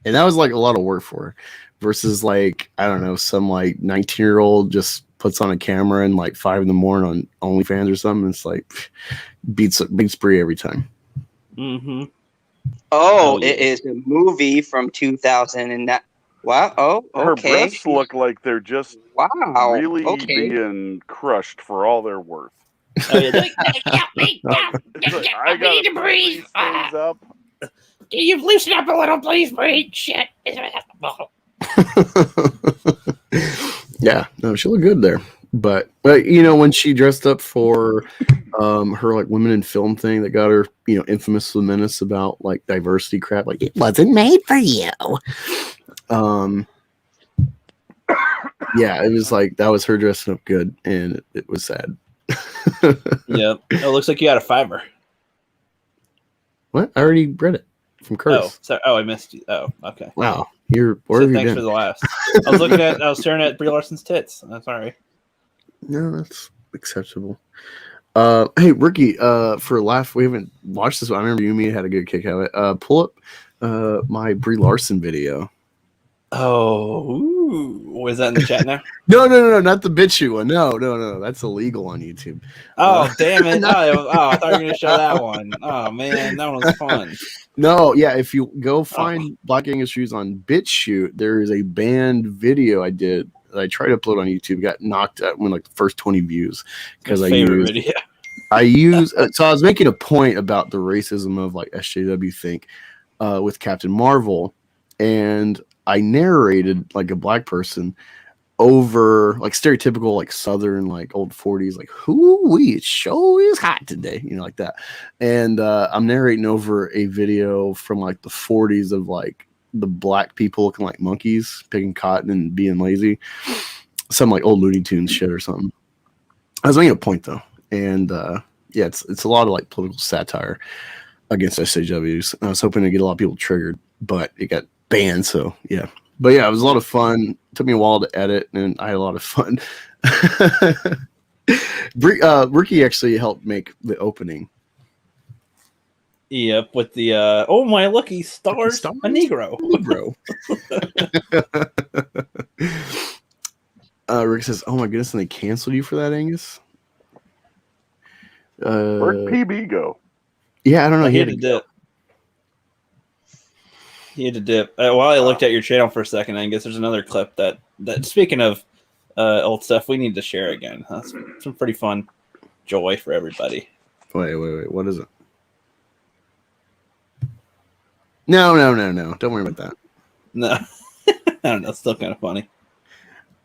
and that was like a lot of work for her. Versus like I don't know, some like 19-year-old just puts on a camera and like 5 a.m. on OnlyFans or something. It's like beats Brie every time. Mm-hmm. Oh, it is a movie from 2009. Wow. Oh, Her okay. breasts look like they're just really being crushed for all they're worth. Oh, yeah, I need to breathe. Things up. Can you loosen up a little, please, Brie? Shit. Yeah, no, she looked good there. But you know, when she dressed up for her like women in film thing that got her, you know, infamous with Menace about like diversity crap, like it wasn't made for you. Yeah, it was like that was her dressing up good, and it was sad. Yep. It looks like you got a $5. What? I already read it from Curse. Oh, sorry. Oh, I missed you. Oh, okay. Wow, where So have you thanks been? for the last. I was staring at Brie Larson's tits. I'm sorry. No, that's acceptable. Hey, Ricky, for a laugh, we haven't watched this one. I remember you and me had a good kick out of it. Pull up my Brie Larson video. Oh, ooh. Was that in the chat now? No, not the BitChute one. No, that's illegal on YouTube. Oh, damn it. Oh, I thought you were going to show that one. Oh, man, that one was fun. No, yeah, if you go find Black Angus Shoes on BitChute, there is a banned video I did that I tried to upload on YouTube, got knocked out when like the first 20 views because I use so I was making a point about the racism of like SJW think with Captain Marvel, and I narrated like a black person over like stereotypical like Southern like old 40s like it show is hot today, you know, like that. And I'm narrating over a video from like the 40s of like the black people looking like monkeys picking cotton and being lazy, some like old Looney Tunes shit or something. I was making a point though, and yeah, it's a lot of like political satire against SJWs. I was hoping to get a lot of people triggered, but it got banned. So yeah, but yeah, it was a lot of fun. It took me a while to edit, and I had a lot of fun. Ricky actually helped make the opening. Yep, with the oh my lucky stars, a Negro. Rick says, "Oh my goodness!" And they canceled you for that, Angus. Where'd PB go? Yeah, I don't know. He had to dip. He had to dip. While I looked at your channel for a second, Angus, there's another clip that speaking of old stuff, we need to share again. That's some pretty fun joy for everybody. Wait. What is it? No. Don't worry about that. No. I don't know. It's still kind of funny.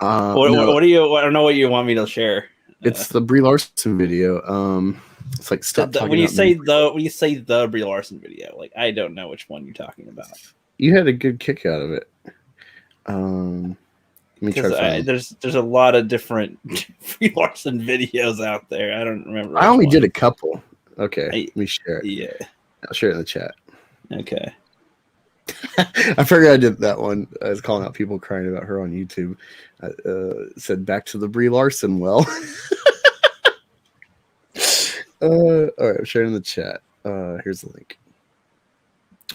No. What do you? I don't know what you want me to share. It's the Brie Larson video. It's like stop talking when you about say me. the Brie Larson video, like I don't know which one you're talking about. You had a good kick out of it. Let me try to find it. There's a lot of different Brie Larson videos out there. I don't remember. I only did a couple. Okay, let me share it. Yeah, I'll share it in the chat. Okay. I figured I did that one. I was calling out people crying about her on YouTube. Said back to the Brie Larson well. All right, I'm sharing in the chat. Here's the link.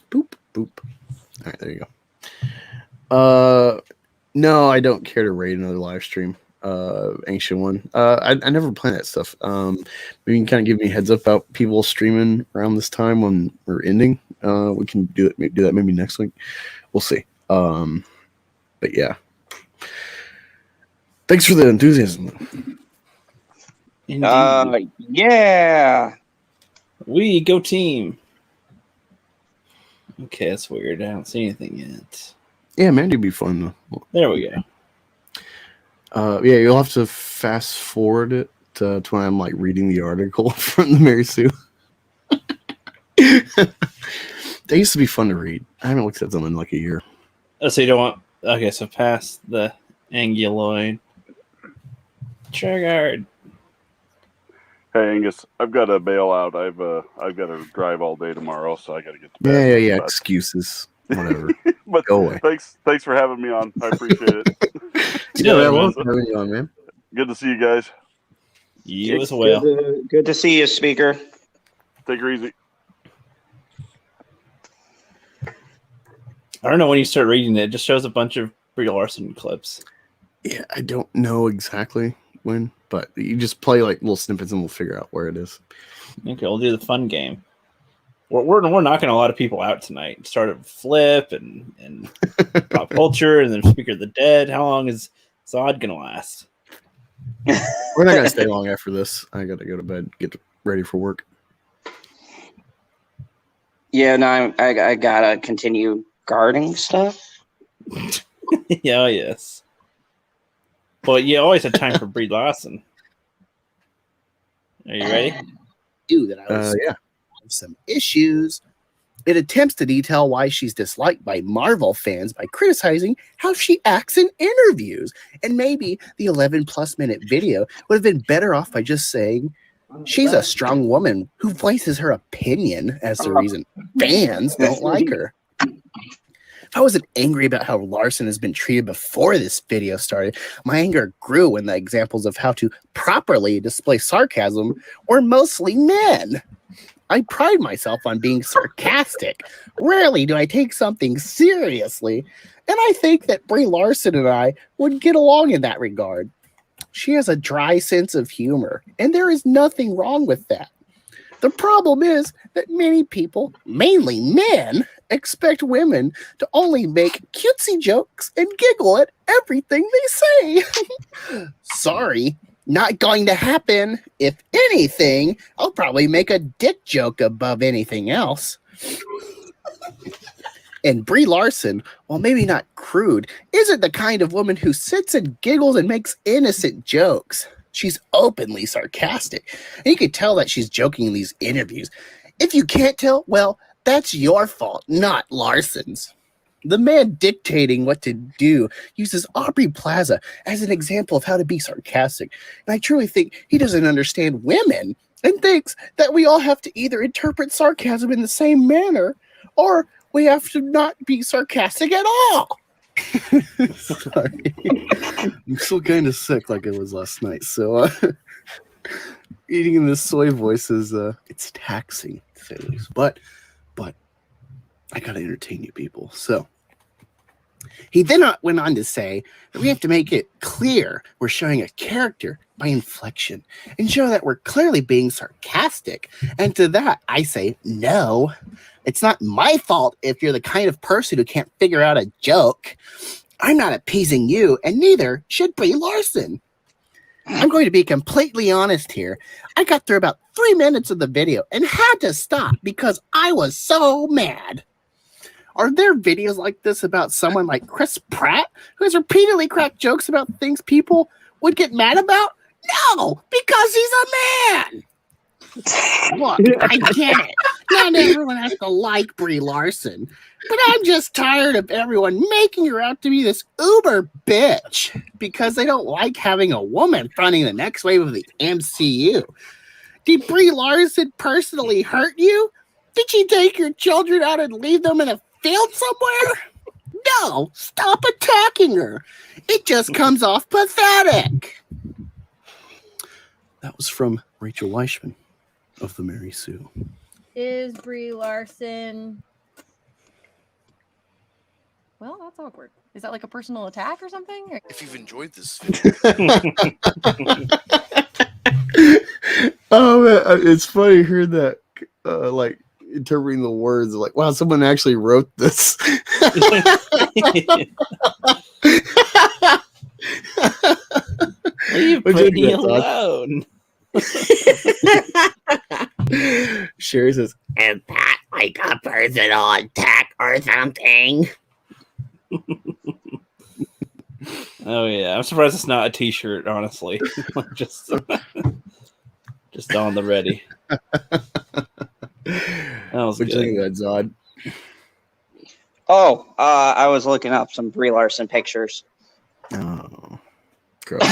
Boop. All right, there you go. No, I don't care to raid another live stream. Ancient one. I never plan that stuff. Maybe you can kind of give me a heads up about people streaming around this time when we're ending. We can do that maybe next week. We'll see. But yeah. Thanks for the enthusiasm. Yeah. We go team. Okay, that's weird. I don't see anything yet. Yeah, Mandy would be fun though. There we go. Yeah, you'll have to fast forward it to when I'm like reading the article from the Mary Sue. They used to be fun to read. I haven't looked at them in like a year. Oh, so you don't want? Okay, so past the anguloid. Triggered. Hey Angus, I've got to bail out. I've got to drive all day tomorrow, so I got to get to bed. Yeah. But- Excuses. Whatever. But Go away. thanks for having me on. I appreciate it. Yeah, man. man. Welcome having you on, man. Good to see you guys. You as well. Good to see you, speaker. Take her easy. I don't know when you start reading it. It just shows a bunch of Brie Larson clips. Yeah, I don't know exactly when, but you just play like little snippets and we'll figure out where it is. Okay, we'll do the fun game. We're knocking a lot of people out tonight. Started with Flip and pop culture, and then Speaker of the Dead. How long is Zod gonna last? We're not gonna stay long after this. I gotta go to bed, get ready for work. Yeah, no, I gotta continue guarding stuff. Yeah, yes. But you always have time for Brie Larson. Are you ready? Do that I was Yeah. some issues. It attempts to detail why she's disliked by Marvel fans by criticizing how she acts in interviews. And maybe the 11+ minute video would have been better off by just saying she's a strong woman who voices her opinion as the reason fans don't like her. If I wasn't angry about how Larson has been treated before this video started, my anger grew when the examples of how to properly display sarcasm were mostly men. I pride myself on being sarcastic. Rarely do I take something seriously, and I think that Brie Larson and I would get along in that regard. She has a dry sense of humor, and there is nothing wrong with that. The problem is that many people, mainly men, expect women to only make cutesy jokes and giggle at everything they say. Sorry, not going to happen. If anything, I'll probably make a dick joke above anything else. And Brie Larson, while maybe not crude, isn't the kind of woman who sits and giggles and makes innocent jokes. She's openly sarcastic, and you can tell that she's joking in these interviews. If you can't tell, well, that's your fault, not Larson's. The man dictating what to do uses Aubrey Plaza as an example of how to be sarcastic, and I truly think he doesn't understand women and thinks that we all have to either interpret sarcasm in the same manner or we have to not be sarcastic at all. Sorry. I'm still kind of sick like I was last night, so eating in this soy voice is it's taxing to say the least. But I gotta entertain you people. So he then went on to say that we have to make it clear we're showing a character by inflection and show that we're clearly being sarcastic. And to that, I say, no, it's not my fault if you're the kind of person who can't figure out a joke. I'm not appeasing you, and neither should Brie Larson. I'm going to be completely honest here. I got through about 3 minutes of the video and had to stop because I was so mad. Are there videos like this about someone like Chris Pratt who has repeatedly cracked jokes about things people would get mad about? No, because he's a man. Look, I get it. Not everyone has to like Brie Larson, but I'm just tired of everyone making her out to be this uber bitch because they don't like having a woman fronting the next wave of the MCU. Did Brie Larson personally hurt you? Did she take your children out and leave them in a field somewhere? No, stop attacking her. It just comes off pathetic. That was from Rachel Weiszman of the Mary Sue. Is Brie Larson? Well, that's awkward. Is that like a personal attack or something? Or... If you've enjoyed this video, Oh man, it's funny hearing that like interpreting the words like, wow, someone actually wrote this. Leave Brittany alone. Sherry says, is that like a personal attack or something? Oh yeah, I'm surprised it's not a T-shirt. Honestly, just on the ready. That was What good. you think of that, Zod? Oh, I was looking up some Brie Larson pictures. Oh, gross.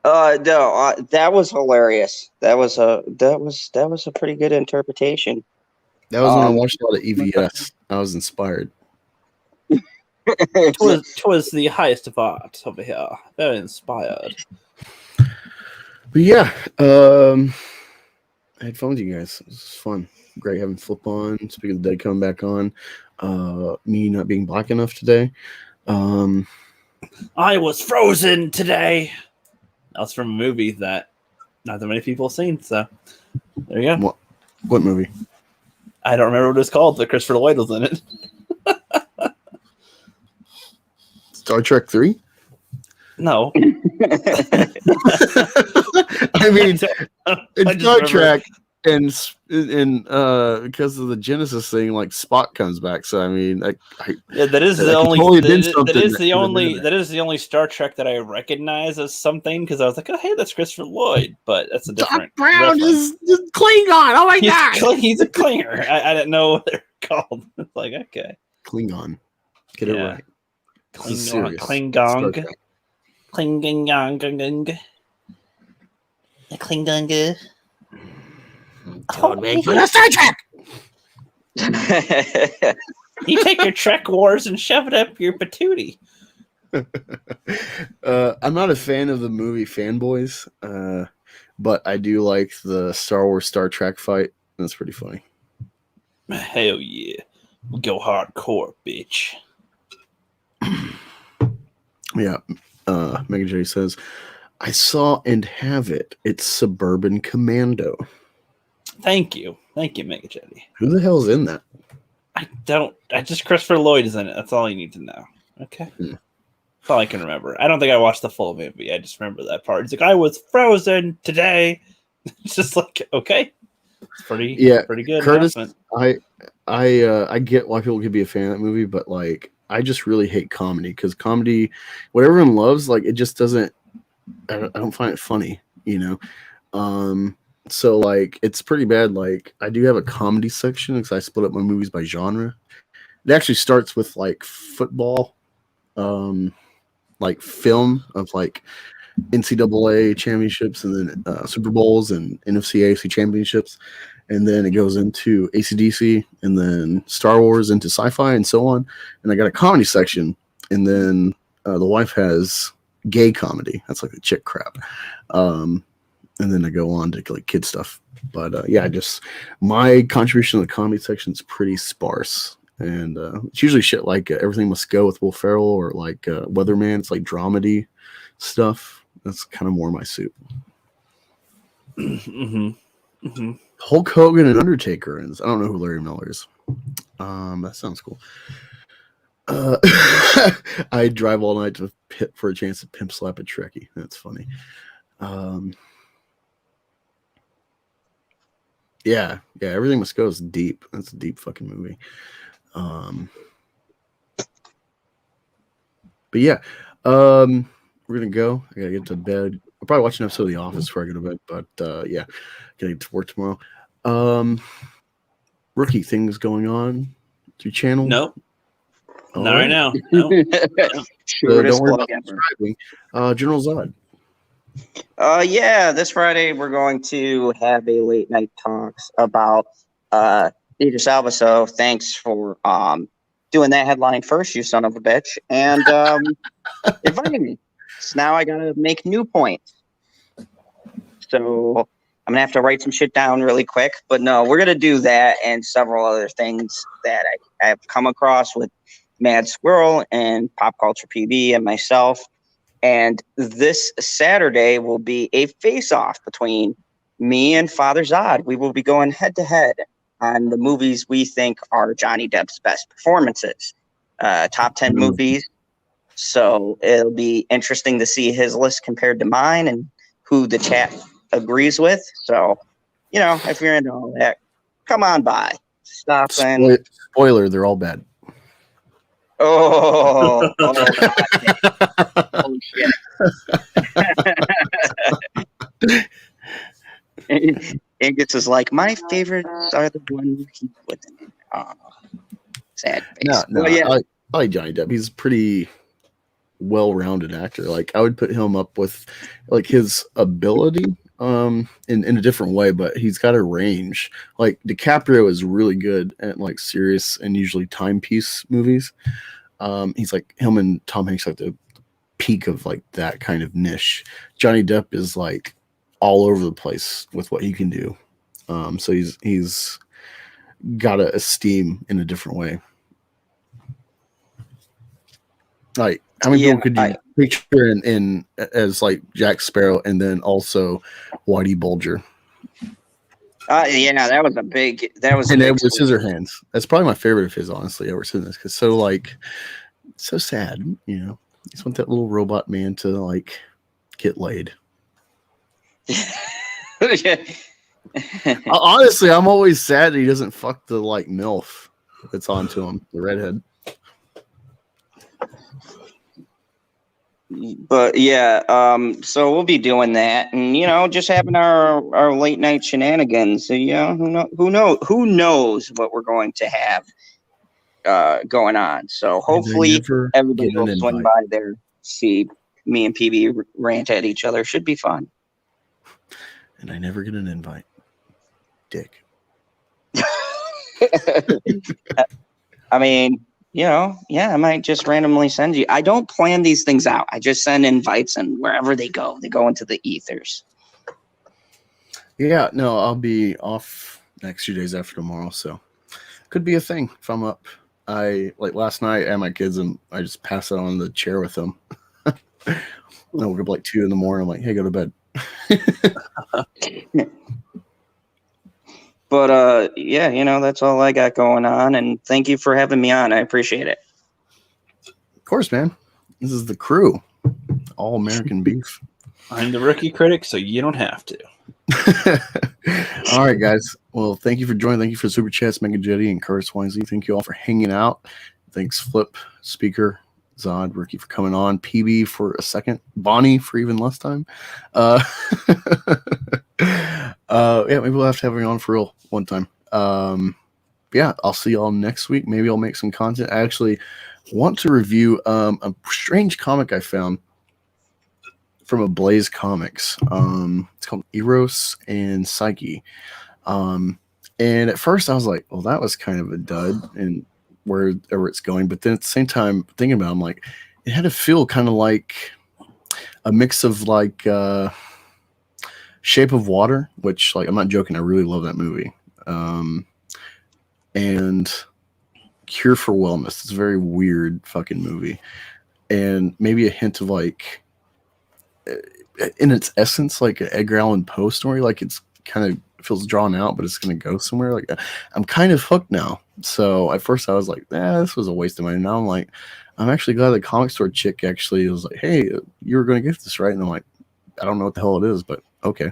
No, that was hilarious. That was a pretty good interpretation. That was when I watched a lot of EVS. I was inspired. Twas the highest of art over here. Very inspired. But yeah, I had fun with you guys. It was fun. Great having Flip on. Speaking of the Dead coming back on. Me not being black enough today. I was frozen today. That was from a movie that not that many people have seen. So there you go. What movie? I don't remember what it was called, but Christopher Lloyd was in it. Star Trek 3? No. I mean, it's Star Trek, and because of the Genesis thing, like Spock comes back. So I mean, that is the only Star Trek that I recognize as something because I was like, oh hey, that's Christopher Lloyd, but that's a different. Doc Brown reference. is Klingon. Oh my god, he's a Klinger. I didn't know what they're called. It's like okay, Klingon. Get it right. Klingon. Klingon. Don't make fun of Star Trek. You take your Trek Wars and shove it up your patootie. I'm not a fan of the movie Fanboys, but I do like the Star Wars Star Trek fight. That's pretty funny. Hell yeah. We go hardcore, bitch. Yeah. Mega J says, I saw and have it. It's Suburban Commando. Thank you, Mega Jetty. Who the hell's in that? I just Christopher Lloyd is in it. That's all you need to know. Okay. That's all I can remember. I don't think I watched the full movie. I just remember that part. It's like I was frozen today. It's just like okay. It's pretty good. Curtis, I get why people could be a fan of that movie, but like I just really hate comedy because comedy, what everyone loves, like it just doesn't. I don't find it funny, you know. So like it's pretty bad. Like I do have a comedy section because I split up my movies by genre. It actually starts with like football, like film of like NCAA championships and then Super Bowls and NFC AFC championships, and then it goes into AC/DC and then Star Wars into sci-fi and so on. And I got a comedy section, and then the wife has gay comedy. That's like the chick crap. And then I go on to like kid stuff. But yeah, my contribution to the comedy section is pretty sparse. And it's usually shit like Everything Must Go with Will Ferrell or like Weatherman. It's like dramedy stuff. That's kind of more my soup. Hulk Hogan and Undertaker. And I don't know who Larry Miller is. That sounds cool. I drive all night to pit for a chance to pimp slap a Trekkie. That's funny. Yeah, Everything Must Go is deep. That's a deep fucking movie. But yeah, we're gonna go. I gotta get to bed. I'll probably watch an episode of The Office before I go to bed. But yeah, gotta get to work tomorrow. Rookie things going on to your channel? Nope. All Not right now. No. Sure, Don't worry about subscribing. General Zod. Yeah, this Friday we're going to have a late night talks about Idris Elba. So thanks for doing that headline first, you son of a bitch, and inviting me. So now I gotta make new points. So I'm gonna have to write some shit down really quick. But no, we're gonna do that and several other things that I have come across with Mad Squirrel and Pop Culture PB and myself. And this Saturday will be a face-off between me and Father Zod. We will be going head-to-head on the movies we think are Johnny Depp's best performances. Top 10 movies. So it'll be interesting to see his list compared to mine and who the chat agrees with. So, you know, if you're into all that, come on by. Stop and... Spoiler, they're all bad. Oh, shit. Angus is like, my favorites are the ones he put in. Sad face. No, well, yeah. I like Johnny Depp. He's pretty well-rounded actor. Like I would put him up with like his ability in a different way, but he's got a range. Like DiCaprio is really good at like serious and usually timepiece movies. He's like him and Tom Hanks like the peak of like that kind of niche. Johnny Depp is like all over the place with what he can do. So he's got to esteem in a different way. Like how many people could you picture in as like Jack Sparrow and then also Whitey Bulger? Yeah, that was a big. That was and a big Edward Scissorhands. That's probably my favorite of his, honestly. Edward Scissorhands, because so sad. You know, you just want that little robot man to like get laid. Honestly, I'm always sad that he doesn't fuck the like MILF that's onto him, the redhead. But yeah, so we'll be doing that, and just having our late night shenanigans. So who knows what we're going to have going on. So hopefully everybody will swing by there, see me and PB rant at each other. Should be fun. And I never get an invite. Dick. I mean, I might just randomly send you. I don't plan these things out. I just send invites, and wherever they go into the ethers. Yeah, no, I'll be off next 2 days after tomorrow, so could be a thing if I'm up. I like last night I had my kids and I just passed out on the chair with them. I woke up like 2 a.m. I'm like, hey, go to bed. But yeah, that's all I got going on, and thank you for having me on. I appreciate it. Of course, man. This is the crew. All American beef. I'm the rookie critic, so you don't have to. All right, guys. Well, thank you for joining. Thank you for Super Chats, Mega Jetty, and Curtis Winsley. Thank you all for hanging out. Thanks, Flip, Speaker, Zod, Ricky for coming on, PB for a second, Bonnie for even less time. Yeah, maybe we'll have to have you on for real one time. Yeah, I'll see y'all next week. Maybe I'll make some content. I actually want to review a strange comic I found from a Blaze Comics. It's called Eros and Psyche. And at first I was like, well, that was kind of a dud and wherever it's going. But then at the same time, thinking about it, I'm like, it had to feel kind of like a mix of like Shape of Water, which like I'm not joking, I really love that movie. And Cure for Wellness. It's a very weird fucking movie. And maybe a hint of like in its essence, like an Edgar Allan Poe story, like it's kind of feels drawn out, but it's going to go somewhere. Like I'm kind of hooked now. So at first I was like, this was a waste of money. Now I'm like, I'm actually glad the comic store chick actually was like, hey, you were going to get this, right? And I'm like, I don't know what the hell it is, but okay.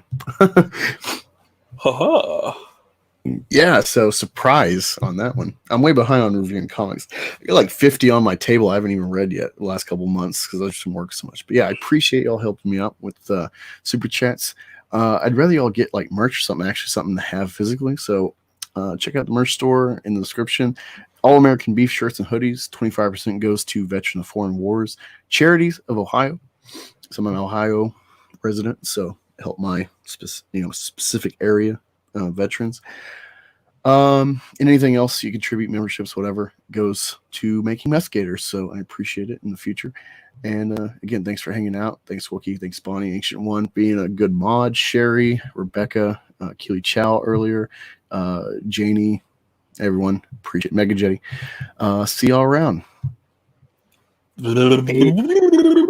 Yeah, so surprise on that one. I'm way behind on reviewing comics. I got like 50 on my table I haven't even read yet the last couple months because I've just been working so much. But yeah, I appreciate y'all helping me out with super chats. I'd rather y'all get like merch or something, actually something to have physically. So check out the merch store in the description. All American Beef shirts and hoodies. 25% goes to Veterans of Foreign Wars Charities of Ohio. So I'm an Ohio resident, so help my specific area veterans. And anything else you contribute, memberships, whatever, goes to making meth gators. So I appreciate it in the future. And again, thanks for hanging out. Thanks, Wookie. Thanks, Bonnie, Ancient One, being a good mod. Sherry, Rebecca, Keely Chow earlier, Janie, everyone. Appreciate Mega Jetty. See y'all around.